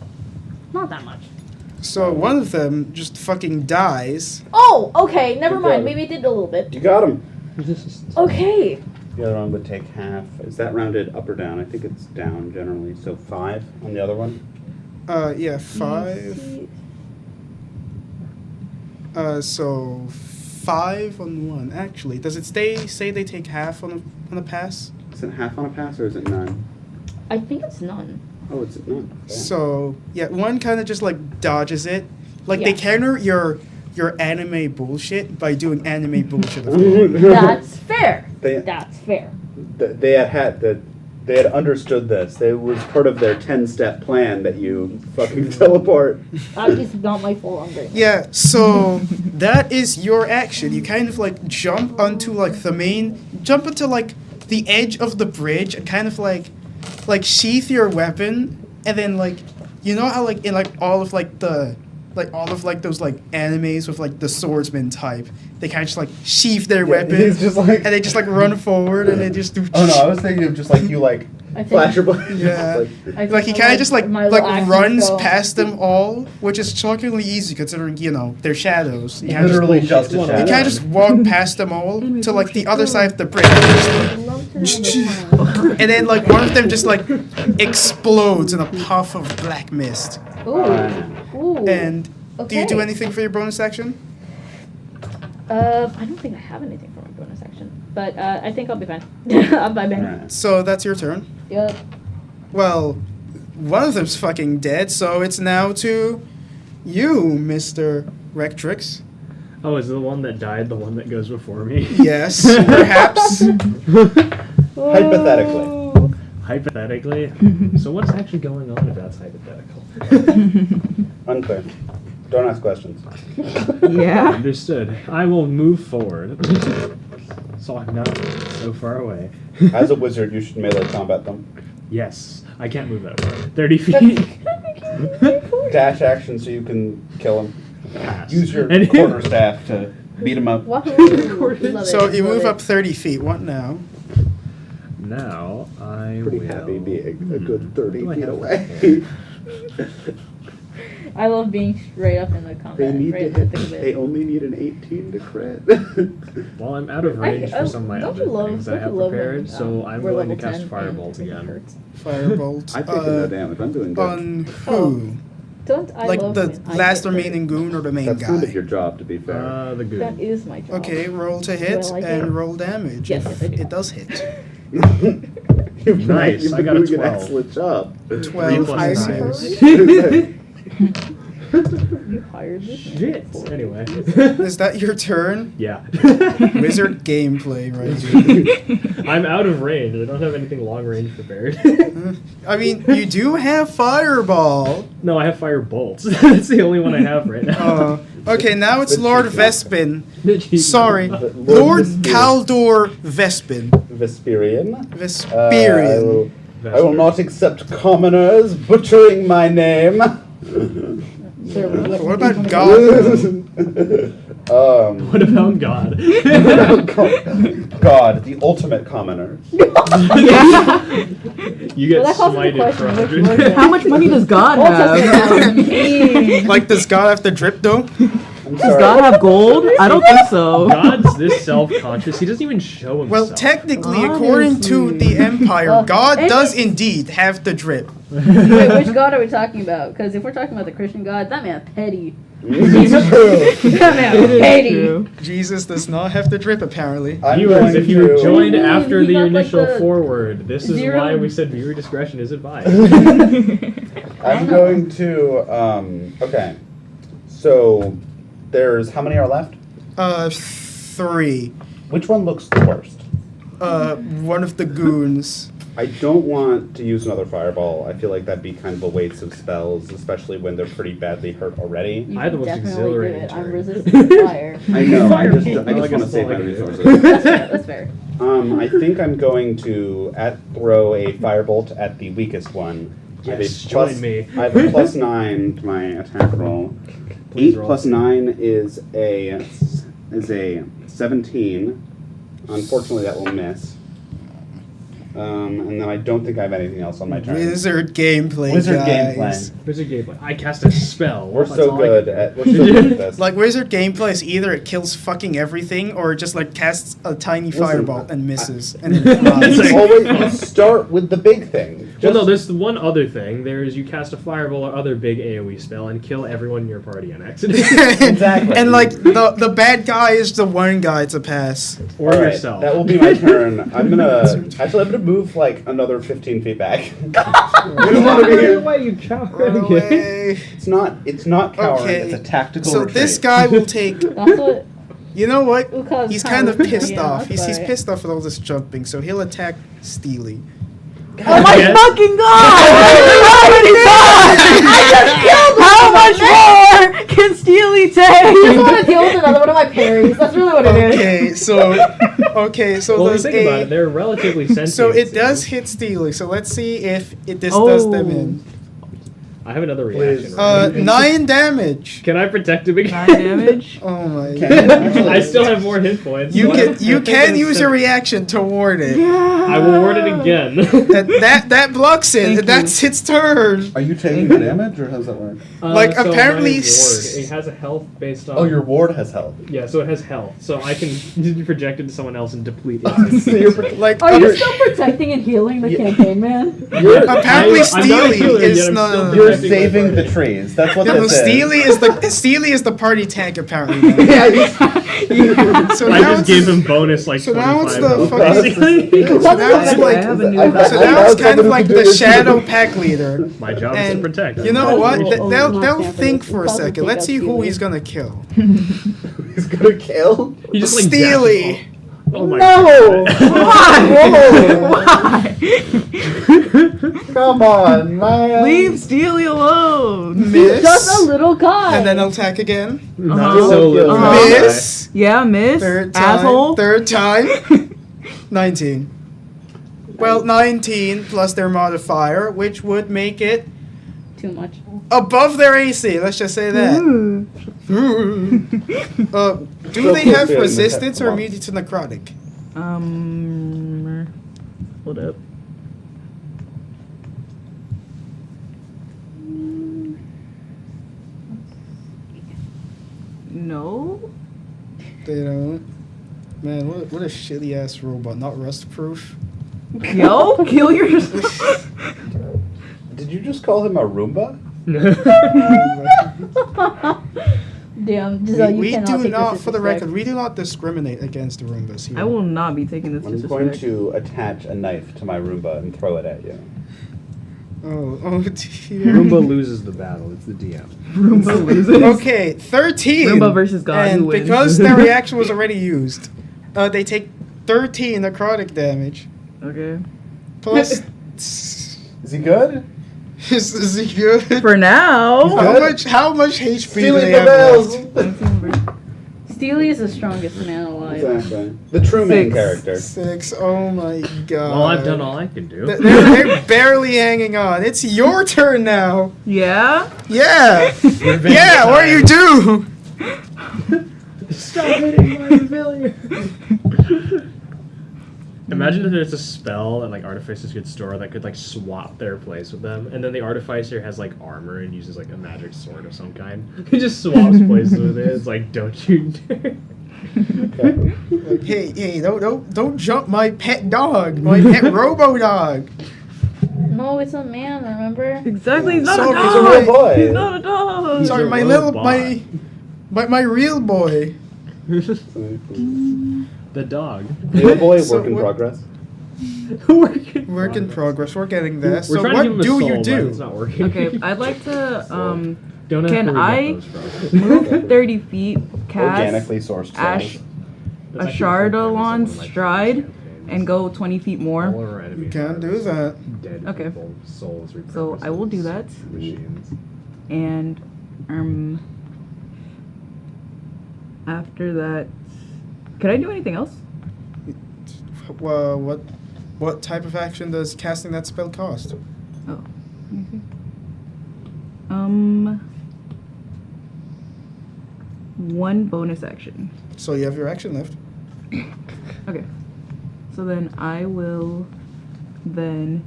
Not that much. So one of them just fucking dies. Oh, okay. Never You mind. got it. Maybe it did a little bit. You got him. Okay. The other one would take half. Is that rounded up or down? I think it's down generally. So 5 on the other one. Yeah, 5. So 5 on one. Actually, does it say they take half on a pass? Is it half on a pass or is it none? I think it's none. Oh, it's none. Okay. So yeah, one kind of just like dodges it. Like they Yeah. counter your anime bullshit by doing anime bullshit. That's fair. They- That's fair. They had understood this. It was part of their 10-step plan that you fucking teleport. That is not my fault. I'm great. Yeah, so that is your action. You kind of like jump onto like jump into like the edge of the bridge and kind of like sheath your weapon, and then like, you know how like in like all of those like animes with like the swordsman type, they kind of just like sheath their weapon He's just like. and they just like run forward and they just do. Oh no, I was thinking of just like you like I think- flash your blade. Yeah. I Like he think kind my- of just like my little action runs go- past them all, which is shockingly easy considering they're shadows. You kinda Literally just a You You shadow. kind of just walk past them all to like the other side of the bridge, I love to know the plan. and then like one of them just like explodes in a puff of black mist. Ooh. Ooh. And do you do Okay. anything for your bonus action? I don't think I have anything for my bonus action, but I think I'll be fine. I'm vibing. Alright. So that's your turn. Yep. Well, one of them's fucking dead, so it's now to you, Mr. Rectrix. Oh, is the one that died the one that goes before me? Yes, perhaps. Hypothetically. Ooh. Hypothetically? So what's actually going on if that's hypothetical? Unclear. Don't ask questions. Yeah. Understood. I will move forward. So I'm not so far away. As a wizard, you should melee combat them. Yes, I can't move that far. 30 feet. Dash action so you can kill him. Pass. Use your And- quarterstaff to beat him up. Wahoo. Love So it, you love move it. up 30 feet. What now? Now I Pretty will. happy being a good 30 Do I feet have- away. I love being straight up in the combat. They need right to in the thick hit. of They it. only need an 18 to crit. Well, I'm out of range I- for some of my don't other you love- things I don't have you love when, prepared, so I'm we're going to level cast 10 Firebolt and it again. hurts? Firebolt. I've taken no damage. I'm doing good. On who? Oh. Don't I Like love the when I last get remaining goon or the main That's guy? kind of your job, to be fair. The good. That is my job. Okay, roll to Do hit I like and it? roll damage. Yes, if yes, I do. it does hit. You've Nice, You've I been got a doing 12. an excellent job. 12, plus I nine. suppose. You hired this man Shit. for- Anyway. Is that your turn? Yeah. Wizard gameplay, right? I'm out of range. I don't have anything long range prepared. I mean, you do have Fireball. No, I have fire bolts. That's the only one I have right now. Okay, now it's But Lord she's not. Vespin. Sorry, But Lord Vespin- Kaldor Vespin. Vesperian. Vesperian. I will not accept commoners butchering my name. Sir, would you like What to about take God? What about God? God, the ultimate commoner. You get Well, that calls into smited question for which 100. one- How much money does God have? Like, does God have to drip though? I'm Does God have gold? I don't think so. God's this self-conscious. He doesn't even show himself. Well, technically, according to the Empire, Well, God it does is- indeed have the drip. Wait, which god are we talking about? Because if we're talking about the Christian god, that man petty. It's true. That man It is petty. true. Jesus does not have the drip, apparently. I'm Viewers, going if you to- joined Ooh, after he the got, like, initial the forward, this is zero- why we said viewer discretion is advised. I'm going to. Okay. So, there's how many are left? 3. Which one looks the worst? One of the goons. I don't want to use another fireball. I feel like that'd be kind of a waste of spells, especially when they're pretty badly hurt already. You I had the can most definitely do exhilarating it. I'm turn. resistant to fire. I know. I just I like want to it save my like it. resources. That's fair. That's fair. I think I'm going to throw a firebolt at the weakest one. Yes, join me. I have a +9 to my attack roll. Please 8 roll. plus 9 is a 17. Unfortunately, that will miss. And then I don't think I have anything else on my turn. Wizard gameplay, Wizard guys. gameplay. Wizard gameplay. I cast a spell. We're That's so all I good can at this. Like wizard gameplay is either it kills fucking everything or it just like casts a tiny Listen, fireball and misses and then flies. You always start with the big thing. Well, no, there's the one other thing. There is you cast a fireball or other big AoE spell and kill everyone in your party on accident. Exactly. And like the bad guy is the one guy to pass. Or All right, yourself. that will be my turn. I'm gonna move like another 15 feet back. We don't want to be here. Why you coward? Run away. It's not cowering. Okay. It's a tactical So retreat. this guy will take. That's what You know what? Uka's He's kind of pissed yeah, off. that's He's right. pissed off with all this jumping, so he'll attack Steely. Oh my Yes. fucking god! How many times? How much more can Steely I just take? want to deal with another one of my parries. That's really what it is. Okay, so Well, does think about it. a They're relatively sensitive. so it does hit Steely. So let's see if this does them in. I have another Please. reaction. 9 damage. Can I protect him again? 9 damage. Oh my Okay. god. I still have more hit points. You so I can think use it's your a- reaction to ward it. I will ward it again. That blocks it. Thank That's its turn. Are you taking the damage, or how does that work? Like, so apparently my s- ward, it has a health based on. Oh, your ward has health. Yeah, so it has health. So I can project it to someone else and deplete it. So you're Like Are you still protecting and healing the campaign, man? apparently I'm not a Steely healer, is yet I'm no, still no, no. You're protecting my saving the party. trees. That's what Yeah, no, this is. Steely is the party tank apparently. now. Yeah, So I now just it's- gave him bonus like so now it's 25 the health. fucking- Basically. So now it's I like have a new so now it's kind of like the shadow pack leader. My job is to And protect. you know what? Roll- roll They'll my they'll camp think and for a probably second. take Let's out see who Steely. he's gonna kill. He's gonna kill. He just like Steely. Oh my No! God. Come on, man. Leave Steely alone. Miss. Just a little guy. And then I'll attack again. Not Uh-huh. so little. Uh-huh. Miss. Yeah, miss. Third time. Asshole. Third time. 19. Well, 19 plus their modifier, which would make it Too much. above their AC. Let's just say that. Ooh. Do they have resistance or immunity to necrotic? Hold up. No. They don't. Man, what a shitty ass robot. Not rust proof. Yo, kill yourself. Did you just call him a Roomba? Damn, Giselle, you we cannot do take not, this for the disrespect. record, we do not discriminate against the Roombas here. I will not be taking this I'm going disrespect. to attach a knife to my Roomba and throw it at you. Oh dear. Roomba loses the battle. It's the DM. Roomba loses. Okay, 13. Roomba versus God, And who wins? because their reaction was already used, they take 13 necrotic damage. Okay. Plus. Is he good? is he good? For now. How much HP do Stealing they the have bells. left? Steely is the strongest man alive. Exactly. The true main 6. character. 6. Oh my god. Well, I've done all I can do. They're barely hanging on. It's your turn now. Yeah. Yeah. Revenge Yeah, what do you do? Stop hitting my pavilion. Imagine if there's a spell that like artificers could store that could like swap their place with them, and then the artificer has like armor and uses like a magic sword of some kind. He just swaps places with it. It's like, don't you dare. Like, hey, don't jump my pet dog, my pet robo dog. No, it's a man, remember? Exactly. He's not Sorry, a he's dog. a real boy. He's not a dog. Sorry, a my little robot. my real boy. The dog. Real boy, So work in what- progress. Work in progress. We're getting there. We're So trying what to give him a do soul, you but do? It's not working. Okay, I'd like to Don't know can where I we get those from. move 30 feet, cast Organically sourced souls. Ash That's a actually Shardalon someone in my stride campaigns. and go 20 feet All more. of our enemies You can't are do that. Dead Okay. people, souls So I will do repurposed that. Machines. And after that, could I do anything else? What type of action does casting that spell cost? Oh. let me see. One bonus action. So you have your action left. Okay. So then I will Then.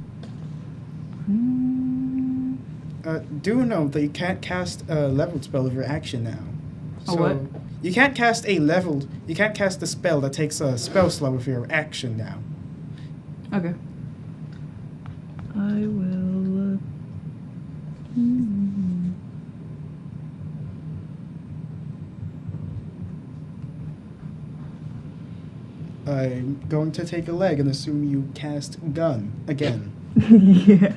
Do note that you can't cast a leveled spell of your action now. A what? You can't cast a leveled. You can't cast a spell that takes a spell slot of your action now. Okay. I will. I'm going to take a leg and assume you cast gun again. Yeah.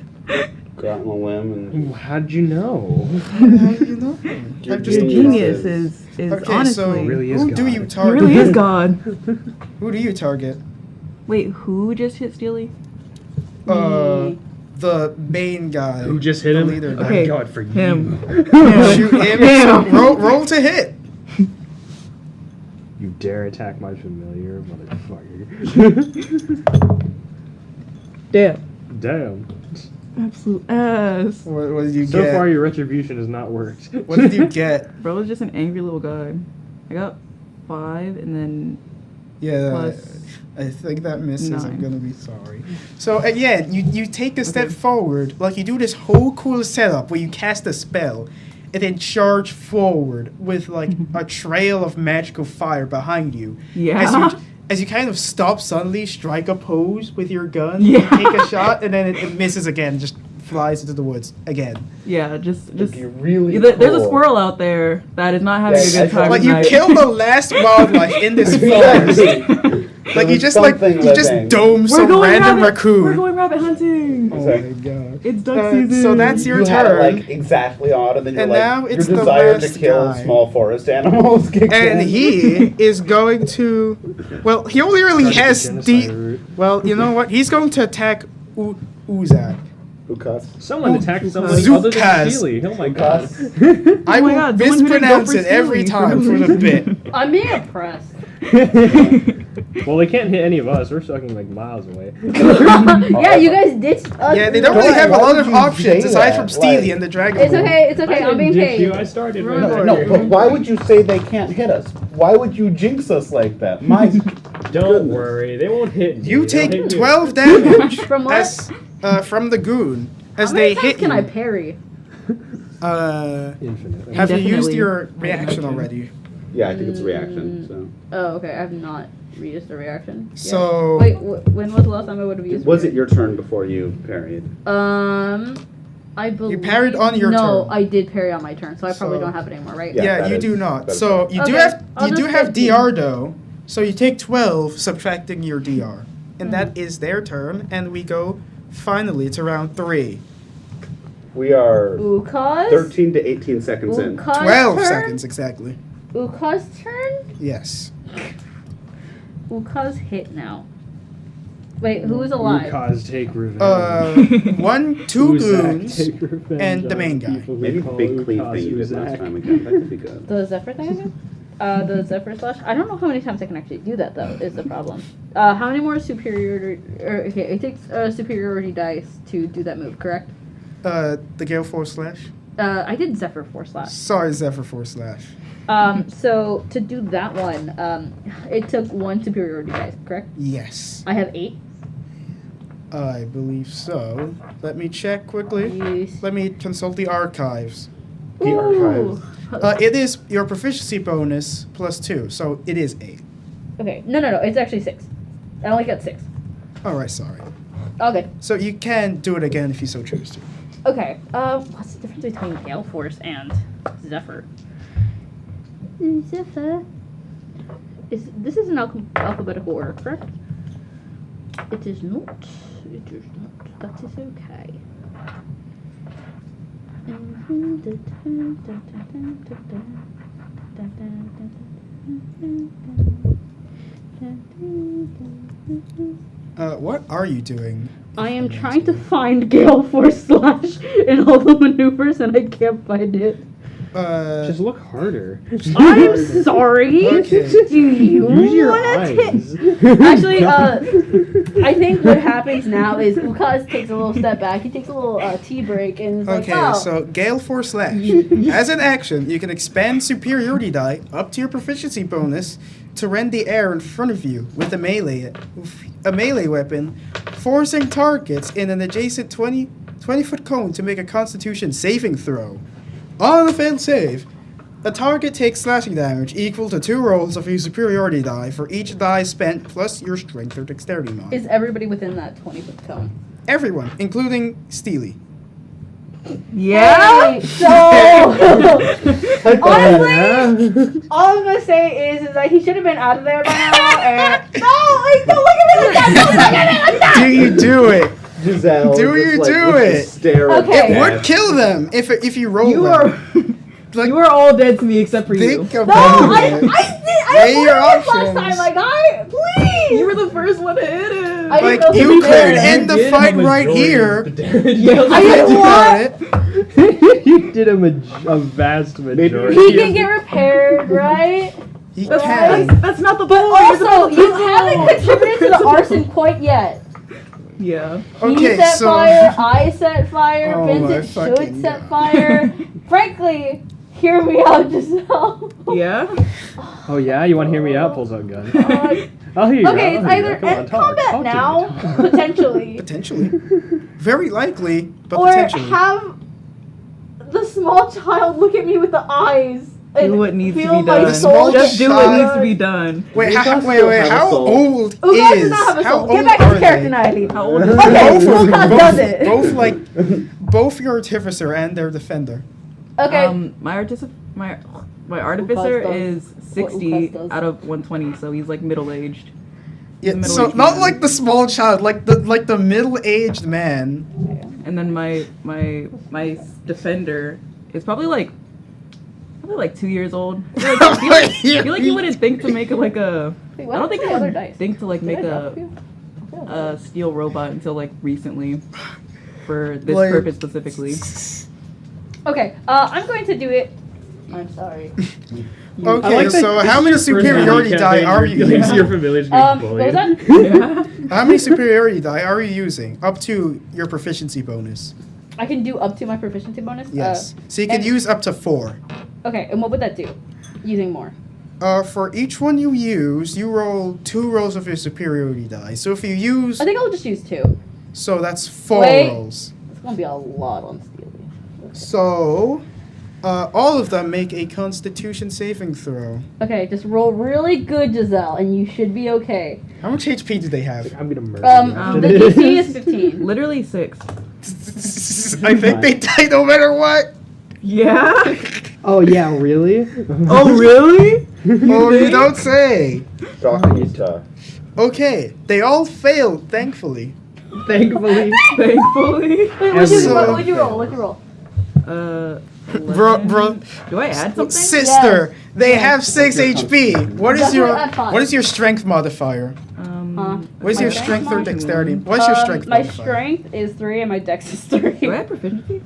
Go out on a limb and How'd you know? How do you know? Your I'm just The genius. genius is Okay, honestly. so Really is who do God. you he target? really is God. Who do you target? Wait, who just hit Steely? The main guy. Who just hit the him? leader guy. Okay. God, for Him. you. Shoot him. So roll to hit. You dare attack my familiar, motherfucker. Damn. Damn. Absolute ass. What did you So get? far, your retribution has not worked. What did you get? Bro was just an angry little guy. I got 5 and then Yeah, Plus I think that misses. I'm 9. gonna be sorry. So again, you take a step forward, like you do this whole cool setup where you cast a spell, and then charge forward with like a trail of magical fire behind you. Yeah. As you kind of stop suddenly, strike a pose with your gun, Yeah. take a shot, and then it misses again, just flies into the woods again. yeah, just You're really there's a cool. squirrel out there that is not having Yeah, a good I time saw- Like at you night. kill the last wildlife in this forest. Like you was just like something you just living. dome some random raccoon. We're going rabbit hunting. Oh Sorry. my god. It's duck season. So that's your You had it turn. like exactly on, and then you're And like, now it's your the desire to last kill guy. small forest animals kicks And in. he is going to. Well, he only really Started the has genocide route. Well, you know what? He's going to attack Uzak. Ukas. Someone attacked somebody Zukaz. other than Steely. Oh my god. Ukas. I Oh my will God, someone who didn't go mispronounce for it every Steely time for no the bit. reason. I'm being oppressed. Well, they can't hit any of us. We're fucking like miles away. Yeah, you guys ditched us. Yeah, they don't Why- really have a why lot would of you options say aside that? from Steely Like- and the Dragon It's Ball. okay, it's okay, I I'm being didn't ditch paid. you. I started Remember- right No, there. but why would you say they can't hit us? Why would you jinx us like that? My Don't goodness. worry, they won't hit me. You They'll take hit 12 damage From what? as, from the goon as How many they times hit can I you. parry? Infinite. Have you used Indefinitely. your reaction Imagine. already? yeah, I think it's a reaction. So Oh, okay, I have not used a reaction. yet. So Wait, when was the last time I would have used was it your turn before you parried? I believe... parried on your No, turn. I did parry on my turn, so I probably So- don't have it anymore, right? Yeah, yeah, that you is- do not. that is So right. you do Okay, have I'll you do just have take DR though. So you take 12, subtracting your DR, and that is their turn. And we go finally to round 3. We are Ukas? 13 to 18 seconds in. Ukas 12 turn? seconds exactly. Ukas turn? Yes. Ukas hit now. Wait, who is alive? Ukaz take revenge. 1, 2 Uzak goons. take revenge and the on main guy. people Maybe they call big clean Ukaz thing you did last Uzak. time again. That could be good. The Zephyr thing again? The Zephyr slash? I don't know how many times I can actually do that though, is the problem. How many more superiority... okay, it takes superiority dice to do that move, correct? The Gale Force Slash. I did Zephyr 4 slash. Sorry, Zephyr Force Slash. So to do that one, it took 1 superiority dice, correct? Yes, I have 8. I believe so. Let me check quickly. Use... Let me consult the archives. The archives. It is your proficiency bonus plus 2, so it is 8. Okay, no, it's actually 6. I only got 6. All right, sorry. Okay. So you can do it again if you so choose to. Okay, what's the difference between Gale Force and Zephyr? Zephyr. This is in alphabetical order, correct? It is not. It is not. That is okay. What are you doing? I am trying to find Gale Force slash in all the maneuvers and I can't find it. Just look harder. I'm sorry. Okay. Do you Use your want to eyes. Actually, I think what happens now is Ukaz takes a little step back. He takes a little tea break and is Okay, like, oh. so Gale Force Slash. As an action, you can expand superiority die up to your proficiency bonus to rend the air in front of you with a melee weapon, forcing targets in an adjacent 20-foot cone to make a Constitution saving throw. On a failed save, a target takes slashing damage equal to 2 rolls of your superiority die for each die spent plus your strength or dexterity mod. Is everybody within that 20-foot cone? Everyone, including Steely. Yeah. Hey, so honestly, all I'm gonna say is that he should have been out of there by now. And no, like, don't look at me like that. Don't look at me like that. Do you do it? Giselle. Do you just, do with it? the stare of Okay. It death. would kill them if you roll You well. are Like, you are all dead to me except for you. think No, about I it. did. Weigh I your last options. time, my guy. Please. You were the first one to hit him. I didn't Like, know you he was could there. end the did fight a right majority here. of the damage. I didn't Think want. about it. You did a vast majority. He can get repaired, right? He Right. can. That's not the But point. also, you haven't contributed to the arson quite yet. Yeah. Okay, He set so fire, I set fire, Oh my Vincent should fucking set God. fire. Frankly, hear me out, Giselle. Yeah. Oh yeah, you want to hear me out? Pulls out gun. I'll hear you. Okay, out, it's I'll hear you either out. Come on, end talk. combat Talk to me, now, talk. potentially, potentially, very likely, but or potentially. have the small child look at me with the eyes and Do what needs to feel be my done. The small soul Just do child- what needs to be done. Wait, Ugas how, still wait, have a how soul. old Ugas is? does not have a How soul. old Get back to are the character, they? Natalie. How old is Both, Okay, Ugas does both, it. both like both your artificer and their defender. Okay. My artificer does is what 60 Ukas does. out of 120, so he's like middle aged. Yeah, middle so aged not man. like the small child, like the middle-aged man. And then my defender is probably 2 years old. I feel like you wouldn't think to make it like a. Wait, I what don't think happened to you the other would dice? think to like Did make I drop a you? steel robot until like recently, for this Like- purpose specifically. Okay, I'm going to do it. I'm sorry. Okay, so how many superiority die are you You're using? familiar with being What was bullied. that? How many superiority die are you using up to your proficiency bonus? I can do up to my proficiency bonus? Yes. So you can and- use up to 4. Okay, and what would that do? Using more. For each one you use, you roll 2 rolls of your superiority die. So if you use, I think I'll just use 2. so that's 4 Wait. rolls. It's gonna be a lot on Steely. So, all of them make a Constitution saving throw. Okay, just roll really good, Giselle, and you should be okay. How much HP do they have? I'm gonna murder you after The this. DC is 15. Literally 6. I think they die no matter what. Yeah. Oh yeah, really? Oh really? Oh, you don't say. Dr. Okay, they all failed, thankfully. Thankfully. Thankfully. Wait, what'd So- you roll? What'd you roll? Bro, 11. Do I add something? sister, they Yes. have 6 HP. What is Definitely your add 5. what is your strength modifier? Huh? What is My your strength strength or mod? dexterity? What's your strength My modifier? strength is 3 and my dex is 3. Do I have proficiency?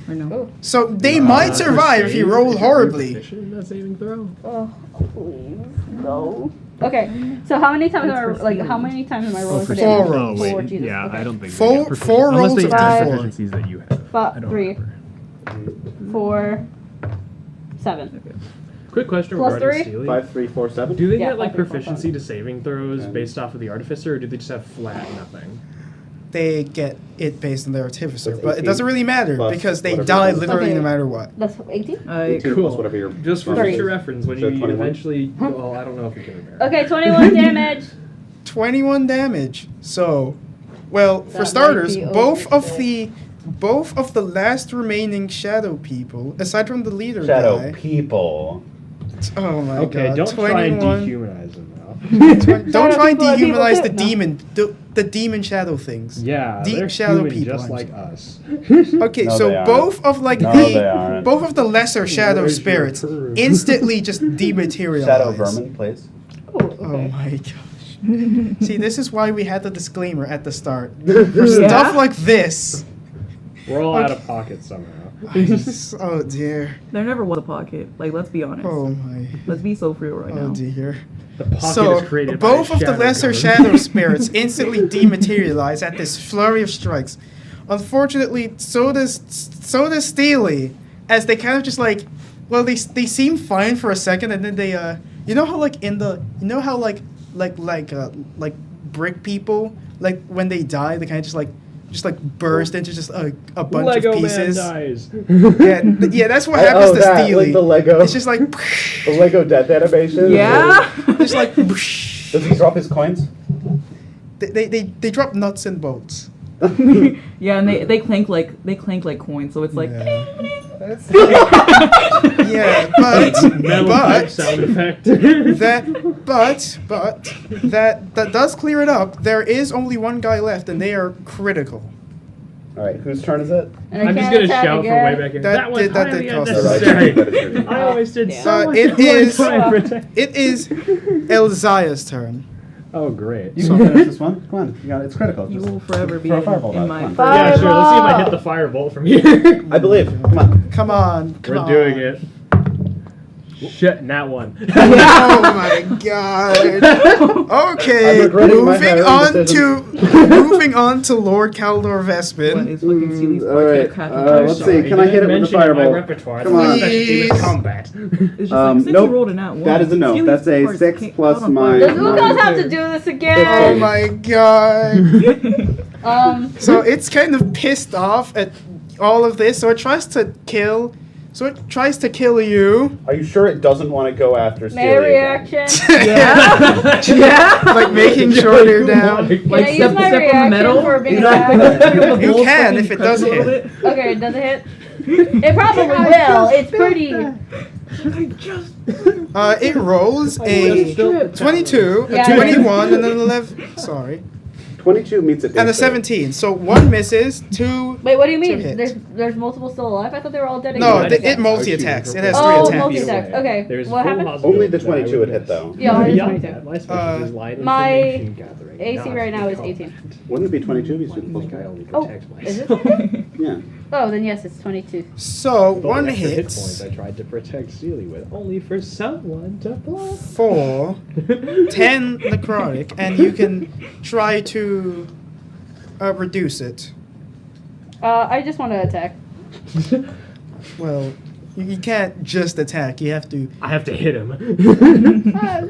Or no? Oh. So they might survive if you roll horribly. That saving throw. Oh, please, no. Okay, so how many times am I how many times am I rolling for Four damage? rolls. Oh, wait. Four, Jesus. Yeah, Okay. I don't think Four- they get proficient- four unless rolls they of have D4. proficiencies that you have. I don't 3, remember. 4, 7. Quick question Plus regarding 3? Steely. 5, 3, 4, 7. Do they Yeah, get like 5, 3, 4, proficiency to saving throws based off of the artificer, or do they just have flat nothing? They get it based on their artificer, That's but it 18 doesn't really matter plus because they whatever die it is. literally Okay. no matter what. That's 18? 18 plus whatever your Just for Three. future reference, when So you 21? eventually. Well, I don't know if you can remember. Okay, 21 damage. 21 damage. So, well, That for might starters, be both overkill. of the last remaining shadow people, aside from the leader Shadow guy. people. Oh my Okay, god. don't try and 21. dehumanize them now. Don't try and people are people dehumanize too, the no. demon, the demon shadow things. Yeah, Deep they're shadow human people, just I'm like sorry. us. Okay, No, so they aren't. both of like No, the they aren't. both of the lesser shadow Where's your spirits proof? instantly just dematerialize. Shadow vermin, please. Oh, Oh okay. my gosh. See, this is why we had the disclaimer at the start. For stuff like this. We're all Okay. out of pocket somehow. Oh dear. There never was a pocket. Like, let's be honest. Oh my. Let's be so real right Oh now. dear. The pocket So is created both by of the shadow lesser government. shadow spirits instantly dematerialize at this flurry of strikes. Unfortunately, so does Steely, as they kind of just like, well, they seem fine for a second, and then You know how like like brick people, like when they die, they kind of just like burst into just a bunch Lego of Man pieces. dies. Yeah, that's what happens to that, Steely. like the Lego. It's just like The Lego death animation. Yeah. just like Does he drop his coins? they drop nuts and bolts. Yeah, and they clank like coins, so it's like Yeah. ding, ding. Yeah, but Metal pipe sound effect. that does clear it up. There is only one guy left, and they are critical. All right, whose turn is it? And I I'm just can't gonna attack shout from again. way back here. That That was did- that highly did cost us. unnecessary. That is your turn. I always did Yeah. so much It more to is- try and protect. It is Elziah's turn. Oh, great. You can finish this one. Come on, you got it. It's critical. You Just will forever be throw a in fireball my out. Come on. fire. Yeah, sure. Let's see if I hit Fireball! the firebolt from here. I believe. Come on. Come on, come We're on. doing it. Shit, nat one. Oh my god. Okay, I'm regretting my moving on to Lord Caldor What Vespin. is fucking Sealy's all right, let's see. Sorry, Can I hit it with the mention in fireball? My repertoire. Come on. That's my specialty with Please. combat. It's just like, since nope. you rolled a nat one, That is a no. Sealy's That's a parts 6 can't plus count on my- fire. Does Ugas have to do this again? Oh my god. So it's kind of pissed off at all of this, so it tries to kill you. Are you sure it doesn't want to go after May Celia? reaction. Yeah, like making sure they're down. Can Like I use step my on the reaction metal? for being Exactly. attacked? You can if it does hit. Okay, does it hit? It probably will. It's pretty. It rolls a 22, a Yeah, 21, and an 11. Sorry. 22 meets it. And a 17. So one misses, two. Wait, what do you mean? Two hits. There's multiple still alive? I thought they were all dead. No, again. it multi-attacks. It has Oh, 3 attacks. multi-attacks. Okay, There's what full happened? possibility Only the that I 22 would hit, miss. though. Yeah, only Beyond 22. that, my specialty is light my information gathering. AC not right now is combat. 18. Wouldn't it be 22 if he's I super think I close? only Oh, protect is it myself. 22? Yeah. Oh, then yes, it's 22. So With all one the extra hit points hits, I tried to protect Sealy with, only for someone to block. 4, 10 necrotic, and you can try to reduce it. I just want to attack. Well, you can't just attack. You have to. I have to hit him.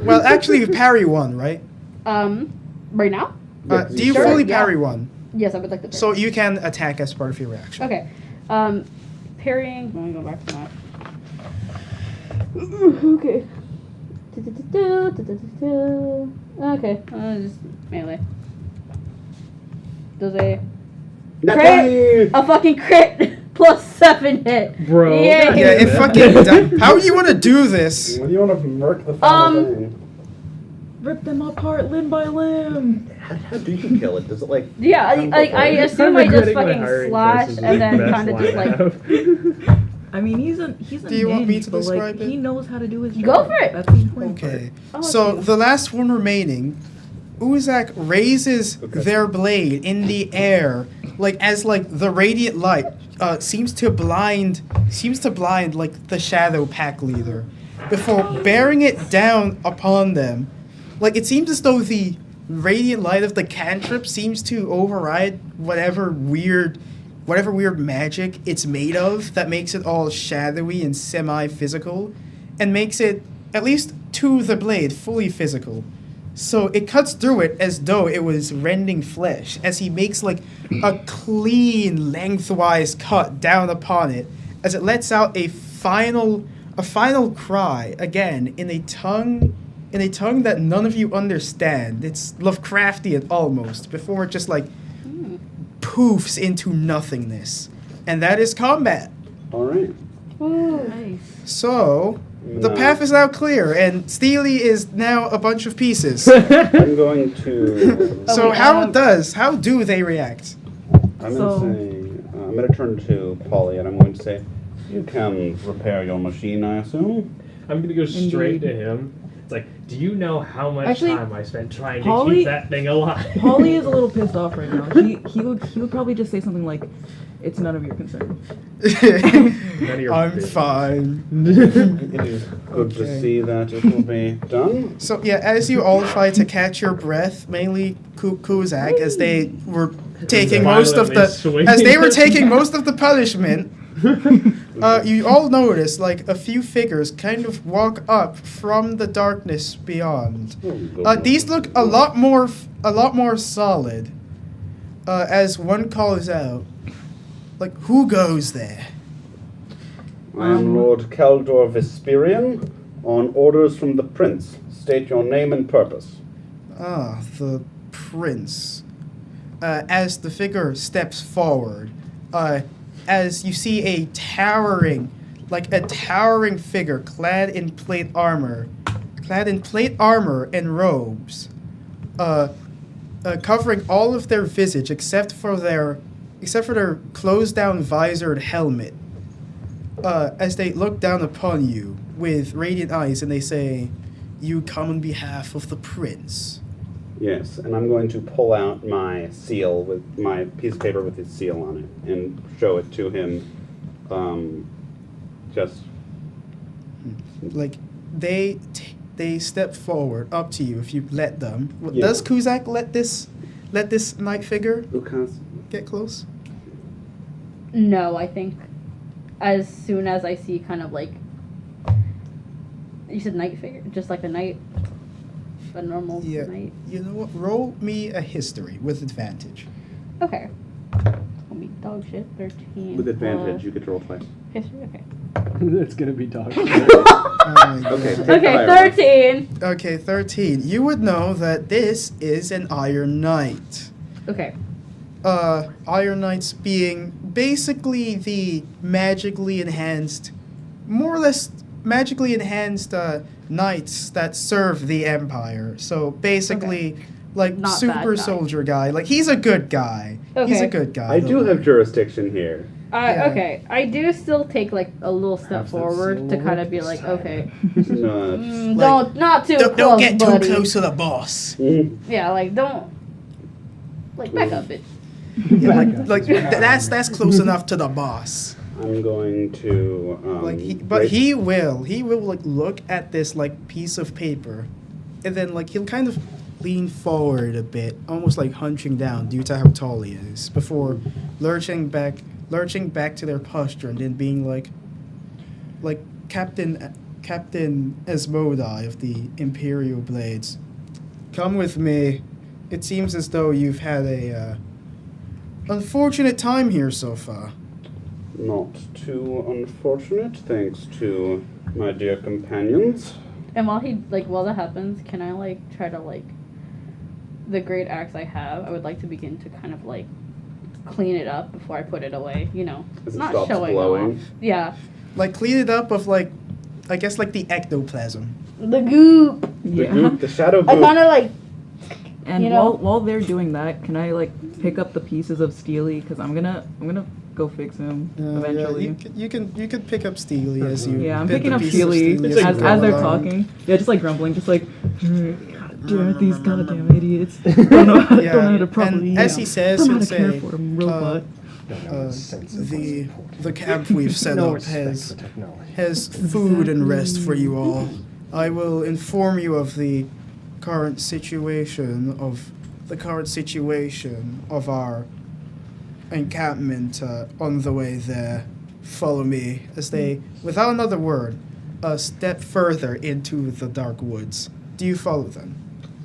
Well, actually, you parry one, right? Right now? Yeah, Do you Sure, fully yeah. parry one? Yes, I would like to. So you can attack as part of your reaction. Okay. Parrying. Let me go back to that. Okay. Okay. Just melee. Does a Nat crit? 20! A fucking crit plus 7 hit. Bro. Yay. Yeah, it fucking. How do you want to do this? When do you want to murk the final thing? Rip them apart limb by limb. How do you kill it? Does it like... Yeah, I assume I just regretting my fucking hiring slash choices. and then Best kind of line just I like. have. I mean, he's a Do you want me ninja, to but, like, describe it? he knows how to do his Go job. for it. That's the important Okay. Oh, So okay. the last one remaining, Uzak raises their blade in the air, like as like the radiant light seems to blind like the Shadow Pack leader, before bearing it down upon them. Like it seems as though the radiant light of the cantrip seems to override whatever weird magic it's made of that makes it all shadowy and semi-physical, and makes it, at least to the blade, fully physical. So it cuts through it as though it was rending flesh, as he makes like a clean lengthwise cut down upon it, as it lets out a final cry, again in a tongue that none of you understand. It's Lovecraftian almost, before it just like poofs into nothingness. And that is combat. All right. Nice. So, the No. path is now clear, and Steely is now a bunch of pieces. I'm going to... So wait, how do they react? I'm So- going to say... I'm going to turn to Polly and I'm going to say, you can repair your machine, I assume? I'm gonna go straight Indeed. to him. It's like, do you know how much Actually, time I spent trying to Polly- keep that thing alive? Polly is a little pissed off right now. He would probably just say something like, "It's none of your concern." None of your I'm business. fine. It is good to Okay. see that it will be done. So yeah, as you all try to catch your breath, mainly Kuzak, as they were taking most of the Violently swinging. as they were taking most of the punishment. You all notice like a few figures kind of walk up from the darkness beyond. These look a lot more solid. As one calls out, like, who goes there? I am Lord Caldor Vesperian, on orders from the Prince. State your name and purpose. Ah, the prince. As the figure steps forward, as you see a towering figure clad in plate armor and robes, covering all of their visage except for their closed down visored helmet. As they look down upon you with radiant eyes and they say, "You come on behalf of the prince." Yes, and I'm going to pull out my seal with my piece of paper with his seal on it and show it to him. Just Like they step forward up to you if you let them. Yeah. Does Kuzak let this knight figure Ukas. get close? No, I think as soon as I see kind of like you said knight figure, just like a knight, a normal Yeah. knight. You know what? Roll me a history with advantage. Okay. I'll be dog shit. 13. With advantage, plus you get to roll twice. history. Okay. That's gonna be dog. Oh my Okay. God. Okay, higher 13. Okay, 13. You would know that this is an Iron Knight. Okay. Iron Knights being basically the more or less magically enhanced knights that serve the Empire. So basically, like Not super bad guy. soldier guy. Like he's a good guy. He's a Okay. good guy. I do have jurisdiction here. Yeah. Okay. I do still take like a little step Have that forward seal to over kind it of be this like, time. okay, No, Like, not too Don't, close, don't get buddy. too close to the boss. Yeah, like don't, like back up it. Yeah, that's close enough to the boss. I'm going to. He will like look at this like piece of paper, and then like he'll kind of lean forward a bit, almost like hunching down due to how tall he is, before lurching back to their posture, and then being like Captain Asmodai of the Imperial Blades. Come with me. It seems as though you've had a unfortunate time here so far. Not too unfortunate, thanks to my dear companions. And while that happens, can I like try to like the great axe I have? I would like to begin to kind of like clean it up before I put it away. You know, As it not stops showing glowing. off. Yeah, Like clean it up of like, I guess like the ectoplasm. the goop. The goop, the shadow I goop. kind of like And You know- while they're doing that, can I like pick up the pieces of Steely? Because I'm gonna go fix him eventually. You can pick up Steely as you. Yeah, I'm bit picking the up pieces of Steely Steely It's as like they're go along. talking. Yeah, just like grumbling, just like, God damn it, these goddamn idiots. don't know how to properly. And as he says, don't know how he'll to care say, for them, robot. the camp we've set No up respect for technology. has food and rest for you all. I will inform you of the current situation of our encampment on the way there. Follow me as they, without another word, step further into the dark woods. Do you follow them?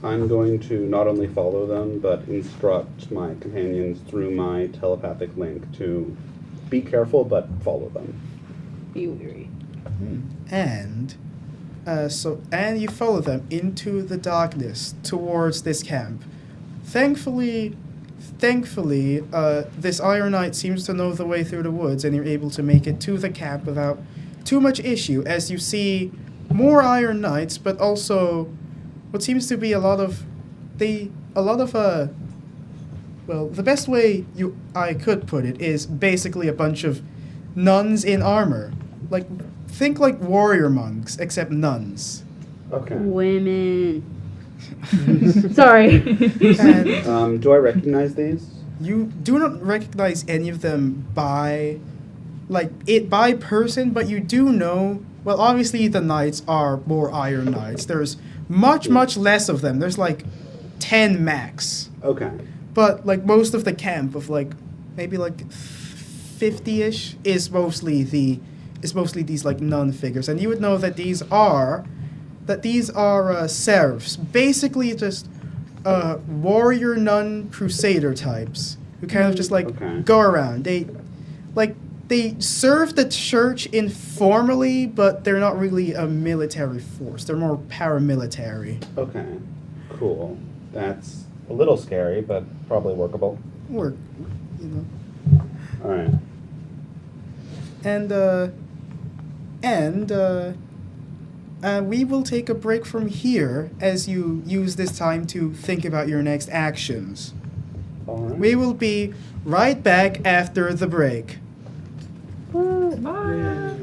I'm going to not only follow them, but instruct my companions through my telepathic link to be careful, but follow them. be weary. And you follow them into the darkness towards this camp. Thankfully, this Iron Knight seems to know the way through the woods, and you're able to make it to the camp without too much issue. As you see more Iron Knights, but also what seems to be the best way I could put it is basically a bunch of nuns in armor. Like, think like warrior monks, except nuns. Okay. Women. Sorry. And Do I recognize these? you do not recognize any of them by person, but you do know, well, obviously the knights are more Iron Knights. There's much less of them. There's like 10 max. Okay. But like most of the camp of like maybe like 50-ish is mostly the is mostly these like nun figures, and you would know that these are serfs, basically just warrior nun crusader types who kind of just like Okay. go around. They serve the church informally, but they're not really a military force. They're more paramilitary. Okay. Cool. That's a little scary, but probably workable. Or, you know. All right. We will take a break from here as you use this time to think about your next actions. All right. We will be right back after the break. Bye.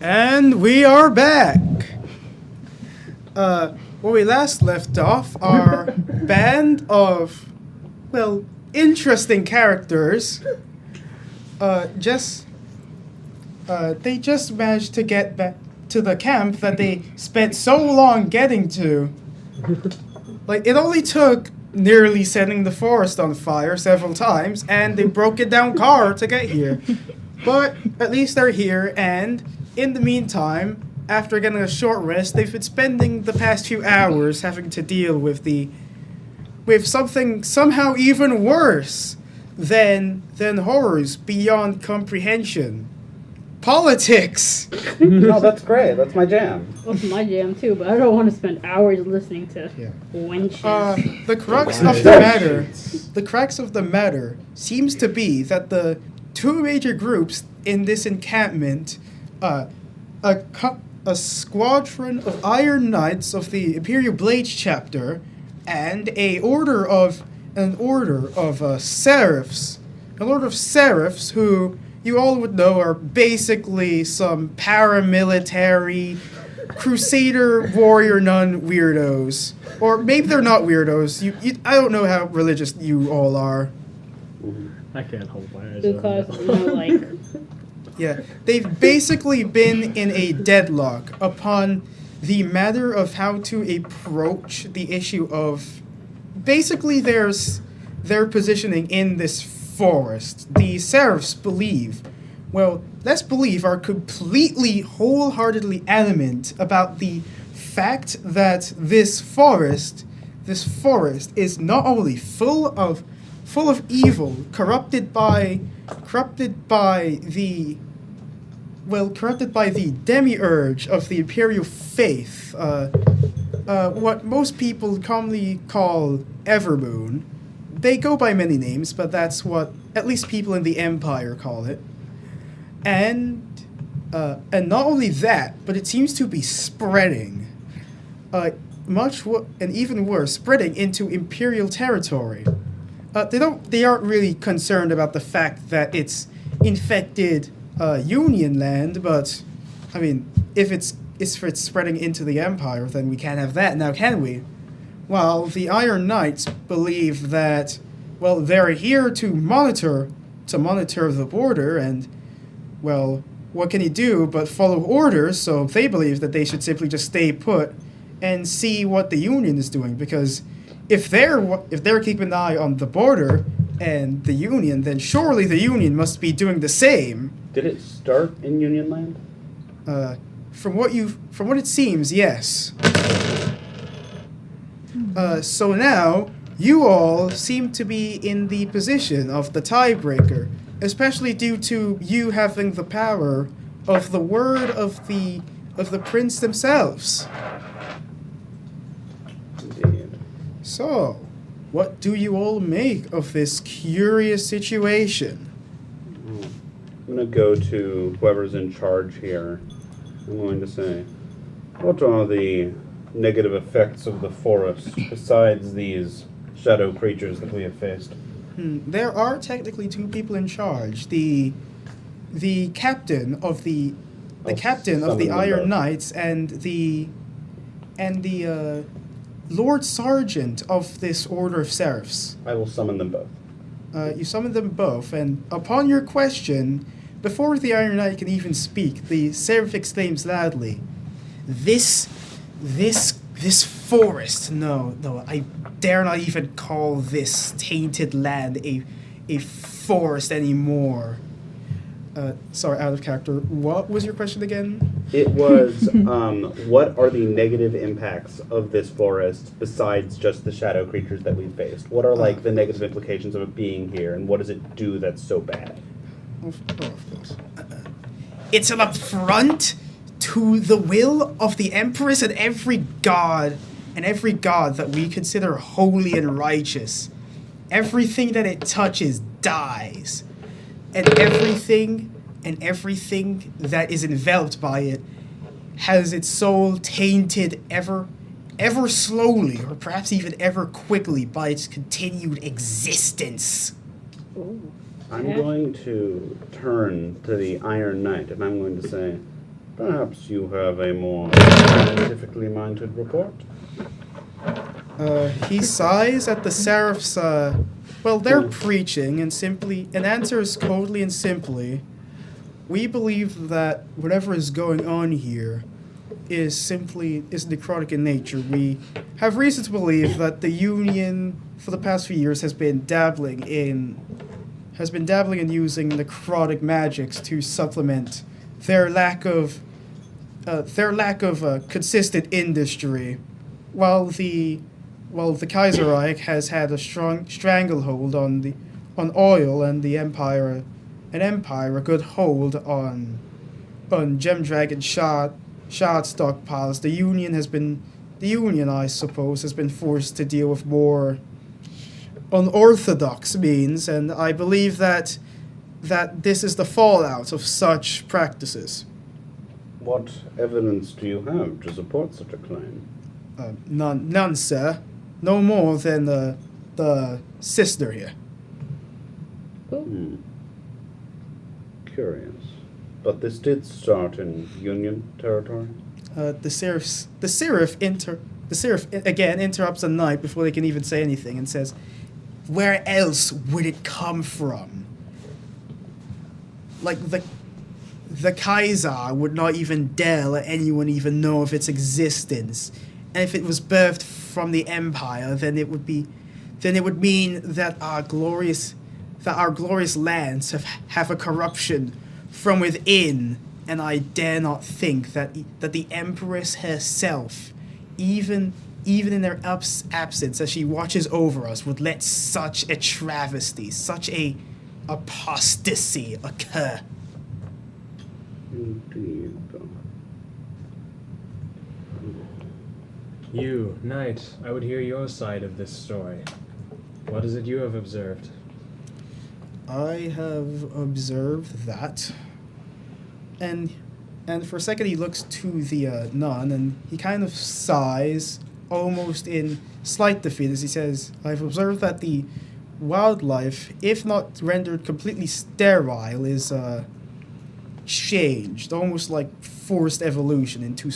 And we are back. Where we last left off, our band of, well, interesting characters, they just managed to get back to the camp that they spent so long getting to. Like, it only took nearly setting the forest on fire several times, and they broke it down car to get here. But at least they're here, and in the meantime, after getting a short rest, they've been spending the past few hours having to deal with something somehow even worse than horrors beyond comprehension. Politics. No, that's great. That's my jam. That's my jam too, but I don't want to spend hours listening to wenches. The crux of the matter seems to be that the two major groups in this encampment, a squadron of Iron Knights of the Imperial Blades chapter, and an order of Seraphs, who you all would know are basically some paramilitary crusader warrior nun weirdos, or maybe they're not weirdos. I don't know how religious you all are. I can't hold my eyes. Because, like... Yeah, they've basically been in a deadlock upon the matter of how to approach the issue of basically their positioning in this forest. The Seraphs are completely, wholeheartedly adamant about the fact that this forest is not only full of evil, corrupted by the demiurge of the Imperial faith, what most people commonly call Evermoon. They go by many names, but that's what at least people in the Empire call it. And not only that, but it seems to be spreading, and even worse, spreading into Imperial territory. They aren't really concerned about the fact that it's infected Union land, but I mean, if it's spreading into the Empire, then we can't have that now, can we? While the Iron Knights believe that, well, they're here to monitor the border, and, well, what can you do but follow orders? So they believe that they should simply just stay put and see what the Union is doing, because if they're keeping an eye on the border and the Union, then surely the Union must be doing the same. Did it start in Union Land? From what it seems, yes. So now you all seem to be in the position of the tiebreaker, especially due to you having the power of the word of the prince themselves. Indeed. So, what do you all make of this curious situation? I'm going to go to whoever's in charge here. I'm going to say, what are the negative effects of the forest besides these shadow creatures that we have faced? There are technically two people in charge. The captain of the Iron Knights and the Lord Sergeant of this Order of Seraphs. I will summon them both. You summon them both, and upon your question, before the Iron Knight can even speak, the Seraph exclaims loudly, This forest, no, I dare not even call this tainted land a forest anymore. Sorry, out of character. What was your question again? It was, what are the negative impacts of this forest besides just the shadow creatures that we've faced? What are, the negative implications of it being here, and what does it do that's so bad? Of course. It's an affront to the will of the Empress and every god that we consider holy and righteous. Everything that it touches dies. And everything that is enveloped by it has its soul tainted ever slowly, or perhaps even ever quickly, by its continued existence. Ooh. I'm going to turn to the Iron Knight, and I'm going to say, Perhaps you have a more scientifically minded report? He sighs at the Seraphs, well, they're preaching and answers coldly and simply, we believe that whatever is going on here is necrotic in nature. We have reason to believe that the Union, for the past few years, has been dabbling in using necrotic magics to supplement their lack of consistent industry, while the Kaiserreich has had a strong stranglehold on oil, and the Empire a good hold on Gem Dragon shard stockpiles. The Union, I suppose, has been forced to deal with more unorthodox means, and I believe that this is the fallout of such practices. What evidence do you have to support such a claim? None, sir. No more than the sister here. Curious. But this did start in Union territory? The Seraph again interrupts the knight before they can even say anything and says, "Where else would it come from? Like the Kaiser would not even dare let anyone even know of its existence. And if it was birthed from the Empire, then it would mean that our glorious lands have a corruption from within, and I dare not think that the Empress herself, even in their absence as she watches over us, would let such a travesty, such a apostasy occur." Indeed. You, Knight, I would hear your side of this story. What is it you have observed? I have observed that, and for a second he looks to the nun, and he kind of sighs, almost in slight defeat, as he says, "I've observed that the wildlife, if not rendered completely sterile, is changed, almost like forced evolution into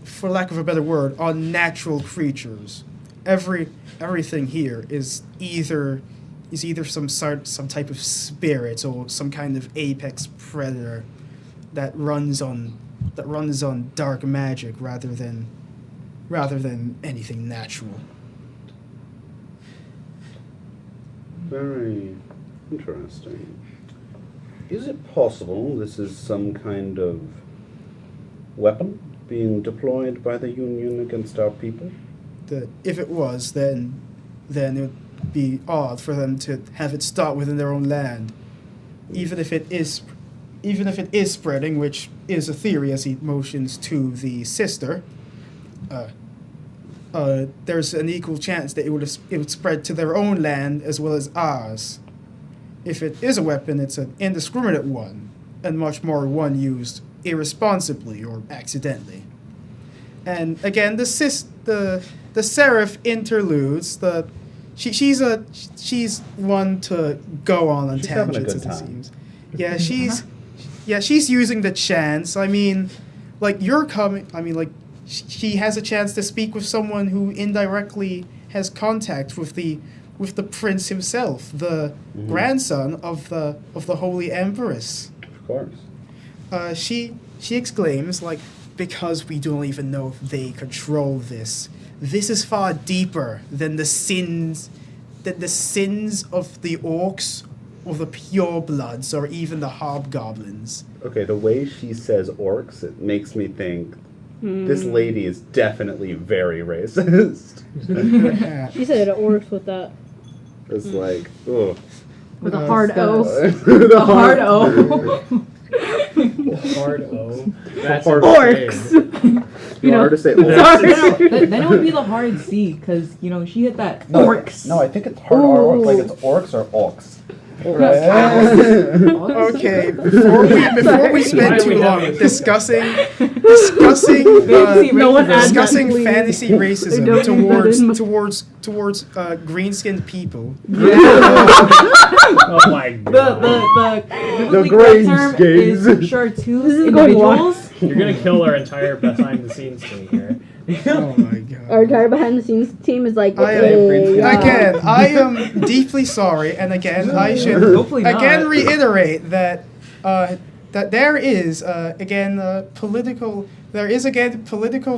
for lack of a better word, unnatural creatures. Everything here is either some type of spirit or some kind of apex predator that runs on dark magic rather than anything natural." Very interesting. Is it possible this is some kind of weapon being deployed by the Union against our people? If it was, then it would be odd for them to have it start within their own land, even if it is spreading, which is a theory as he motions to the sister. There's an equal chance that it would spread to their own land as well as ours. If it is a weapon, it's an indiscriminate one, and much more one used irresponsibly or accidentally. And again, the Seraph interludes. She's one to go on She's having a tangents, good as it time. seems. She's using the chance. I mean, like you're coming. I mean, like she has a chance to speak with someone who indirectly has contact with the prince himself, the grandson of the Holy Empress. Of course. She exclaims, like, "Because we don't even know if they control this. This is far deeper than the sins of the orcs or the purebloods or even the hobgoblins." Okay, the way she says orcs, it makes me think this lady is definitely very racist. She said it works with that. It's like, ugh. With a hard O. The Hard O. Hard O. That's Orcs. You know, to say Then orcs. then it would be the hard C, because she hit that No, orcs. No, I think it's hard R, like it's orcs or orcs. Okay, before we spend too long discussing discussing Fantasy No one racism. adds that, discussing please. fantasy I don't racism need that towards green-skinned people. Oh my god. The Grange term games. is chartreuse This is going individuals. You're gonna kill our entire behind the scenes team here. Oh my god. Our entire behind the scenes team is like, I "Hey, Again, I am deeply sorry, and again, I should Hopefully not. again reiterate that that there is again political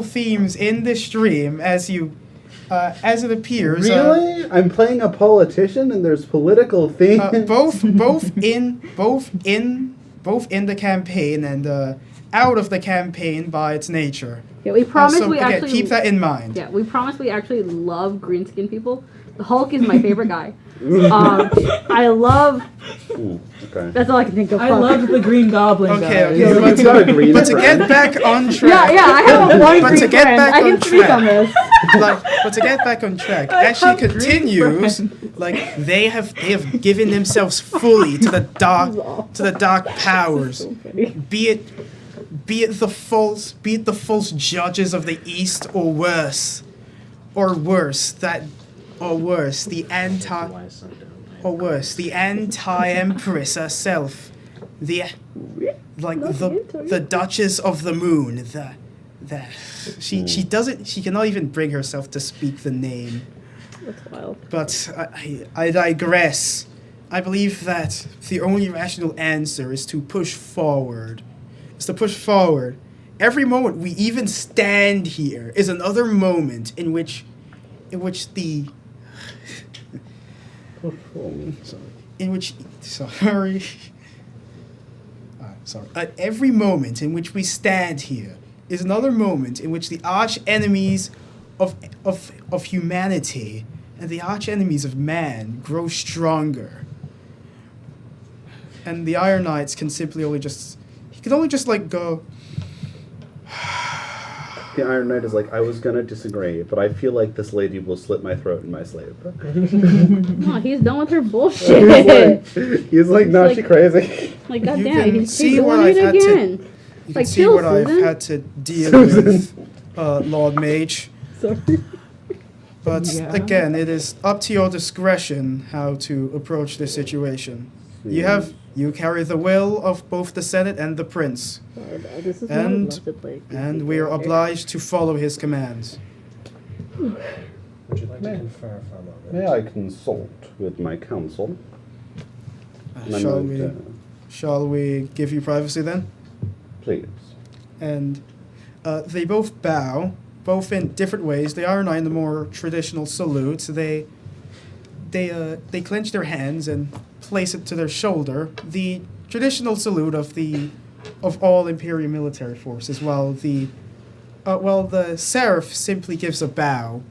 themes in this stream as it appears. Really? I'm playing a politician and there's political themes. Both in the campaign and out of the campaign by its nature. Yeah, we promise So we again, actually keep that in mind. Yeah, we promise we actually love green skin people. The Hulk is my favorite guy. I love. Okay. That's all I can think of. I Fuck. loved the Green Goblin. Okay, guys. okay. You got a green But to friend. get back on Yeah, track. yeah, I have a one But green to get friend. back I can on speak track. on this. But to get back on track, I as she have green continues, friends. like they have given themselves fully to the dark powers. So funny. Be it the false judges of the East, or worse, the anti-empress herself, the Duchess of the Moon, she cannot even bring herself to speak the name. That's wild. But I digress. I believe that the only rational answer is to push forward. Every moment we even stand here is another moment in which the every moment in which we stand here is another moment in which the arch enemies of humanity and the arch enemies of man grow stronger. And the Iron Knights can only just like go. The Iron Knight is like, I was gonna disagree, but I feel like this lady will slit my throat in my sleep. No, he's done with her bullshit. He's like, no, Like- she crazy. Like, You goddamn, can he's see what doing it I've had to- again. You can Like, see chill, what I've Susan. had to deal with, Lord Mage. Sorry. But Yeah. again, it is up to your discretion how to approach this situation. You carry the will of both the Senate and the Prince, This is And- what I love to play. and we are obliged to follow his commands. Would you like to confer for a moment? May I consult with my counsel? And I Shall might, we? Shall we give you privacy then? please. And they both bow, both in different ways. The Iron Knight in the more traditional salute. They clench their hands and place it to their shoulder. The traditional salute of all Imperial military forces, while the Seraph simply gives a bow.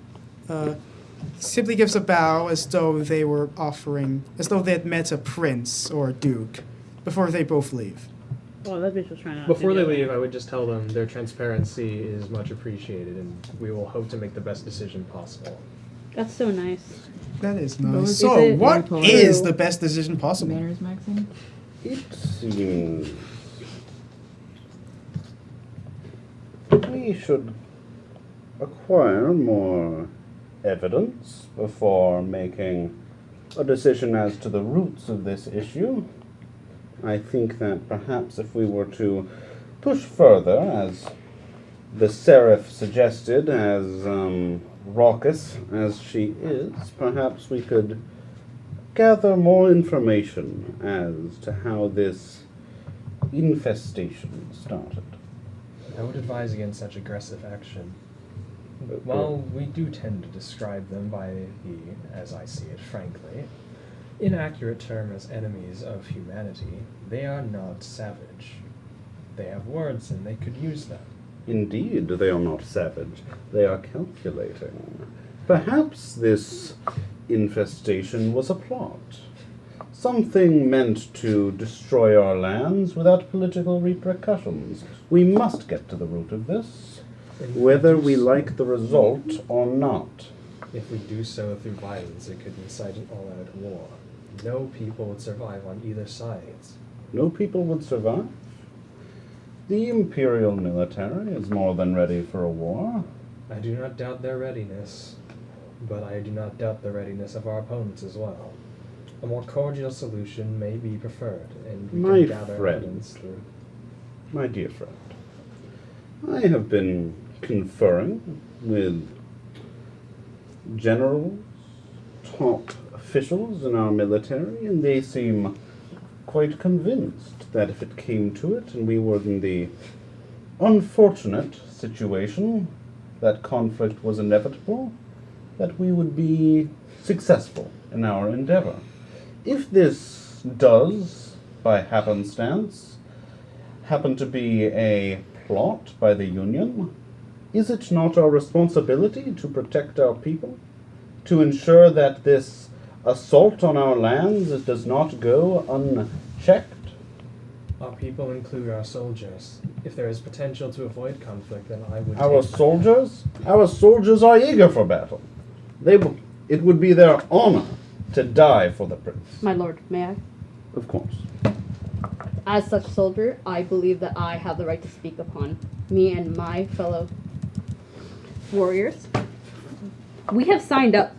As though they had met a prince or a duke before they both leave. Oh, that bitch was trying to. Before they leave, I would just tell them their transparency is much appreciated, and we will hope to make the best decision possible. That's so nice. That is Well, nice. is So, it what bipolar? is the best decision possible? Manners, Maxine. It seems we should acquire more evidence before making a decision as to the roots of this issue. I think that perhaps if we were to push further, as the Seraph suggested, as raucous as she is, perhaps we could gather more information as to how this infestation started. I would advise against such aggressive action. While we do tend to describe them by the, as I see it, frankly, inaccurate term as enemies of humanity, they are not savage. They have words and they could use them. Indeed, they are not savage. They are calculating. Perhaps this infestation was a plot. Something meant to destroy our lands without political repercussions. We must get to the root of this, whether we like the result or not. If we do so through violence, it could incite an all-out war. No people would survive on either side. No people would survive. The Imperial military is more than ready for a war. I do not doubt their readiness, but I do not doubt the readiness of our opponents as well. A more cordial solution may be preferred, and we My can gather friend. evidence through. My dear friend, I have been conferring with generals, top officials in our military, and they seem quite convinced that if it came to it and we were in the unfortunate situation that conflict was inevitable, that we would be successful in our endeavor. If this does, by happenstance, happen to be a plot by the Union, is it not our responsibility to protect our people? To ensure that this assault on our lands does not go unchecked? Our people include our soldiers. If there is potential to avoid conflict, then I would Our take soldiers? Our soldiers are eager for battle. It would be their honor to die for the prince. My lord, may I? Of course. As such soldier, I believe that I have the right to speak upon me and my fellow warriors. We have signed up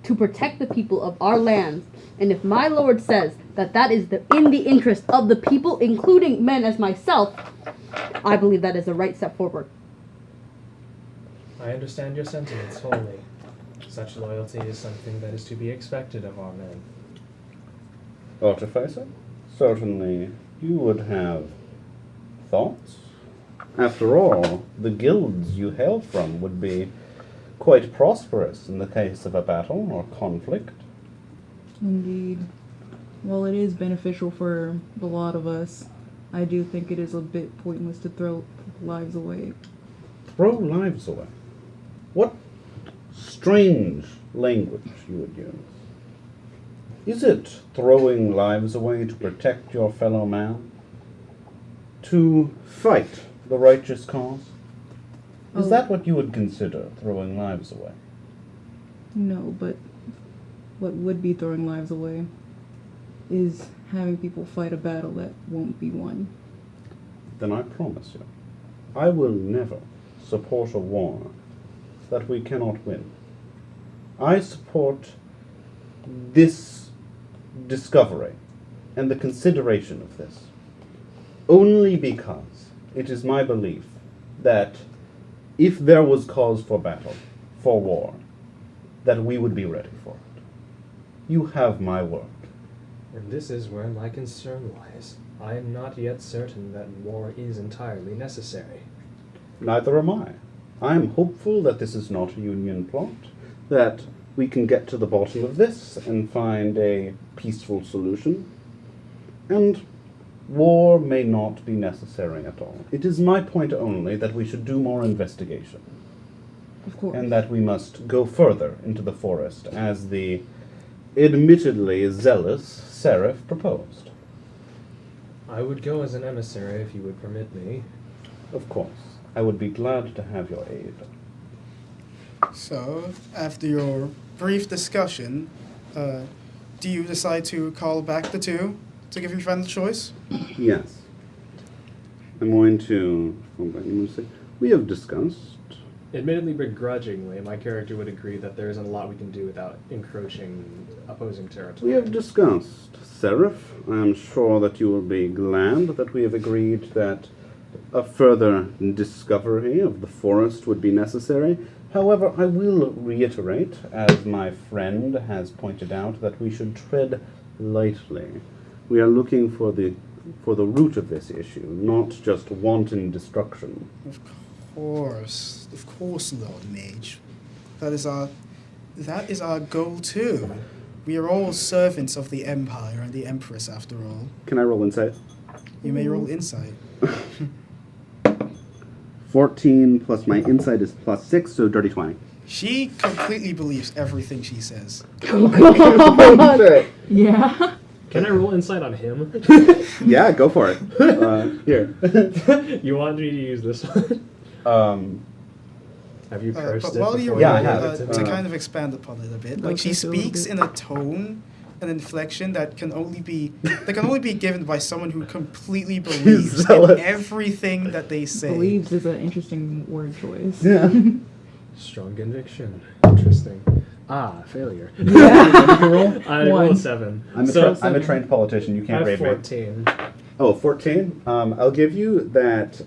to protect the people of our lands, and if my lord says that that is in the interest of the people, including men as myself, I believe that is the right step forward. I understand your sentiments wholly. Such loyalty is something that is to be expected of our men. Artificer, certainly you would have thoughts. After all, the guilds you hail from would be quite prosperous in the case of a battle or conflict. Indeed. While it is beneficial for a lot of us, I do think it is a bit pointless to throw lives away. Throw lives away. What strange language you would use. Is it throwing lives away to protect your fellow man? To fight the righteous cause? Is Oh. that what you would consider throwing lives away? No, but what would be throwing lives away is having people fight a battle that won't be won. Then I promise you, I will never support a war that we cannot win. I support this discovery and the consideration of this only because it is my belief that if there was cause for battle, for war, that we would be ready for it. You have my word. And this is where my concern lies. I am not yet certain that war is entirely necessary. Neither am I. I am hopeful that this is not a Union plot, that we can get to the bottom of this and find a peaceful solution, and war may not be necessary at all. It is my point only that we should do more investigation, Of course. and that we must go further into the forest, as the admittedly zealous Seraph proposed. I would go as an emissary if you would permit me. Of course, I would be glad to have your aid. So, after your brief discussion, do you decide to call back the two to give your friend a choice? Yes. I'm going to. We have discussed. Admittedly begrudgingly, my character would agree that there isn't a lot we can do without encroaching opposing territory. We have discussed. Seraph, I am sure that you will be glad that we have agreed that a further discovery of the forest would be necessary. However, I will reiterate, as my friend has pointed out, that we should tread lightly. We are looking for the root of this issue, not just wanton destruction. Of course, Lord Mage. That is our goal too. We are all servants of the Empire and the Empress, after all. Can I roll insight? You may roll insight. 14 plus my insight is plus 6, so dirty 20. She completely believes everything she says. Yeah. Can I roll insight on him? Yeah, go for it. Here. You want me to use this one? Have you cursed But it while before you're you Yeah, I gave have. it to to me? kind of expand upon it a bit, like she Okay, so a little speaks bit. in a tone an inflection that can only be given by someone who completely believes in zealous. everything that they say. Believes is an interesting word choice. Yeah. Strong conviction. Interesting. Failure. I rolled One. 7. I'm a trained politician. You I can't have raid me. 14. Oh, 14? I'll give you that.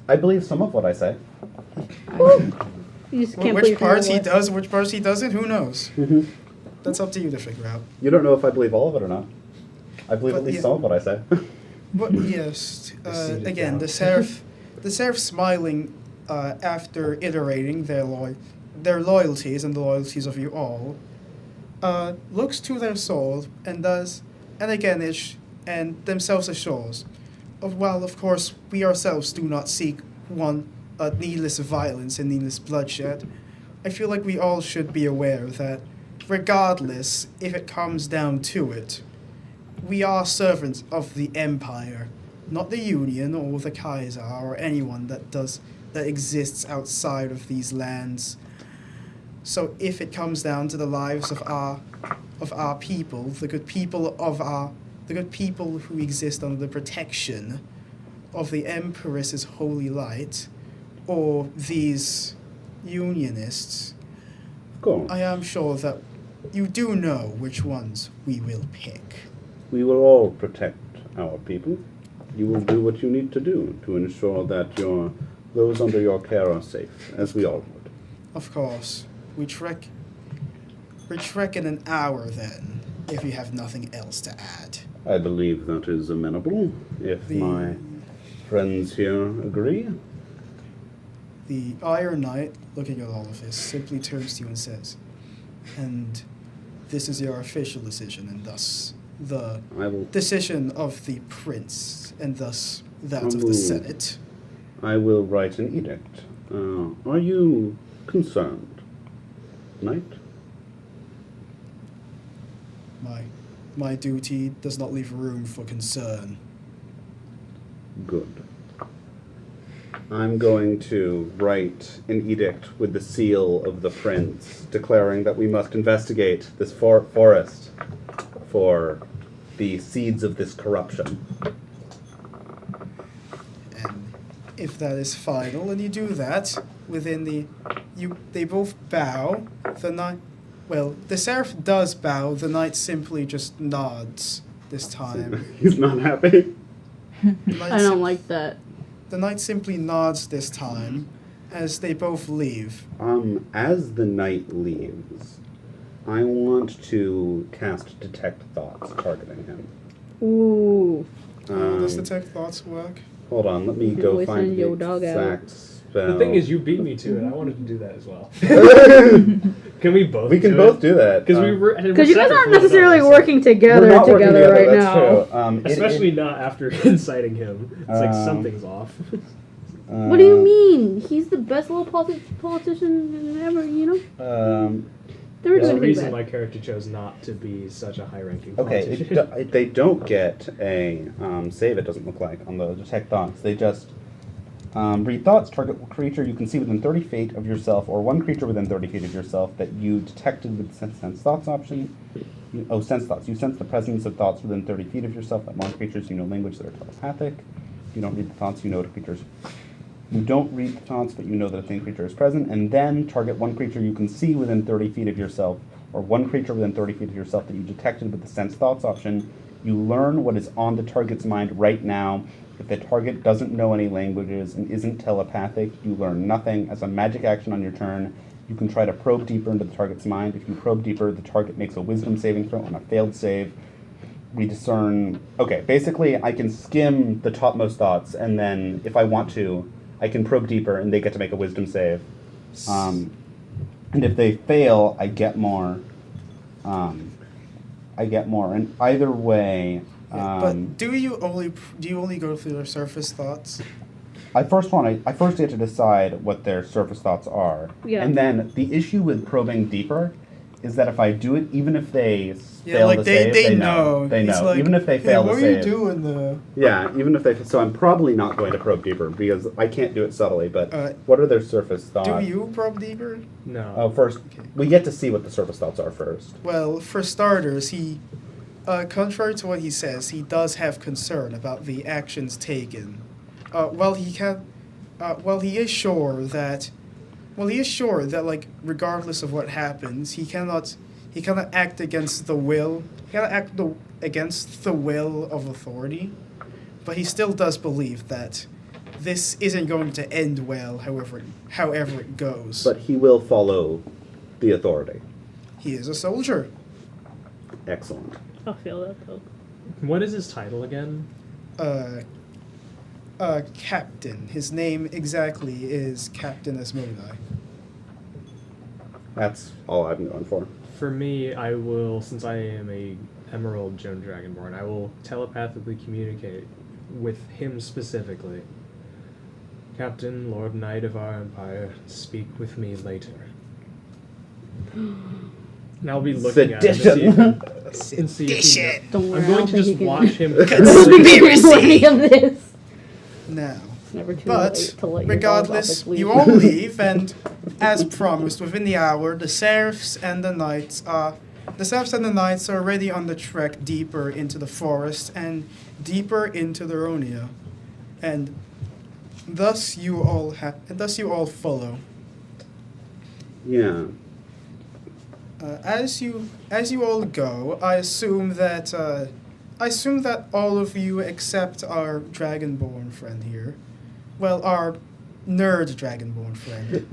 I believe some of what I say. You just can't put Which your parts finger he what- does, which parts he doesn't, who knows? Mm-hmm. That's up to you to figure out. You don't know if I believe all of it or not. I believe But at least yeah. some of what I say. But yes, Seated again, down. the seraph smiling after iterating their loyalties and the loyalties of you all, looks to their soul and themselves assures, while of course we ourselves do not seek needless violence and needless bloodshed, I feel like we all should be aware that regardless if it comes down to it, we are servants of the Empire, not the Union or the Kaiser or anyone that exists outside of these lands. So if it comes down to the lives of our people, the good people who exist under the protection of the Empress's holy light, or these Unionists, Cool. I am sure that you do know which ones we will pick. We will all protect our people. You will do what you need to do to ensure that those under your care are safe, as we all would. Of course, we trek in an hour then, if you have nothing else to add. I believe that is amenable, if The- my friends here agree. The Iron Knight, looking at all of this, simply turns to you and says, "And this is your official decision, and thus the I will. decision of the Prince, and thus that of Ooh. the Senate." I will write an edict. Are you concerned, Knight? My duty does not leave room for concern. Good. I'm going to write an edict with the seal of the prince, declaring that we must investigate this forest for the seeds of this corruption. And if that is final, and you do that within they both bow. The seraph does bow. The knight simply just nods this time. He's not happy. The knight I don't like that. The knight simply nods this time, as they both leave. As the knight leaves, I want to cast Detect Thoughts, targeting him. Ooh. How does Um, Detect Thoughts work? Hold on, let me You can go always find send the your dog out. exact spell. The thing is, you beat me to it. I wanted to do that as well. Can we both? we can do both do that. Because Because you guys aren't necessarily working we're together not working together right that's now. True. Especially not after inciting him. It's like Um, something's off. What do you mean? He's the best little politician ever, you know? Never There's do a anything reason bad. my character chose not to be such a high-ranking Okay, politician. they don't get a save, it doesn't look like, on the Detect Thoughts. They just read thoughts, target creature you can see within 30 feet of yourself, or one creature within 30 feet of yourself that you detected with the Sense Thoughts option. Sense Thoughts. You sense the presence of thoughts within 30 feet of yourself that mark creatures you know language that are telepathic. You don't read the thoughts, you know the creatures. You don't read the thoughts, but you know that a thing creature is present, and then target one creature you can see within 30 feet of yourself, or one creature within 30 feet of yourself that you detected with the Sense Thoughts option. You learn what is on the target's mind right now. If the target doesn't know any languages and isn't telepathic, you learn nothing. As a magic action on your turn, you can try to probe deeper into the target's mind. If you probe deeper, the target makes a wisdom saving throw on a failed save. We discern... Okay, basically, I can skim the topmost thoughts, and then, if I want to, I can probe deeper, and they get to make a wisdom save. And if they fail, I get more. And either way... But do you only go through their surface thoughts? I first get to decide what their surface thoughts are. Yeah. And then the issue with probing deeper is that if I do it, even if they Yeah, fail like to they save, they know. know. They He's know. like, Even if they "Hey, fail what to are save. you doing there? Yeah, even if they. So I'm probably not going to probe deeper because I can't do it subtly. But what are their surface thoughts? Do you probe deeper? No. Oh, first we get to see what the surface thoughts are first. Well, for starters, he, contrary to what he says, he does have concern about the actions taken. While he is sure that, like, regardless of what happens, he cannot act against the will. He cannot act against the will of authority, but he still does believe that this isn't going to end well. However it goes. But he will follow the authority. He is a soldier. Excellent. I'll feel that though. What is his title again? Captain. His name exactly is Captain Asmodai. That's all I'm going for. For me, I will, since I am a Emerald Joan Dragonborn, I will telepathically communicate with him specifically. Captain, Lord Knight of our Empire, speak with me later. And I'll be looking at him to see if he Don't worry, I'm I going don't to think just he can watch him. do any of this. Now, It's never too but late to let your balls off regardless, its leash. you all leave, and as promised, within the hour, the Seraphs and the Knights are already on the trek deeper into the forest and deeper into the Ronia, and thus you all follow. Yeah. As you all go, I assume that all of you except our Dragonborn friend here, well, our nerd Dragonborn friend,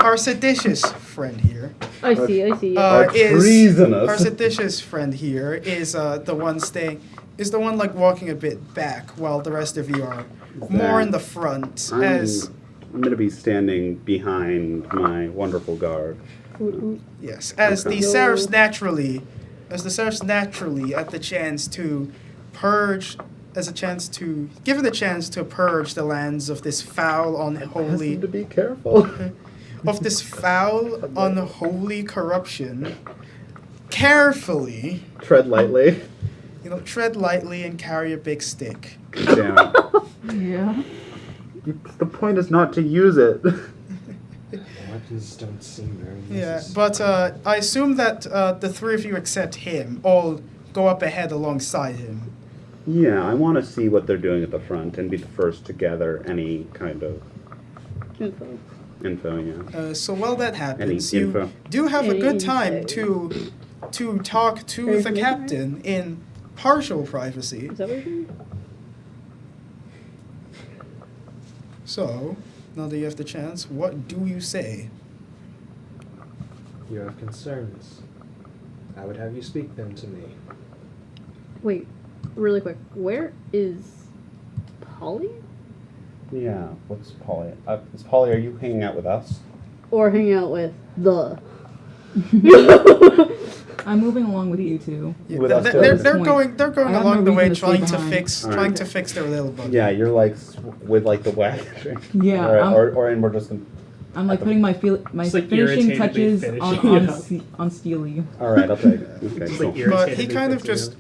our seditious friend here, I see. Our treasonous. our seditious friend here is the one like walking a bit back while the rest of you are more in the front. I'm going to be standing behind my wonderful guard. Yes, as Okay. the Seraphs naturally at the chance to purge, given the chance to purge the lands of this foul, unholy, To be careful. of this foul, unholy corruption, carefully, Tread lightly. tread lightly and carry a big stick. Damn it. Yeah. The point is not to use it. Weapons don't seem very Yeah, necessary. but I assume that the three of you except him all go up ahead alongside him. Yeah, I want to see what they're doing at the front and be the first to gather any kind of info, yeah. So while that happens, Any you info? do have a Any good time info. to talk to the Information, right? captain in partial privacy. Is that what you're doing? So, now that you have the chance, what do you say? You have concerns. I would have you speak them to me. Wait, really quick. Where is Polly? Yeah, what's Polly? Is Polly, are you hanging out with us? Or hanging out with the? I'm moving along with you two. Yeah, With us too. they're Point. going I have along no the way reason to stay trying to behind. fix Alright. trying to fix their little buggy. Yeah, you're like with like the wagon. Yeah, Alright, I'm- or and we're just gonna. I'm like putting my Just, like, finishing irritatedly touches finishing it up. on Steely. Alright, I'll take it. Okay, Just cool. like But he irritated kind of fixing just it.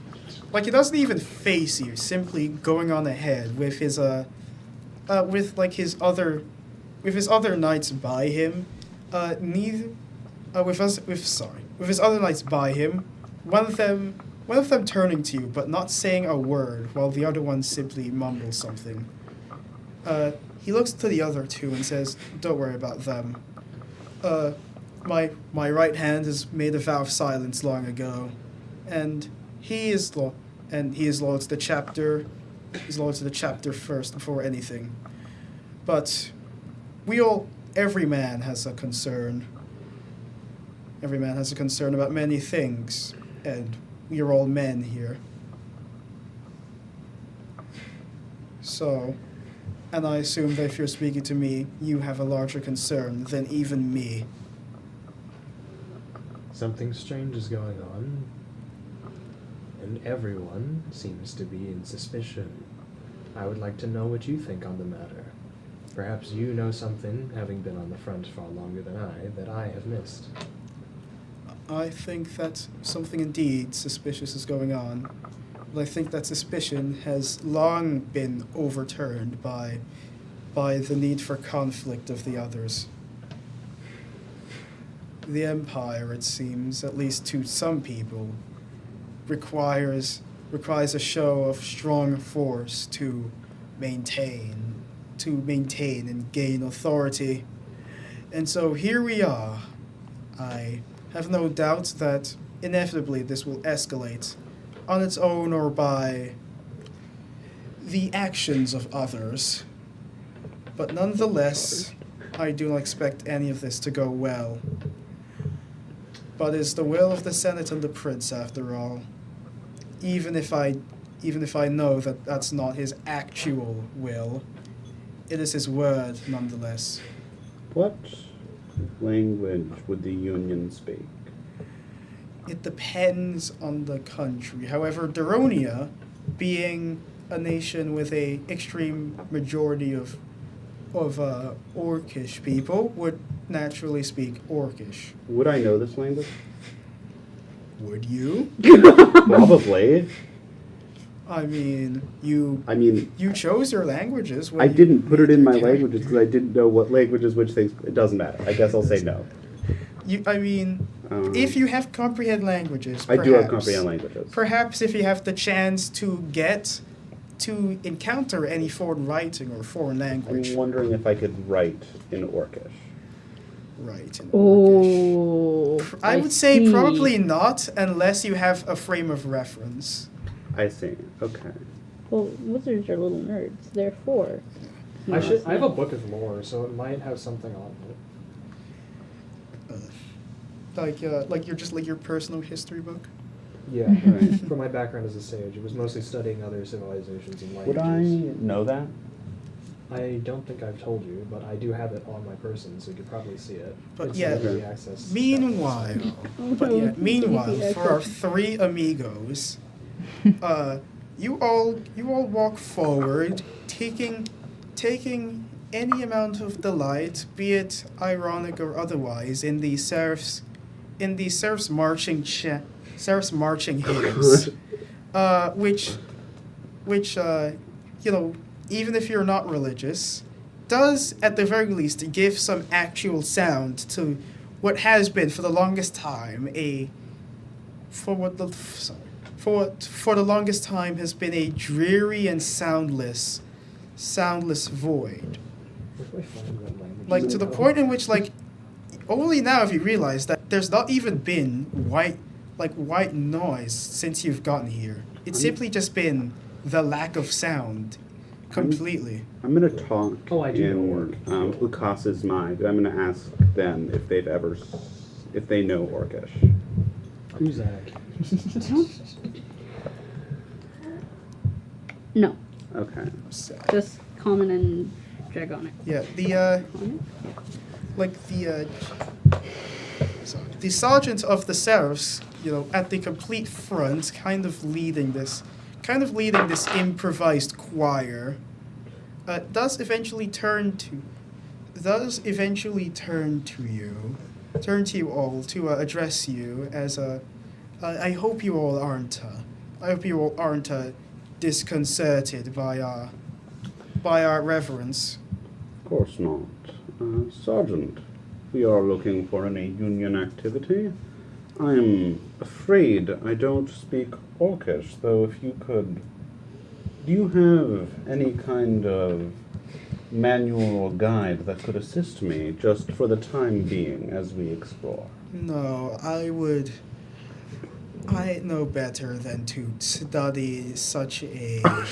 like he doesn't even face you, simply going on ahead with his with his other knights by him. With his other knights by him, one of them turning to you but not saying a word, while the other one simply mumbles something. He looks to the other two and says, "Don't worry about them. My right hand has made a vow of silence long ago, and he is loyal to the chapter. He's loyal to the chapter first before anything. But every man has a concern. Every man has a concern about many things, and we are all men here. So, and I assume that if you're speaking to me, you have a larger concern than even me." Something strange is going on, and everyone seems to be in suspicion. I would like to know what you think on the matter. Perhaps you know something, having been on the front far longer than I, that I have missed. I think that something indeed suspicious is going on. But I think that suspicion has long been overturned by the need for conflict of the others. The Empire, it seems, at least to some people, requires a show of strong force to maintain and gain authority. And so here we are. I have no doubt that inevitably this will escalate on its own or by the actions of others. But nonetheless, I do not expect any of this to go well. But it's the will of the Senate and the Prince, after all. Even if I know that that's not his actual will, it is his word, nonetheless. What language would the Union speak? It depends on the country. However, Daronia, being a nation with a extreme majority of Orcish people, would naturally speak Orcish. Would I know this language? Would you? Probably. I mean, you chose your languages. I didn't put it in my languages because I didn't know what languages which things. It doesn't matter. I guess I'll say no. If you have comprehend languages, I do have comprehend languages. Perhaps if you have the chance to encounter any foreign writing or foreign language. I'm wondering if I could write in Orcish. Right. In Oh. Orcish. I would say probably not, unless you have a frame of reference. I see. Okay. Well, wizards are little nerds. Therefore. I have a book of lore, so it might have something on it. Like your personal history book. Yeah, Right. For my background as a sage, it was mostly studying other civilizations and Would I languages. know that? I don't think I've told you, but I do have it on my person, so you could probably see it. But It's yeah, easy access. Meanwhile, for our three amigos, you all walk forward, taking any amount of delight, be it ironic or otherwise, in the serfs marching hymns, which even if you're not religious, does at the very least give some actual sound to what has been for the longest time for the longest time has been a dreary and soundless void. Where do I find that language? Like to the point in which only now have you realized that there's not even been white noise since you've gotten here. It's simply just been the lack of sound completely. I'm gonna talk Oh, I do know in Ukas's mind. I'm gonna ask them if they know Orcish. Who's that? No, Okay. So, just common and dragonic. yeah, the sergeant of the Seraphs, at the complete front, kind of leading this improvised choir, does eventually turn to you all to address you as I hope you all aren't disconcerted by our reverence. Of course not. Sergeant, we are looking for any Union activity. I'm afraid I don't speak Orcish, though if you could... Do you have any kind of manual or guide that could assist me, just for the time being, as we explore? No, I know better than to study such a Oh,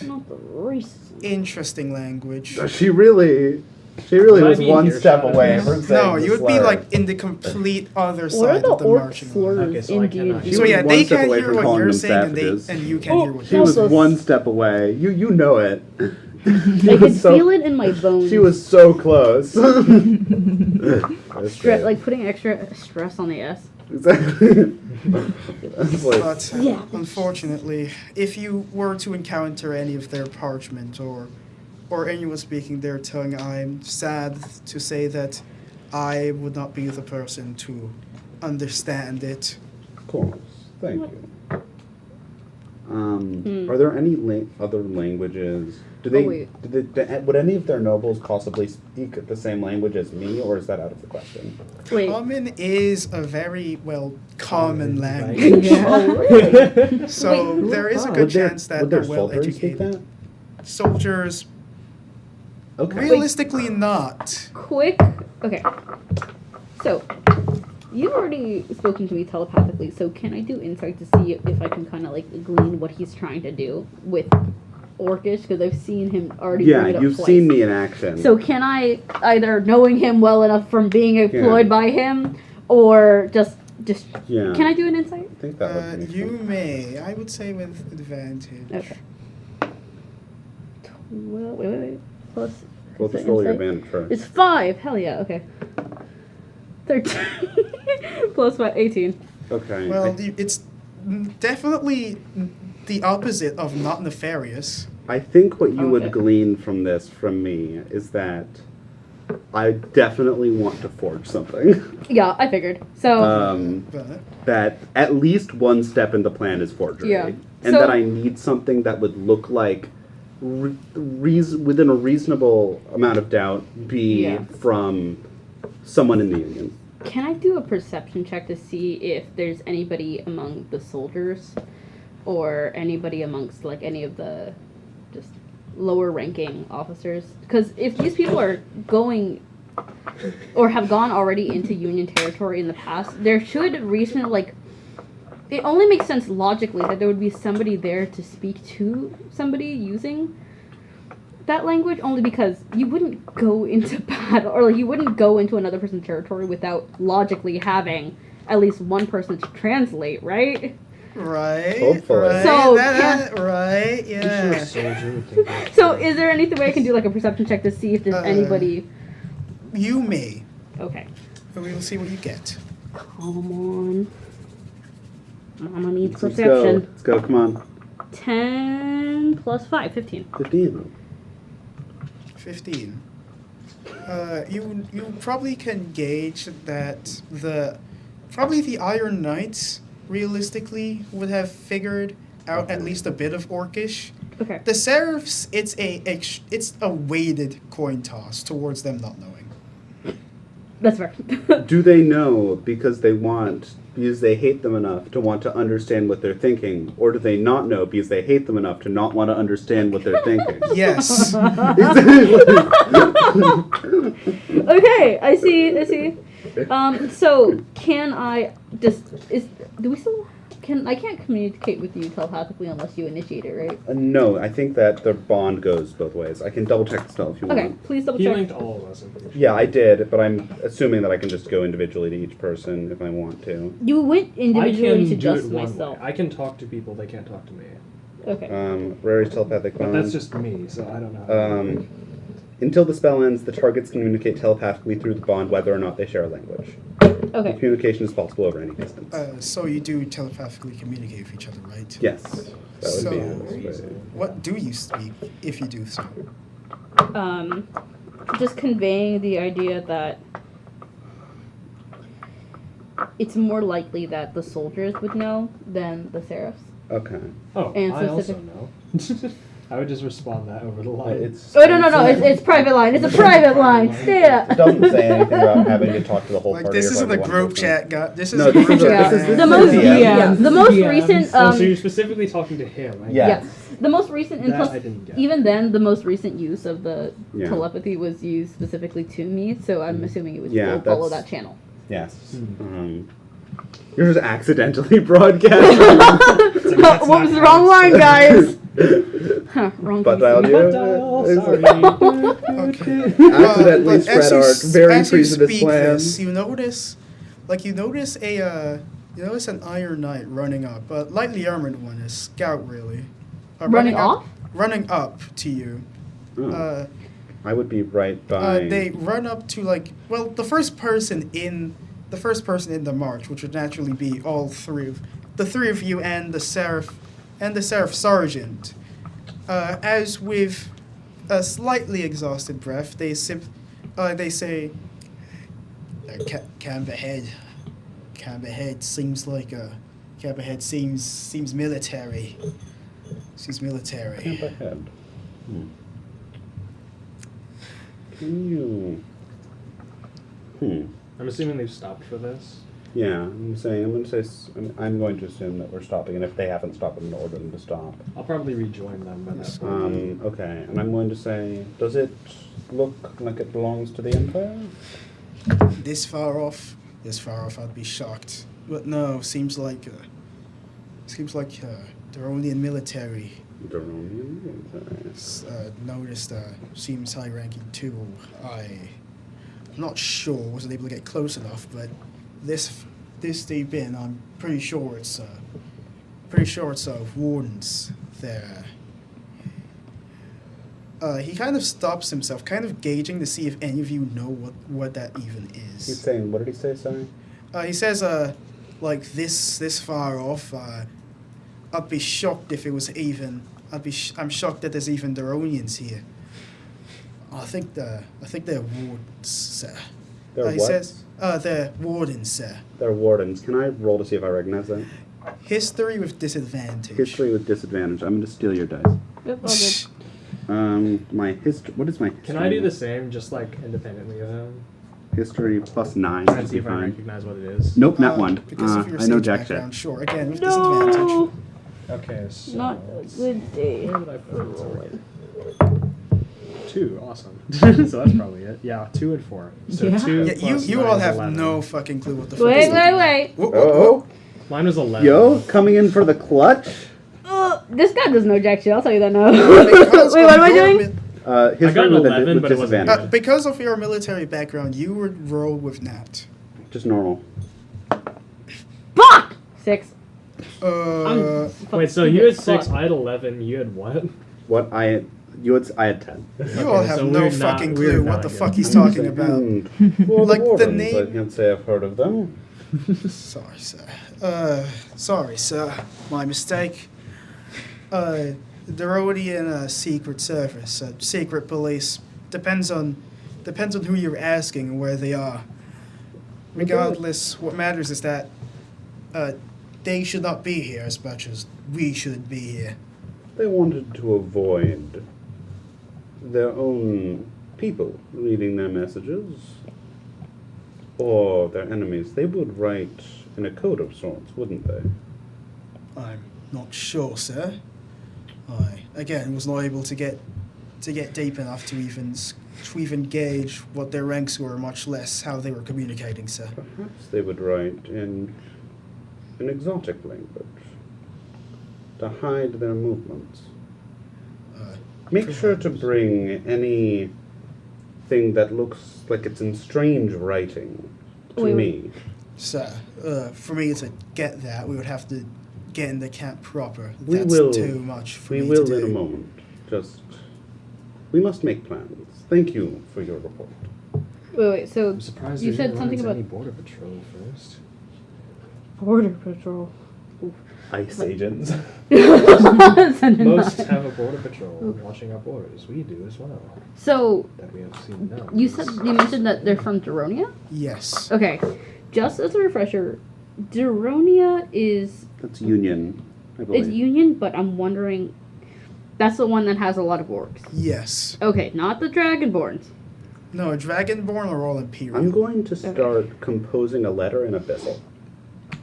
not the racism. interesting language. She really What was I mean one here, step Shadow. away from saying No, the you would be slur. in the complete other What are side the of the orc marching line. slurs Okay, so in I cannot- D&D? She So was yeah, one they step can't away hear from what calling you're them saying, savages. and you can Oh, hear what She they're was Also- one step away. You know it. I could feel it in my bones. She was so close. That's great. Like putting extra stress on the S. Exactly. That's like, But Yeah. unfortunately, if you were to encounter any of their parchment or anyone speaking their tongue, I'm sad to say that I would not be the person to understand it. Of course. Thank you. Are there any other languages? wait. Would any of their nobles possibly speak the same language as me, or is that out of the question? Wait. Common is a very, common Right. language. Yeah. So Wait, there is a Would good their- chance that would they're their well soldiers speak educated. that? Soldiers, Okay. realistically not. Quick. Okay. So, you've already spoken to me telepathically, so can I do insight to see if I can kind of like glean what he's trying to do with Orcish? Because I've seen him already bring it Yeah, up you've twice. seen me in action. So can I, either knowing him well enough from being employed by him, or just yeah. can I do an insight? I think that would be You may. I would say with advantage. Okay. Well, wait. Plus. We'll is it just roll your insight? advantage first. It's 5. Hell yeah. Okay. 13 plus 5, 18. Okay. Well, it's definitely the opposite of not nefarious. I think what you Okay. would glean from this from me is that I definitely want to forge something. Yeah, I figured. So But That at least one step in the plan is forgery. Yeah. And So- that I need something that would look like within a reasonable amount of doubt be Yeah. from someone in the Union. can I do a perception check to see if there's anybody among the soldiers, or anybody amongst like any of the just lower ranking officers? Because if these people are going or have gone already into Union territory in the past, there should it only makes sense logically that there would be somebody there to speak to somebody using that language, only because you wouldn't go into battle, or like you wouldn't go into another person's territory without logically having at least one person to translate, right? right, Hopefully. right, So, right, yeah. Soldier would think that. So is there anything way I can do like a perception check to see if there's anybody? You may. Okay. We will see what you get. Come on. Mama needs Let's go. perception. Let's go. Come on. 10 plus 5, 15. 15. 15. You probably can gauge that the Iron Knights realistically would have figured out at least a bit of Orcish. Okay. The Seraphs, it's a weighted coin toss towards them not knowing. That's fair. Do they know because they hate them enough to want to understand what they're thinking, or do they not know because they hate them enough to not want to understand what they're thinking? Yes. Okay, I see. So can I I can't communicate with you telepathically unless you initiate it, right? No, I think that the bond goes both ways. I can double check the spell if you Okay, want. please double He check. linked all of us. I'm pretty sure. Yeah, I did, but I'm assuming that I can just go individually to each person if I want to. You went I individually to can do it just one myself. way. I can talk to people. They can't talk to me. Okay. Rare's telepathic But bond. that's just me, so I don't know. Until the spell ends, the targets communicate telepathically through the bond whether or not they share a language. The Okay. communication is possible over any distance. So you do telepathically communicate with each other, right? Yes, that would be So- it. What do you speak, if you do so? Just conveying the idea that it's more likely that the soldiers would know than the seraphs. Okay. Oh, and I also specific- know. I would just respond that over the line. It's. Oh no! It's private line. It's a private line. It Yeah. doesn't say anything about having to talk to the whole Like, party. this or isn't a one group person. chat, guy. This is No, a this group is a- chat. this is- The most Yeah. the most recent Oh, so you're specifically talking to him. I Yeah. yes, the most recent and That plus I didn't get. even then the most recent use of the Yeah. telepathy was used specifically to me, so I'm assuming it would Yeah, will follow that's- that channel. Yes. Hmm. You're just accidentally broadcasting. What was the wrong line, guys? Huh, wrong But PC. I'll do it. Dial, It's- sorry. Okay. Accidentally But spread our very as you treasonous speak plans. this, you notice an Iron Knight running up, a lightly armored one, a scout really. Running off? Running up to you. Oh, I would be right by. They run up to the first person in the march, which would naturally be all three of you and the Seraph Sergeant. As with a slightly exhausted breath, they say, Camberhead. Camberhead seems like a. Camberhead seems military. Seems military. Camp ahead. Can you? I'm assuming they've stopped for this. Yeah, I'm going to assume that we're stopping, and if they haven't stopped, I'm going to order them to stop. I'll probably rejoin them by that point. Okay, and I'm going to say, does it look like it belongs to the Empire? This far off, I'd be shocked. But no, seems like Deronian military. Deronian military. Noticed seems high-ranking too. I'm not sure. Wasn't able to get close enough, but this deep in, I'm pretty sure it's wardens there. He kind of stops himself, kind of gauging to see if any of you know what that even is. He's saying, what did he say, sorry? He says, like this far off, I'd be shocked if it was even. I'm shocked that there's even Deronians here. I think they're wardens, sir. They're He what? says, they're wardens, sir. They're wardens. Can I roll to see if I recognize that? History with disadvantage. History with disadvantage. I'm going to steal your dice. Yep, all good. My history. What is my history? Can I do the same, just like independently of him? History plus 9. Try to Should see be if I fine. recognize what it is. Nope, not one. Because of your I know stage jack shit. background, sure. Again, with disadvantage. No! Okay, so Not a good day. where did I put it? Sorry. 2, awesome. So that's probably it. Yeah, 2 and 4. So Yeah. 2 Yeah, plus you 9 all is have 11. no fucking clue what the fuck Wait, is wait. Whoa, whoa, Oh, Mine was 11. yo, coming in for the clutch. This guy does no jack shit, I'll tell you that now. Because Wait, of what am I your doing? mi- History got an with, 11, with but it wasn't disadvantage. because of your military background, you would roll with Nat. Just normal. Fuck! 6. Wait, so you had 6, I had 11, you had what? What I had 10. You all have so no we're not- fucking we're clue not what the good. fuck he's talking about. Like Like the I name. can't say I've heard of them. Sorry, sir. Sorry, sir. My mistake. The Rhodian Secret Service, secret police. Depends on who you're asking and where they are. Regardless, what matters is that they should not be here as much as we should be here. They wanted to avoid their own people reading their messages or their enemies. They would write in a code of sorts, wouldn't they? I'm not sure, sir. I again was not able to get deep enough to even gauge what their ranks were, much less how they were communicating, sir. Perhaps they would write in an exotic language to hide their movements. Make sure to bring anything that looks like it's in strange writing to Wait, me. Sir, for me to get that, we would have to get in the camp proper. We That's will- too much for We me will to in a do. moment. We must make plans. Thank you for your report. Wait, so I'm surprised you they said didn't run something into about any border patrol first. border patrol. Ice agents. Most have a border patrol watching our borders. We do as well. So That we have seen now. you mentioned that they're from Deronia? Yes. Okay. Just as a refresher, Deronia is That's Union, I believe. it's Union, but I'm wondering that's the one that has a lot of orcs. Yes. Okay, not the Dragonborns. No, Dragonborn are all Imperial. I'm going to start composing a letter in Abyssal.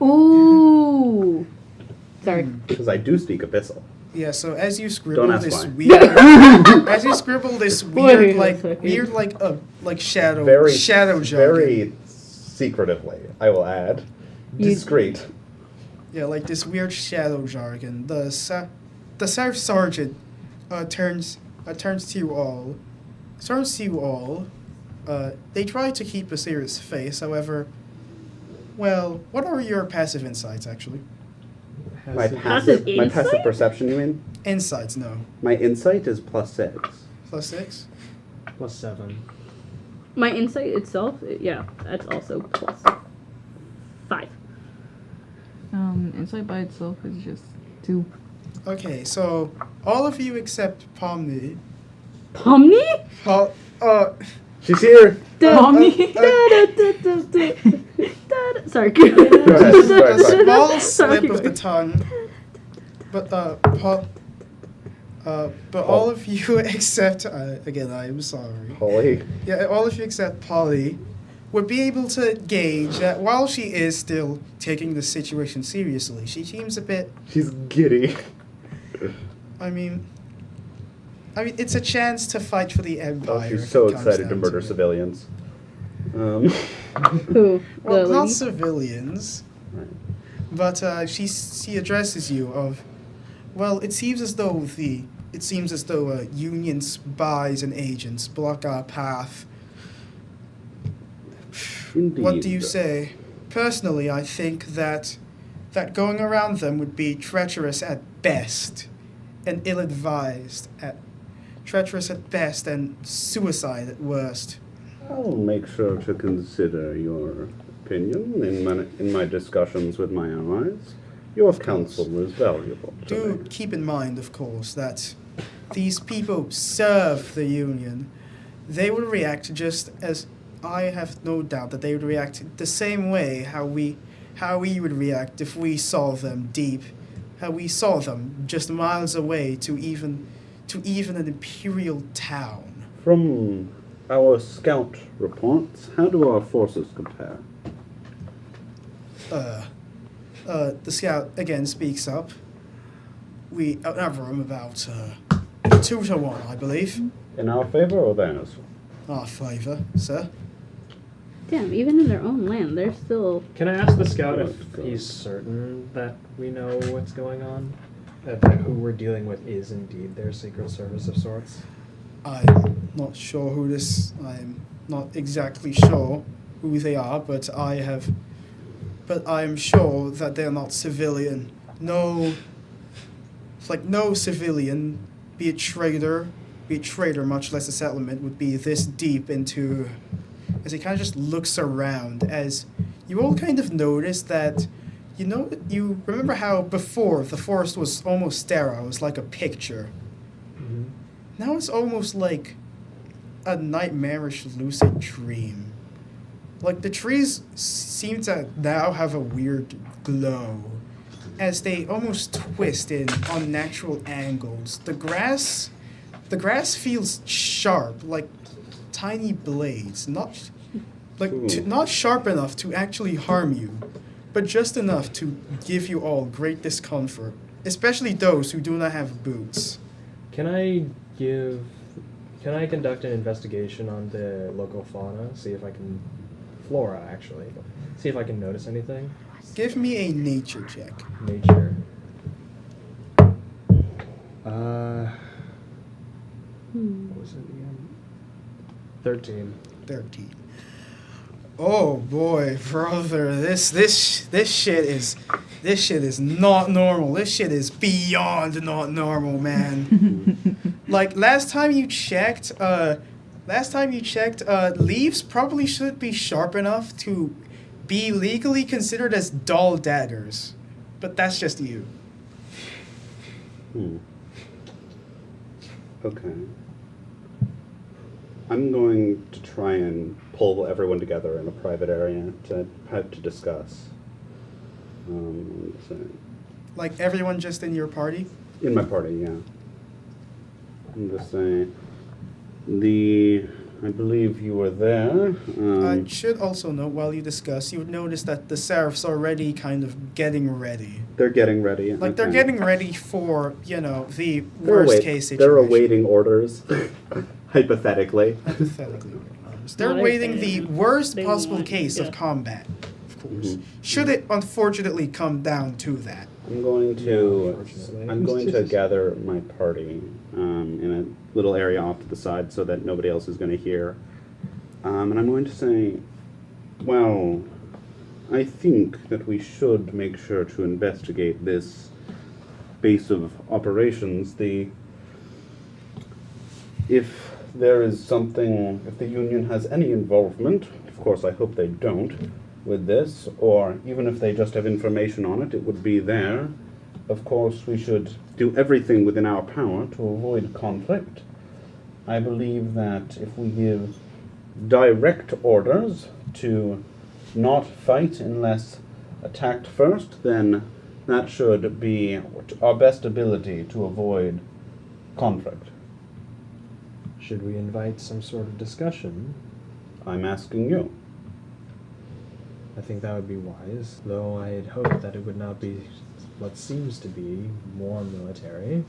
Ooh. Sorry. Because I do speak Abyssal. Yeah, so as you scribble ask this why. weird, as you scribble this Wait weird, a second. like shadow Very, jargon. very secretively, I will add. You- Discreet. Yeah, like this weird shadow jargon. The Serf Sergeant turns to you all. They try to keep a serious face, however. Well, what are your passive insights actually? My Passive passive insight? perception, you mean? Insights, no. My insight is +6. +6. Plus 7. My insight itself, yeah, that's also plus 5. Insight by itself is just 2. Okay, so all of you except Pomni. Pomni? Uh, She's here! Pomni? Sorry. Go ahead. A Sorry. small Sorry, slip keep of the going. tongue. But all of you except again, I am sorry. Polly. Yeah, all of you except Polly would be able to gauge that while she is still taking the situation seriously, she seems a bit. She's giddy. I mean, it's a chance to fight for the empire. Oh, she's if so it comes excited to down murder it. civilians. Who? Well, The not lady? civilians, Right. but she addresses you of. Well, it seems as though Union spies and agents block our path. Indeed. What do you say? Personally, I think that going around them would be treacherous at best, and ill-advised at best, and suicide at worst. I'll make sure to consider your opinion in my discussions with my allies. Your counsel is valuable to Do me. keep in mind, of course, that these people serve the Union. They would react just as I have no doubt that they would react the same way how we would react if we saw them how we saw them just miles away to even an imperial town. From our scout reports, how do our forces compare? The scout again speaks up. We outnumber them about 2-1, I believe. In our favor or theirs? Our favour, sir. Damn, even in their own land, they're still. Can I ask the scout if Oh, God. he's certain that we know what's going on? That who we're dealing with is indeed their secret service of sorts? I'm not sure I'm not exactly sure who they are, but I am sure that they're not civilian. No civilian, be it trader, much less a settlement, would be this deep into. As he kind of just looks around, as you all kind of notice that, you remember how before the forest was almost sterile, it was like a picture. Mm-hmm. Now it's almost like a nightmarish lucid dream. Like the trees seem to now have a weird glow as they almost twist in unnatural angles. The grass feels sharp, like tiny blades, not sharp enough to actually harm you, but just enough to give you all great discomfort, especially those who do not have boots. Can I conduct an investigation on the local fauna? Flora, actually. See if I can notice anything. Give me a nature check. Nature. What was it again? 13. 13. Oh boy, brother, this shit is not normal. This shit is beyond not normal, man. Like last time you checked, leaves probably should be sharp enough to be legally considered as dull daggers. But that's just you. Okay. I'm going to try and pull everyone together in a private area to discuss. So Like everyone just in your party? in my party, yeah. I'm just saying, I believe you were there. I should also note, while you discuss, you would notice that the Seraphs are already kind of getting ready. They're getting ready. Like, they're okay. getting ready for, the They're worst case situation. They're awaiting orders, hypothetically. Hypothetically. They're Not waiting the anything. worst They possible want- case yeah. of combat, of course. Mhm. Should it unfortunately come down to that. I'm going unfortunately. to gather my party in a little area off to the side so that nobody else is going to hear. And I'm going to say, well, I think that we should make sure to investigate this base of operations. If there is something, if the Union has any involvement, of course I hope they don't, with this, or even if they just have information on it, it would be there. Of course, we should do everything within our power to avoid conflict. I believe that if we give direct orders to not fight unless attacked first, then that should be our best ability to avoid conflict. Should we invite some sort of discussion? I'm asking you. I think that would be wise, though I had hoped that it would not be what seems to be more military.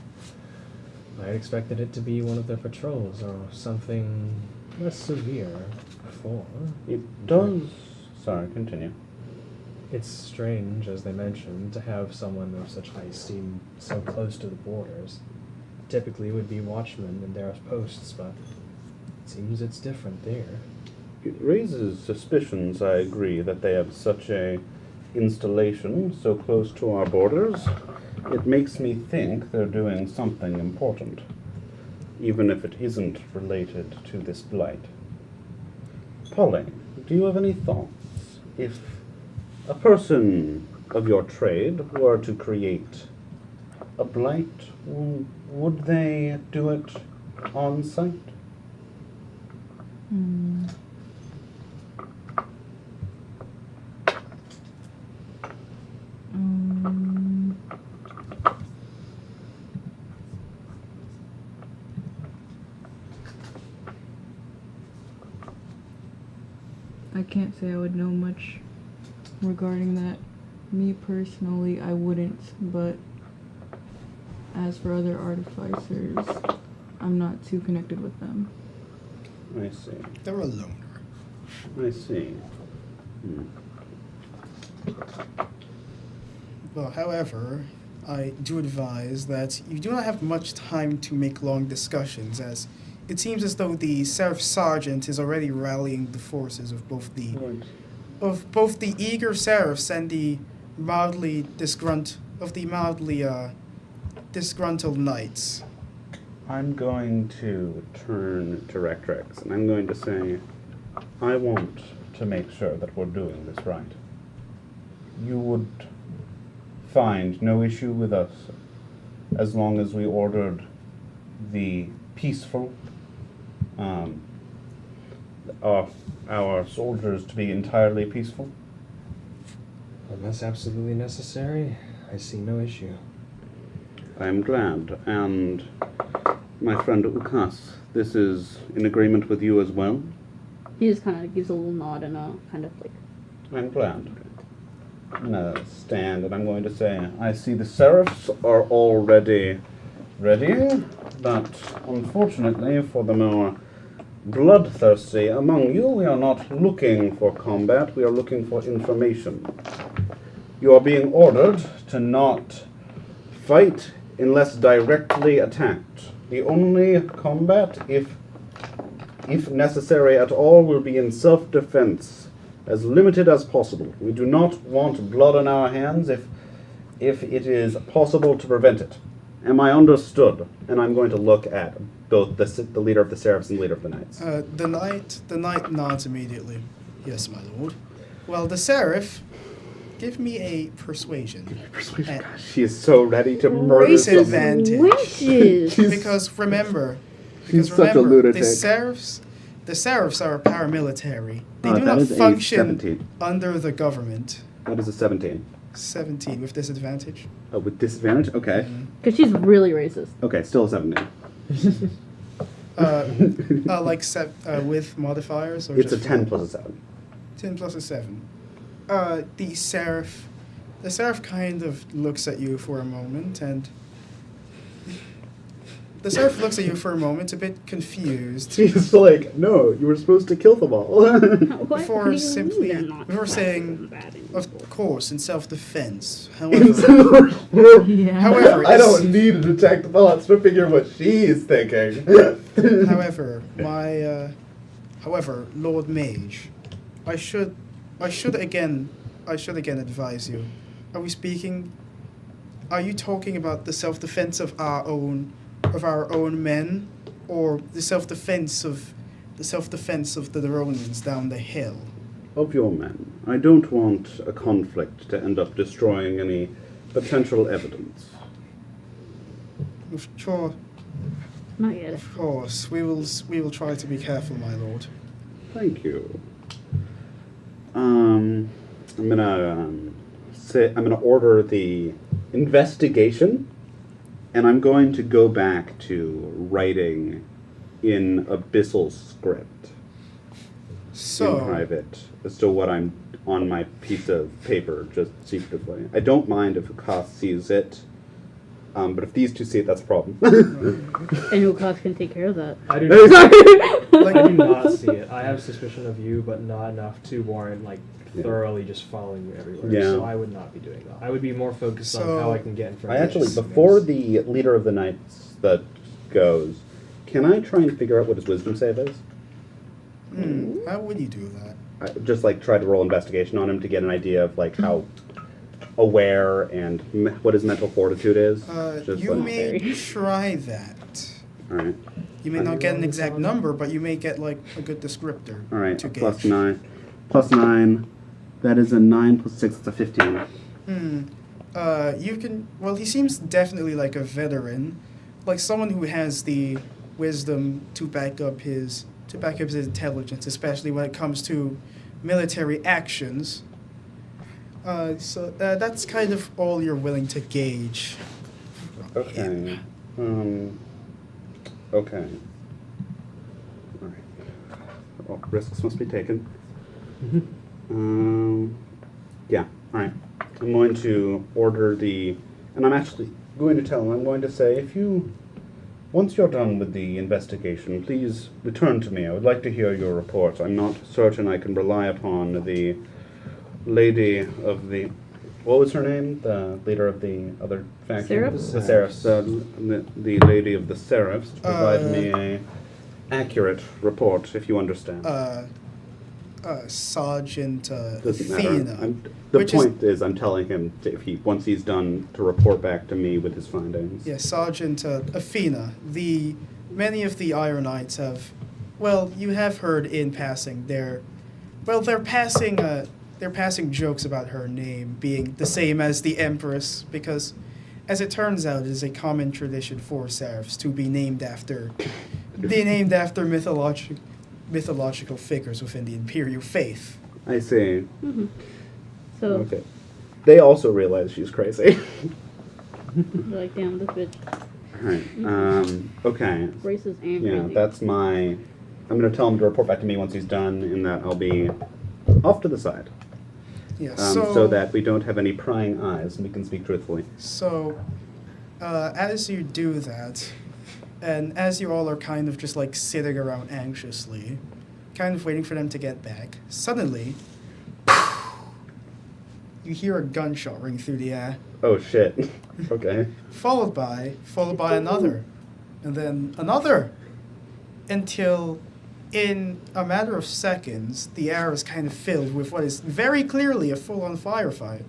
I had expected it to be one of their patrols or something less severe before. It does. Sorry, continue. It's strange, as they mentioned, to have someone of such high esteem so close to the borders. Typically it would be watchmen in their posts, but it seems it's different there. It raises suspicions, I agree, that they have such a installation so close to our borders. It makes me think they're doing something important, even if it isn't related to this blight. Polly, do you have any thoughts? If a person of your trade were to create a blight, would they do it on site? I can't say I would know much regarding that. Me personally, I wouldn't, but as for other artificers, I'm not too connected with them. I see. They're a loner. I see. Well, however, I do advise that you do not have much time to make long discussions, as it seems as though the Seraph Sergeant is already rallying the forces of both the eager Seraphs and the mildly disgruntled knights. I'm going to turn to Rectrix and I'm going to say, I want to make sure that we're doing this right. You would find no issue with us as long as we ordered the peaceful, our soldiers to be entirely peaceful. Unless absolutely necessary, I see no issue. I am glad, and my friend Ukas, this is in agreement with you as well? He just kind of gives a little nod and a kind of like. I'm glad. I'm gonna stand and I'm going to say, I see the Seraphs are already ready, but unfortunately for the more bloodthirsty among you, we are not looking for combat, we are looking for information. You are being ordered to not fight unless directly attacked. The only combat, if necessary at all, will be in self-defense, as limited as possible. We do not want blood on our hands if it is possible to prevent it. Am I understood? And I'm going to look at both the leader of the Seraphs and the leader of the Knights. The knight nods immediately. Yes, my lord. Well, the Seraph, give me a persuasion. Persuasion. She is so ready to murder Race someone. advantage. Wishes. Because remember, She's such a lunatic. the Seraphs are paramilitary. They do that not is a function 17. under the government. That is a 17. 17 with disadvantage. Oh, with disadvantage? Okay. Because she's really racist. Okay, still a 17. With modifiers? Or It's a just 10 plus a 7. 10 plus a 7. The Seraph kind of looks at you for a moment, and the Seraph looks at you for a moment, a bit confused, She's like, no, you were supposed to kill them all. before saying, of course, in self-defense. However, Yeah. however, I don't need to detect the thoughts to figure what she's thinking. However, Lord Mage, I should again advise you. Are you talking about the self-defense of our own men, or the self-defense of the Deronians down the hill? Of your men, I don't want a conflict to end up destroying any potential evidence. Sure, Not yet. of course. We will try to be careful, my lord. Thank you. I'm gonna I'm gonna order the investigation, and I'm going to go back to writing in abyssal script in So, private as to what I'm on my piece of paper, just secretively. I don't mind if Ukas sees it, but if these two see it, that's a problem. And Ukas can take care of that. I do not, like, I do not see it. I have suspicion of you, but not enough to warrant like Yeah. thoroughly just following you everywhere. Yeah. So I would not be doing that. I would be more focused on So- how I can get I information. actually, before the leader of the knights that goes, can I try and figure out what his wisdom save is? how would you do that? I just like try to roll investigation on him to get an idea of like how aware and what his mental fortitude is. Just You like- may try that. All right, You may not get an exact number, but you may get like a good descriptor. all right. To Plus gauge. 9, plus 9. That is a 9 plus 6. It's a 15. You can. Well, he seems definitely like a veteran, like someone who has the wisdom to back up his intelligence, especially when it comes to military actions. So that's kind of all you're willing to gauge. Okay. Okay. All right. Well, risks must be taken. Yeah. All right. I'm going to order the, and I'm actually going to tell him. I'm going to say, once you're done with the investigation, please return to me. I would like to hear your report. I'm not certain I can rely upon the lady of the. What was her name? The leader of the other faction? Seraphs? The Seraphs. The lady of the Seraphs to provide me a accurate report, if you understand. Sergeant Doesn't matter. Athena. The which is- point is, I'm telling him once he's done to report back to me with his findings. Yes, Sergeant Athena. Many of the Iron Knights have, well, you have heard in passing they're passing jokes about her name being the same as the Empress because, as it turns out, it is a common tradition for Seraphs to be named after mythological figures within the Imperial faith. I see. So, Okay. They also realize she's crazy. they're like, damn, this bitch Alright. Okay. racist and Yeah, crazy. that's my. I'm going to tell him to report back to me once he's done, and that I'll be off to the side. Yeah, So that we don't have any prying eyes and we can speak truthfully. So, as you do that, and as you all are kind of just like sitting around anxiously, kind of waiting for them to get back, suddenly, you hear a gunshot ring through the air, Oh shit. Okay. followed by another, and then another, until in a matter of seconds, the air is kind of filled with what is very clearly a full-on firefight.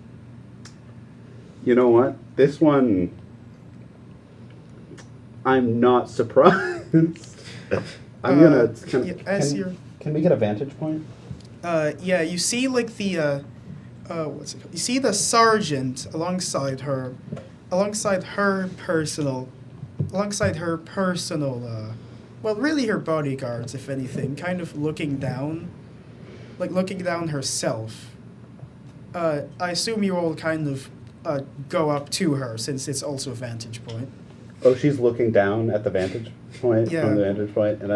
You know what? This one, I'm not surprised. I'm gonna. Can we get a vantage point? Yeah, you see like the what's it called? You see the sergeant alongside her personal, well, really her bodyguards, if anything, kind of looking down herself. I assume you all kind of go up to her since it's also a vantage point. Oh, she's looking down at the vantage point Yeah. from the vantage point, and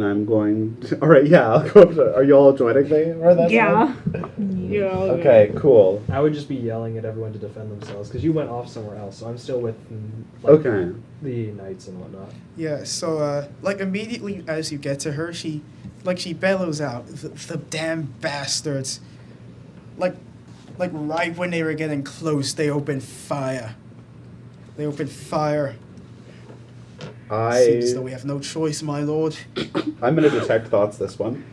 I'm going. All right, yeah, I'll go up to. Are you all joining me? Or that Yeah. side? Yeah. Okay, cool. I would just be yelling at everyone to defend themselves because you went off somewhere else. So I'm still with Okay. the knights and whatnot. Yeah, so like immediately as you get to her, she bellows out, the damn bastards. Like right when they were getting close, they opened fire. Seems as though we have no choice, my lord. I'm gonna detect thoughts this one.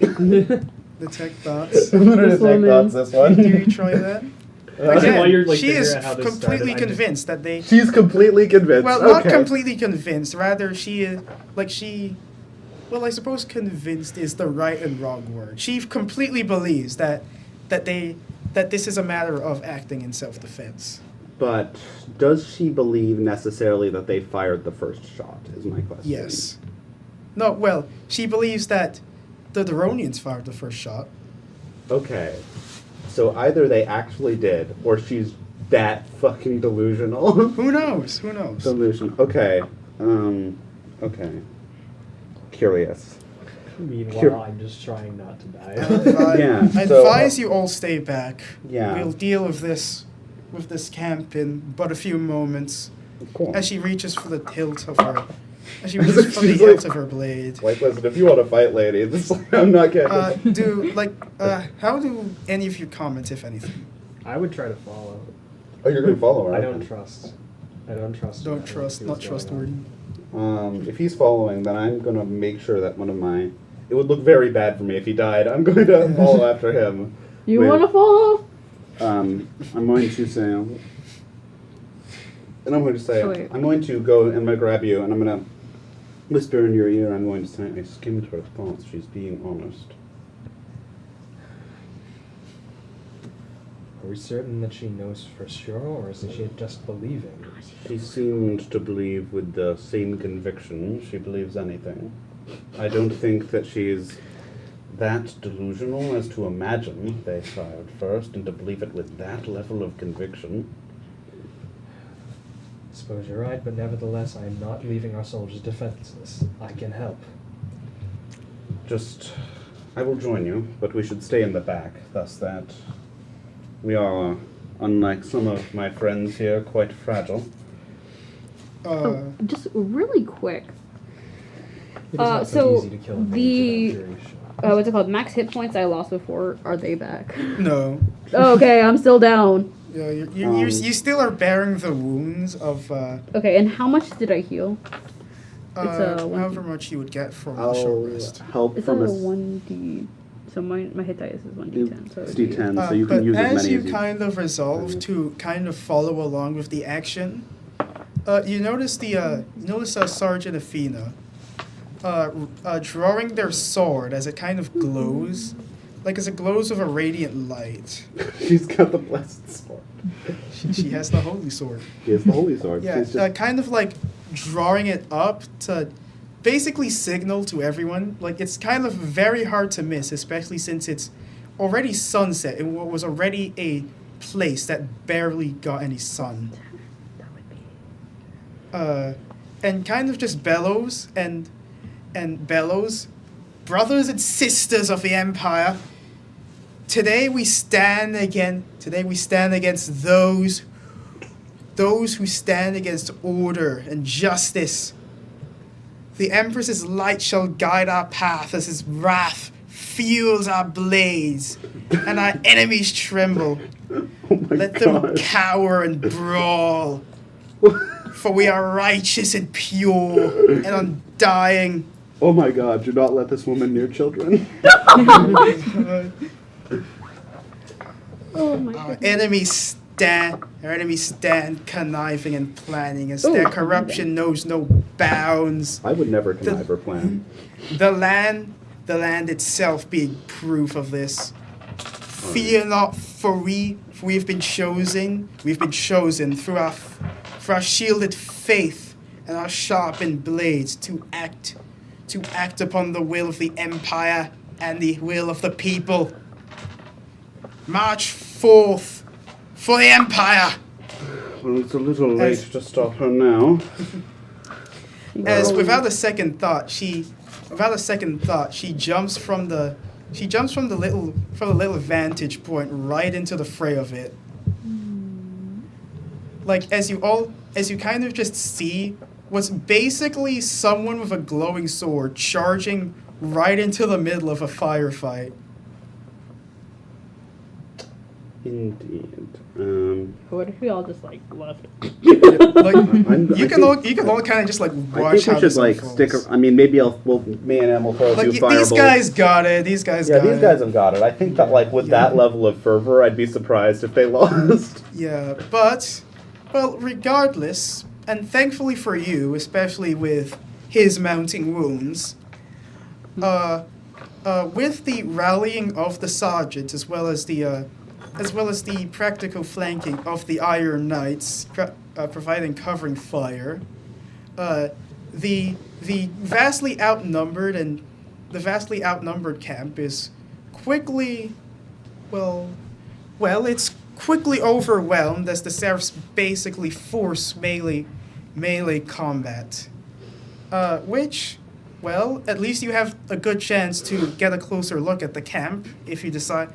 Detect thoughts. I'm gonna This detect woman. thoughts this one. Do you try that? While you're, like, she figuring is out how this completely started, I just- convinced that they. She's completely convinced. Well, okay. not completely convinced. Rather, she is Well, I suppose convinced is the right and wrong word. She completely believes that this is a matter of acting in self-defense. But does she believe necessarily that they fired the first shot? Is my question. Yes. No. Well, she believes that the Duronians fired the first shot. Okay. So either they actually did, or she's that fucking delusional. Who knows? Who knows? Delusion. Okay. Okay. Curious. Meanwhile, Sure. I'm just trying not to die. Yeah, I so, advise you all stay back. Yeah. We'll deal with this camp in but a few moments. Cool. As she reaches for the hilt of her, as she reaches for the She's hilt like- of her blade. Like, listen, if you want to fight, lady, this, I'm not getting. How do any of you comment, if anything? I would try to follow. Oh, you're gonna follow her. I don't trust. I don't trust. Don't him. I trust, see not what's going trustworthy. on. If he's following, then I'm gonna make sure that one of my. It would look very bad for me if he died. I'm going to follow after him. You with- want to follow? I'm going to say. And I'm going to say. Oh, wait. I'm going to go and I'm going to grab you and I'm going to whisper in your ear. I'm going to say, I skimmed her thoughts. She's being honest. Are we certain that she knows for sure, or is she just believing? She seemed to believe with the same conviction. She believes anything. I don't think that she's that delusional as to imagine they fired first and to believe it with that level of conviction. I suppose you're right, but nevertheless, I am not leaving our soldiers defenseless. I can help. Just, I will join you, but we should stay in the back, thus that we are, unlike some of my friends here, quite fragile. Oh, just really quick. It is not so easy to kill a mage the- without fury shot. What's it called? Max hit points I lost before. Are they back? No. Oh, okay, I'm still down. Yeah, you still are bearing the wounds of Okay, and how much did I heal? It's a one- however much you would get from a short I'll rest. help It's from a a 1d. So my hit dice is 1d10. So it's it'd be- D10, so you can but use as as many you as you kind of resolve to kind of follow along with the action, you notice Sergeant Athena drawing their sword as it kind of glows, like as it glows with a radiant light. She's got the blessed sword. She has the holy sword. She has the holy sword. Yeah, She's just, kind of like drawing it up to basically signal to everyone. Like, it's kind of very hard to miss, especially since it's already sunset in what was already a place that barely got any sun. That would be. And kind of just bellows and bellows. Brothers and sisters of the Empire, today we stand against those who stand against order and justice. The Empress's light shall guide our path as his wrath fuels our blades, and our enemies tremble. oh my Let them God. cower and brawl, for we are righteous and pure and undying. Oh my God, do not let this woman near children. Oh my Our god. enemies stand conniving and planning as Ooh, their I corruption knows no bounds. I would never connive or plan. The land itself being proof of this. Fear not, for we have been chosen. We've been chosen through our shielded faith and our sharpened blades to act upon the will of the Empire and the will of the people. March forth for the Empire. Well, it's a little late to stop her now. As without a second thought, she jumps from the little vantage point right into the fray of it. Like as you kind of just see what's basically someone with a glowing sword charging right into the middle of a firefight. Indeed. What if we all just like left? Like I'm- you I can think- all kind of just like I watch think how we should this like unfolds. stick. I mean, maybe me and Em will throw a Like few these fireballs. guys got it. These guys Yeah, got these it. guys have got it. I think that like with that level of fervor, I'd be surprised if they lost. Yeah, but, well, regardless, and thankfully for you, especially with his mounting wounds, with the rallying of the sergeants as well as the practical flanking of the Iron Knights, providing covering fire, the vastly outnumbered camp is quickly well, it's quickly overwhelmed as the Seraphs basically force melee combat. Which, well, at least you have a good chance to get a closer look at the camp if you decide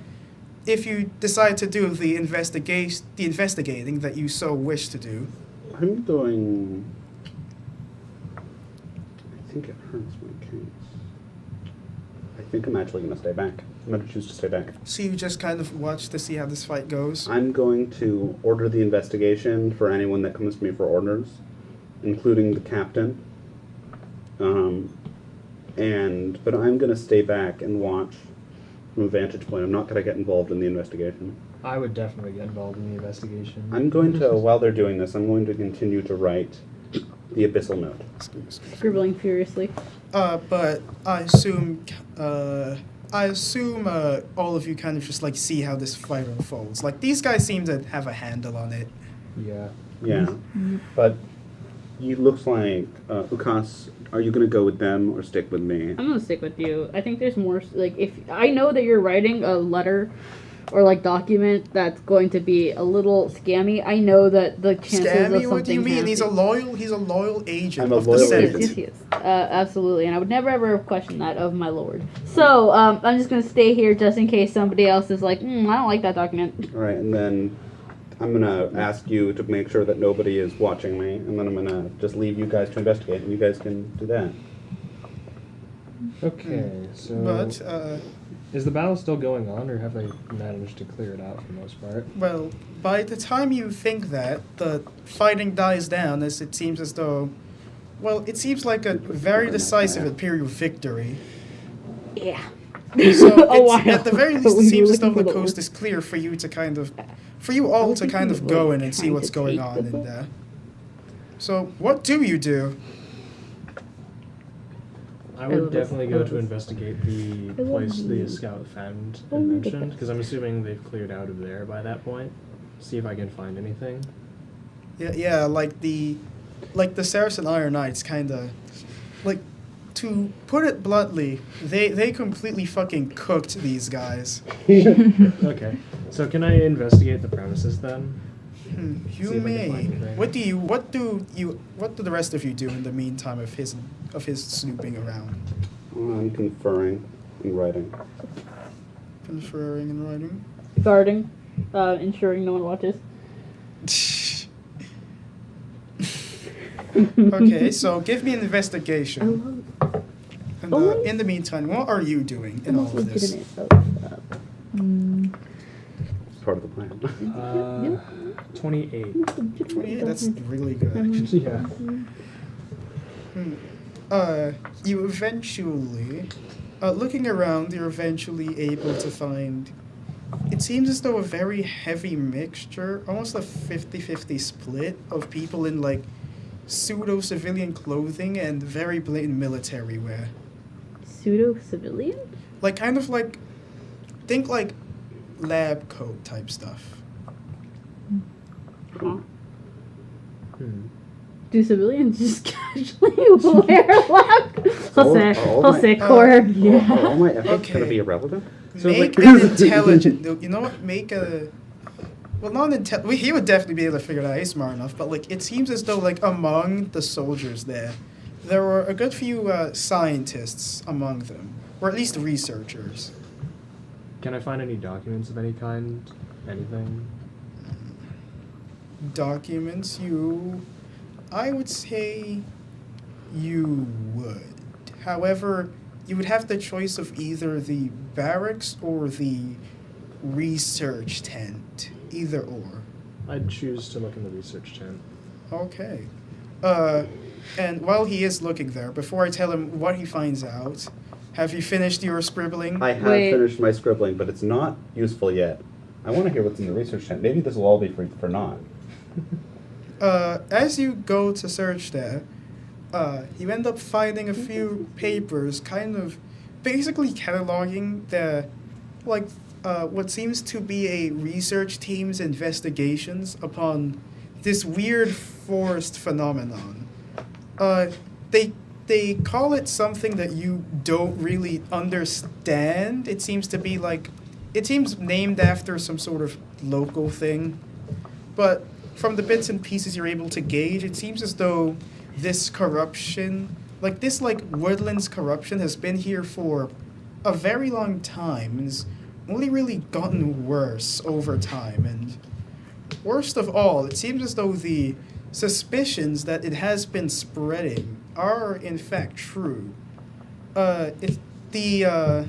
to do the investigating that you so wish to do. I'm going. I think it hurts my case. I think I'm actually going to stay back. I'm going to choose to stay back. So you just kind of watch to see how this fight goes. I'm going to order the investigation for anyone that comes to me for orders, including the captain. But I'm going to stay back and watch from a vantage point. I'm not going to get involved in the investigation. I would definitely get involved in the investigation. I'm going to, while they're doing this, I'm going to continue to write the abyssal note. Scribbling furiously. But I assume all of you kind of just like see how this fight unfolds. Like these guys seem to have a handle on it. Yeah. Yeah. But it looks like, Ukas, are you going to go with them or stick with me? I'm gonna stick with you. I think there's more. Like, if I know that you're writing a letter or like document that's going to be a little scammy, I know that the chances of Scammy? something. What do you mean? happening- He's a loyal agent I'm a of the loyal Senate. agent. Yes, absolutely, and I would never ever question that of my lord. So I'm just gonna stay here just in case somebody else is like, I don't like that document. All right, and then I'm going to ask you to make sure that nobody is watching me, and then I'm going to just leave you guys to investigate, and you guys can do that. Okay, so But is the battle still going on, or have they managed to clear it out for the most part? well, by the time you think that, the fighting dies down as it seems as though, well, it seems like a very decisive imperial victory. Yeah. So A while. at the very least, it When seems you're as though the looking for the coast is clear for you to kind of, for you all to kind of go in and see what's going on in there. So what do you do? I I would love this. definitely I go love to this. investigate the I love place the this. scout found Oh and my mentioned, goodness. because I'm assuming they've cleared out of there by that point. See if I can find anything. Yeah, like the Saracen Iron Knights kind of, like, to put it bluntly, they completely fucking cooked these guys. Okay, so can I investigate the premises then? You See if I can may. find anything. What do the rest of you do in the meantime of his snooping around, I'm conferring and writing. conferring and writing? Guarding, ensuring no one watches. Okay, so give me an I investigation. love And, Oh. in the meantime, what are you doing in all of this? It's part of the plan. 28. 28, that's really good, actually. Yeah. You eventually, looking around, you're eventually able to find, it seems as though a very heavy mixture, almost a 50-50 split of people in like pseudo-civilian clothing and very blatant military wear. Pseudo-civilian? Like, kind of like, think like lab coat type stuff. Huh? Hmm. Do civilians just casually wear lab? All Jose, my- core. Are Yeah. all my efforts Okay. going to be irrelevant? So, Make like- an intelligent. You know what? Make a. Well, not intel. He would definitely be able to figure it out. He's smart enough. But like, it seems as though like among the soldiers there were a good few scientists among them, or at least researchers. Can I find any documents of any kind? Anything? Documents I would say you would. However, you would have the choice of either the barracks or the research tent. Either or. I'd choose to look in the research tent. Okay. And while he is looking there, before I tell him what he finds out, have you finished your scribbling? I have Wait. finished my scribbling, but it's not useful yet. I want to hear what's in the research tent. Maybe this will all be for naught. As you go to search there, you end up finding a few papers kind of basically cataloging what seems to be a research team's investigations upon this weird forest phenomenon. They call it something that you don't really understand. It seems to be like it seems named after some sort of local thing, but from the bits and pieces you're able to gauge, it seems as though this corruption, like this woodlands corruption, has been here for a very long time and has only really gotten worse over time. And worst of all, it seems as though the suspicions that it has been spreading are in fact true. If the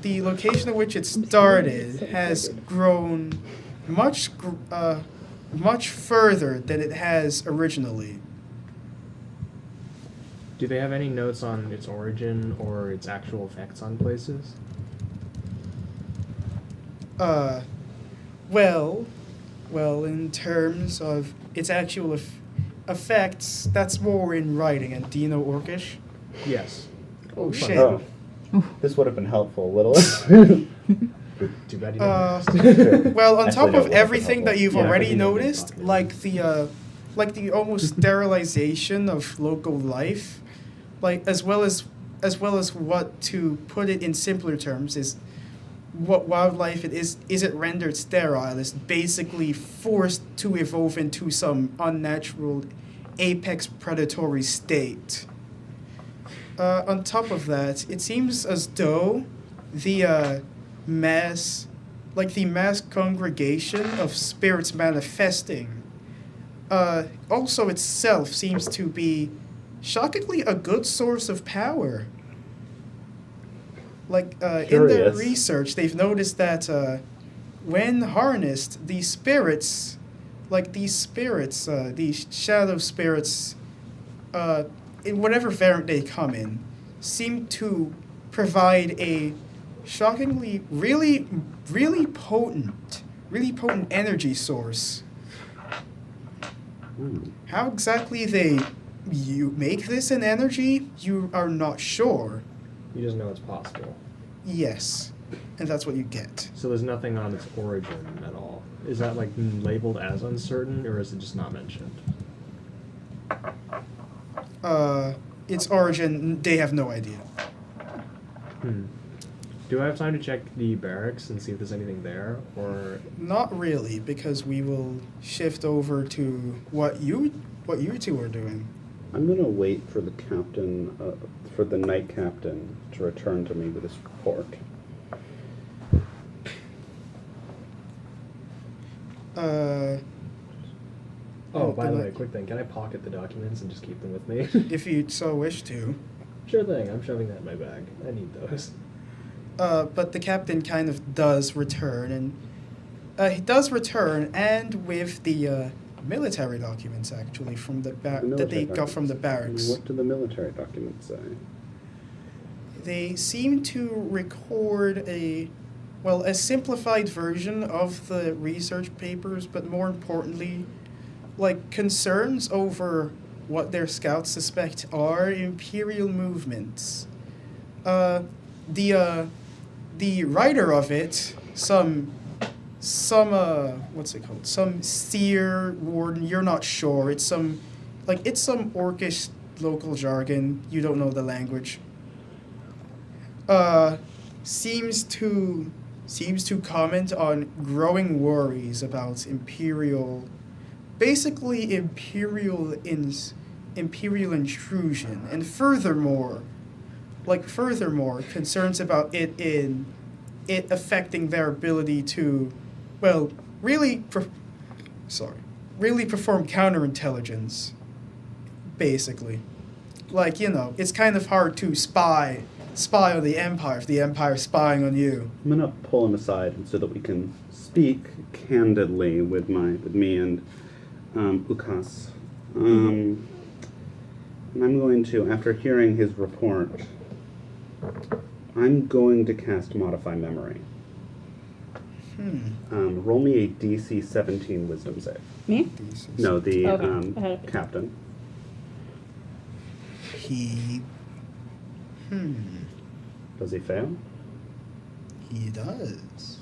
the location at which it started has grown much further than it has originally. Do they have any notes on its origin or its actual effects on places? Well, in terms of its actual effects, that's more in writing. And do you know Orcish? Yes. Oh shit. Oh, this would have been helpful a little. Too bad you didn't. Well, on Actually, top no, of it wasn't everything that helpful. you've Yeah, already everything that we noticed, talked like the almost sterilization of local life, like as well as what, to put it in simpler terms, is what wildlife it is it rendered sterile, is basically forced to evolve into some unnatural apex predatory state. On top of that, it seems as though the mass congregation of spirits manifesting also itself seems to be shockingly a good source of power. Like in their Curious. research, they've noticed that when harnessed, these spirits, these shadow spirits, in whatever variant they come in, seem to provide a shockingly really potent energy source. How exactly you make this an energy, you are not sure. You just know it's possible. Yes, and that's what you get. So there's nothing on its origin at all. Is that labeled as uncertain, or is it just not mentioned? Its origin, they have no idea. Do I have time to check the barracks and see if there's anything there, or Not really, because we will shift over to what you two are doing. I'm gonna wait for the captain, for the night captain, to return to me with his report. Oh, by the the way, night- quick thing. Can I pocket the documents and just keep them with me? If you so wish to. Sure thing. I'm shoving that in my bag. I need those. But the captain kind of does return, and he does return, and with the military documents actually from that they military got from the documents. barracks. What do the military documents say? They seem to record a simplified version of the research papers, but more importantly, concerns over what their scouts suspect are Imperial movements. The writer of it, some what's it called? Some seer warden. You're not sure. It's some Orcish local jargon. You don't know the language. Seems to comment on growing worries about imperial intrusion, and furthermore, concerns about it affecting their ability to, really perform counterintelligence. Basically, it's kind of hard to spy on the Empire if the Empire's spying on you. I'm gonna pull him aside so that we can speak candidly with me and Ukas. And I'm going to, after hearing his report, I'm going to cast Modify Memory. Roll me a DC 17 Wisdom save. Me? No, the Okay, I had it. captain. He Does he fail? does.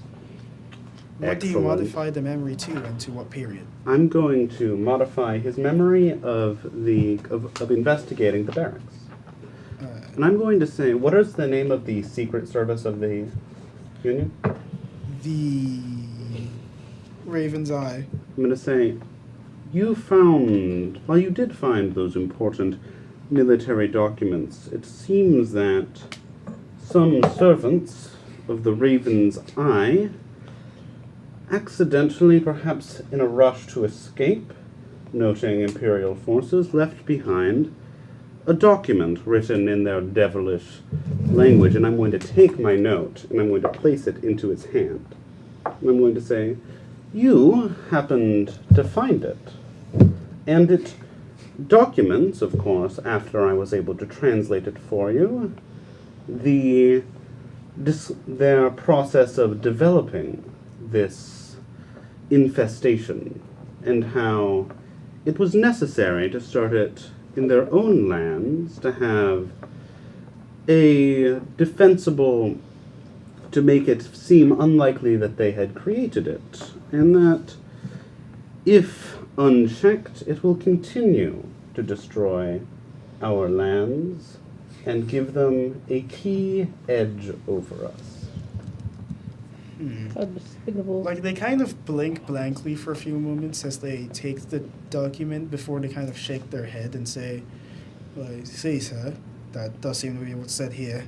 What do you Excellent. modify the memory to, and to what period? I'm going to modify his memory of investigating the barracks. And I'm going to say, what is the name of the secret service of the Union? The Raven's Eye. I'm going to say, you did find those important military documents. It seems that some servants of the Raven's Eye, accidentally, perhaps in a rush to escape, noting Imperial forces, left behind a document written in their devilish language, and I'm going to take my note and I'm going to place it into its hand. And I'm going to say, you happened to find it. And it documents, of course, after I was able to translate it for you, their process of developing this infestation and how it was necessary to start it in their own lands to have a defensible, to make it seem unlikely that they had created it, and that if unchecked, it will continue to destroy our lands and give them a key edge over us. Despicable. Like, they kind of blink blankly for a few moments as they take the document before they kind of shake their head and say, well, see, sir, that does seem to be what's said here.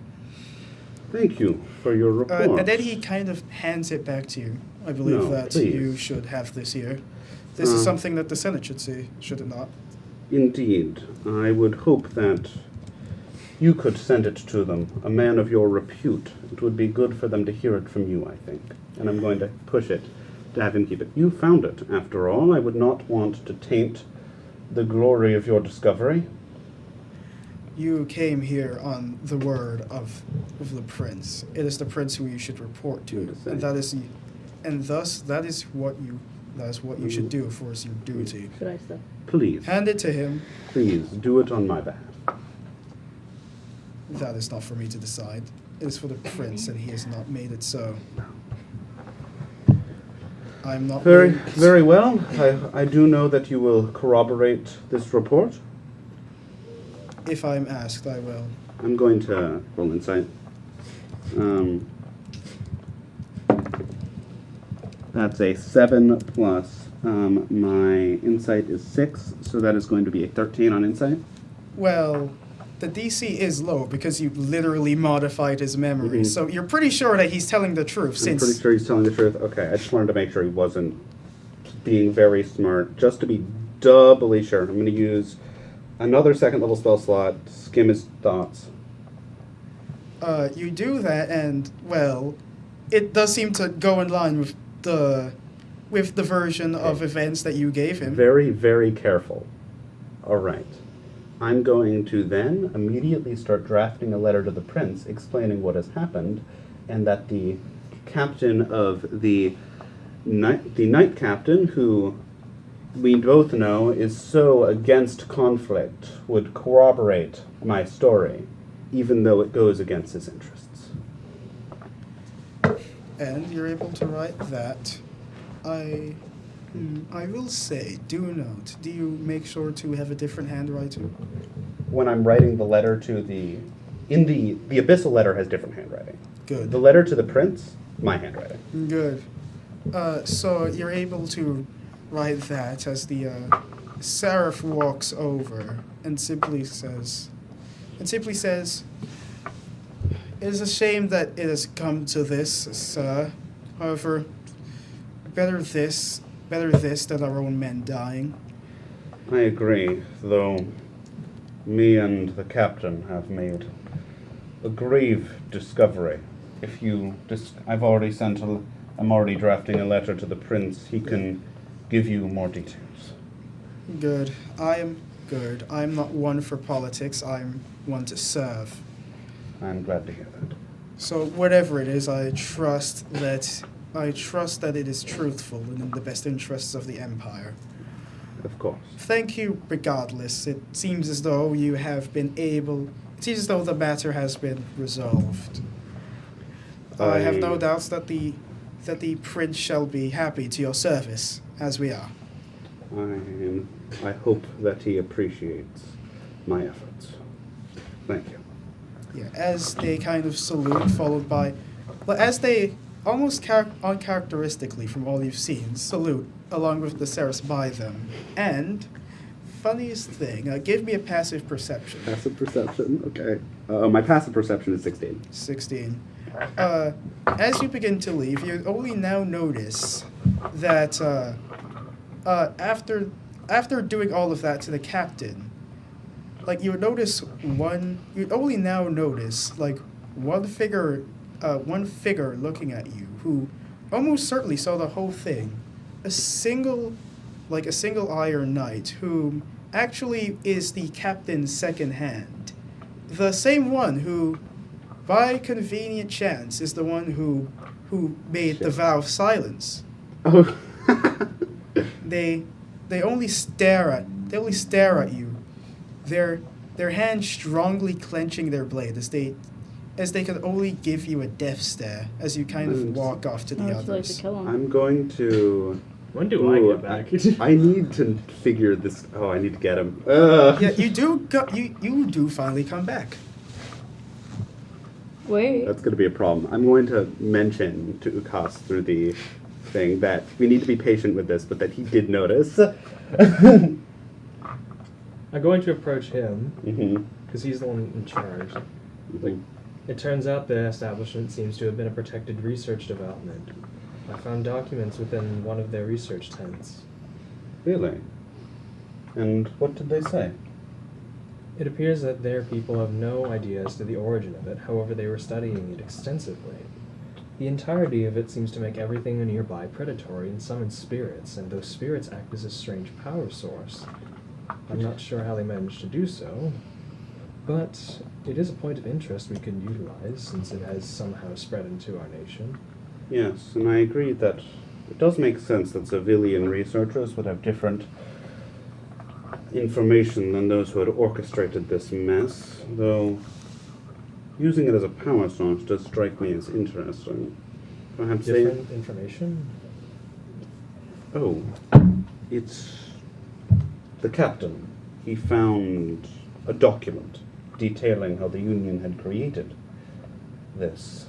Thank you for your report. And then he kind of hands it back to you. I believe No, that please. you should have this here. This is something that the Senate should see, should it not? Indeed. I would hope that you could send it to them, a man of your repute. It would be good for them to hear it from you, I think. And I'm going to push it to have him keep it. You found it, after all. I would not want to taint the glory of your discovery. You came here on the word of the prince. It is the prince who you should report to, Understand. and thus that is what you should do for your duty. Should I say? Please, Hand it to him. please, do it on my behalf. That is not for me to decide. It is for the prince, and he has not made it so. I'm not Very, willing- very well. I do know that you will corroborate this report. If I'm asked, I will. I'm going to roll insight. That's a 7 plus my insight is 6, so that is going to be a 13 on insight. Well, the DC is low because you literally modified his memory, Mhm. so you're pretty sure that he's telling the truth. I'm pretty Since sure he's telling the truth. Okay, I just wanted to make sure he wasn't being very smart. Just to be doubly sure, I'm going to use another second level spell slot, skim his thoughts. you do that, and well, it does seem to go in line with the version of events that you gave him. Very, very careful. All right. I'm going to then immediately start drafting a letter to the prince explaining what has happened and that the captain of the knight captain, who we both know is so against conflict, would corroborate my story, even though it goes against his interests. And you're able to write that. I will say, do note, do you make sure to have a different handwriting? When I'm writing the letter to the abyssal letter has different handwriting. Good. The letter to the prince, my handwriting. Good. So you're able to write that as the seraph walks over and simply says, "It is a shame that it has come to this, sir. However, better this than our own men dying." I agree, though me and the captain have made a grave discovery. If you, I'm already drafting a letter to the prince. He can give you more details. Good. I am good. I'm not one for politics. I'm one to serve. I'm glad to hear that. So whatever it is, I trust that it is truthful and in the best interests of the Empire. Of course. Thank you regardless. It seems as though the matter has been resolved. I have no doubts that the prince shall be happy to your service, as we are. I hope that he appreciates my efforts. Thank you. as they kind of salute, followed by, well, as they almost uncharacteristically from all you've seen, salute along with the Ceres by them. And funniest thing, give me a passive perception. Passive perception. Okay. My passive perception is 16. 16. As you begin to leave, you only now notice that after doing all of that to the captain, like you'd only now notice like one figure looking at you who almost certainly saw the whole thing. A single Iron Knight who actually is the captain's second hand. The same one who, by convenient chance, is the one who made the vow of silence. Oh. They only stare at you. Their hands strongly clenching their blade as they can only give you a death stare as you kind of walk off to the How would you like to others. kill him? I'm going to. When do I get back? I need to figure this. Oh, I need to get him. Yeah, you do finally come back. Wait. That's going to be a problem. I'm going to mention to Ukas through the thing that we need to be patient with this, but that he did notice. I'm going to approach him Mm-hmm. because he's the one in charge. Like, It turns out the establishment seems to have been a protected research development. I found documents within one of their research tents. really? And what did they say? It appears that their people have no idea as to the origin of it, however they were studying it extensively. The entirety of it seems to make everything nearby predatory and summon spirits, and those spirits act as a strange power source. I'm not sure how they managed to do so, but it is a point of interest we can utilize since it has somehow spread into our nation. Yes, and I agree that it does make sense that civilian researchers would have different information than those who had orchestrated this mess, though using it as a power source does strike me as interesting. Perhaps Different information? Oh, it's the captain. He found a document detailing how the Union had created this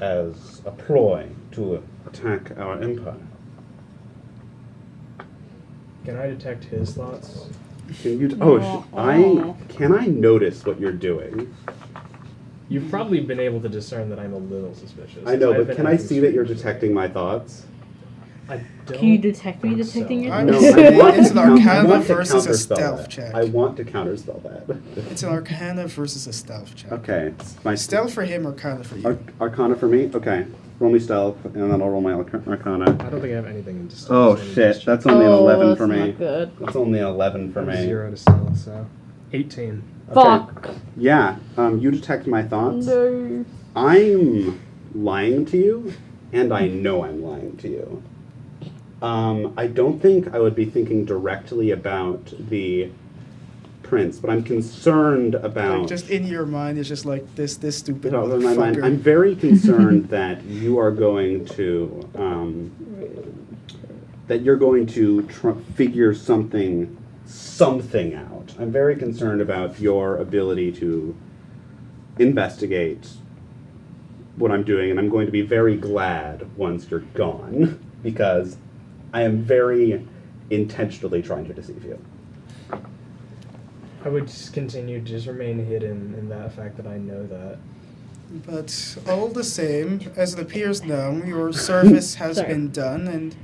as a ploy to attack our empire. Can I detect his thoughts? Can you? Oh. Can I notice what you're doing? You've probably been able to discern that I'm a little suspicious. I know, I've but been can I acting see that you're strangely. detecting my thoughts? I don't. Can you detect me think detecting so. your I No, know. I want It's to an Arcana want to versus a counterspell stealth that. check. I want to counterspell that. It's an Arcana versus a stealth check. Okay, my Stealth for him, Arcana for you. Arcana for me. Okay, roll me stealth, and then I'll roll my Arcana. I don't think I have anything in stealth. Oh so I need shit, to that's only an 11 that's for me. not good. That's only an 11 for check. me. 0 to stealth, so 18. Fuck. Yeah, you detect my thoughts. No. I'm lying to you, and I know I'm lying to you. I don't think I would be thinking directly about the prince, but I'm concerned about. Like just in your mind, it's just like this stupid No, in my mind, motherfucker. I'm very concerned that you are going to figure something out. I'm very concerned about your ability to investigate what I'm doing, and I'm going to be very glad once you're gone because I am very intentionally trying to deceive you. I would just continue to just remain hidden in that fact that I know that. But all the same, as it appears now, your service has Sorry. been done, and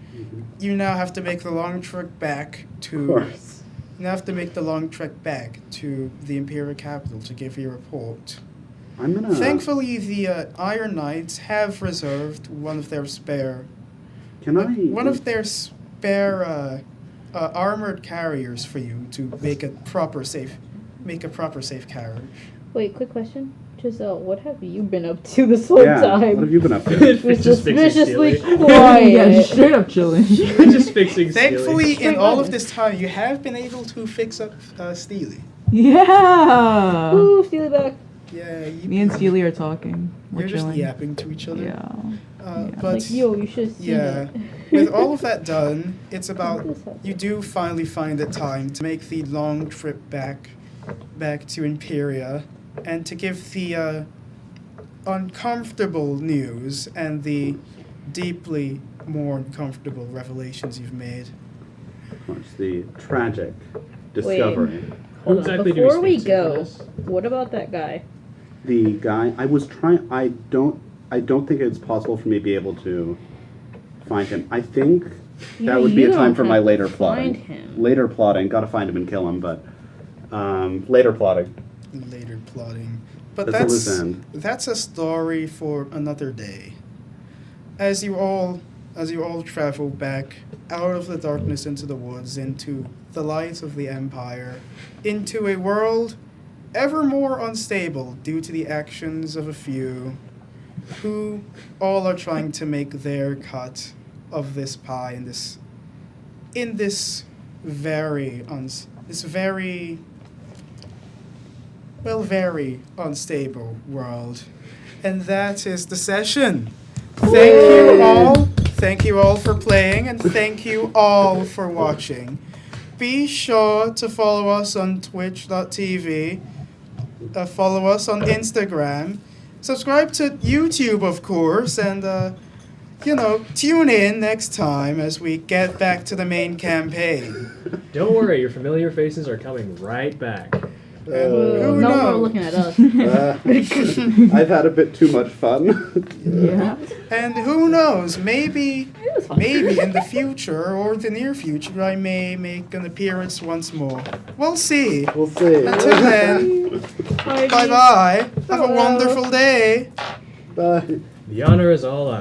you now have to make the long trek back Of to. course. You now have to make the long trek back to the Imperial capital to give your report. I'm gonna. Thankfully, the Iron Knights have reserved one of their spare. Can I? One of their spare armored carriers for you to make a proper safe carriage. Wait, quick question. Giselle, what have you been up to this whole Yeah. time? What have you been up to? Just Just fixing suspiciously Steely. quiet. Yeah, straight up chilling. Just fixing Thankfully, Steely. in all of this time, you have been able to fix up Steely. Yeah. Ooh, Steely back. Yeah, Me and Steely are talking. We're You're just chilling. yapping to each other. Yeah. Yeah. But Like, yo, you should have seen yeah, it. with all of that done, it's about you do finally find the time to make the long trip back to Imperia, and to give the uncomfortable news and the deeply more uncomfortable revelations you've made. Of course, the tragic discovery. Hold exactly on. do we Before we speak to for go, this? what about that guy? The guy I was trying. I don't think it's possible for me to be able to find him. I think Yeah, that would be you a time don't for my have later to plotting. find him. Later plotting. Gotta find him and kill him, but later plotting. Later plotting. But That's a loose end. that's a story for another day. As you all travel back out of the darkness into the woods, into the light of the Empire, into a world ever more unstable due to the actions of a few who all are trying to make their cut of this pie in this very very unstable world. And that is the session. Thank you all for playing, and thank you all for watching. Be sure to follow us on twitch.tv, follow us on Instagram, subscribe to YouTube, of course, and tune in next time as we get back to the main campaign. Don't worry, your familiar faces are coming right back. And No who more knows? looking at us. I've had a bit too much fun. Yeah. And who knows? Maybe in the future or the near future, I may make an appearance once more. We'll see. We'll see. Until then, bye bye. Have a wonderful day. Bye. The honor is all ours.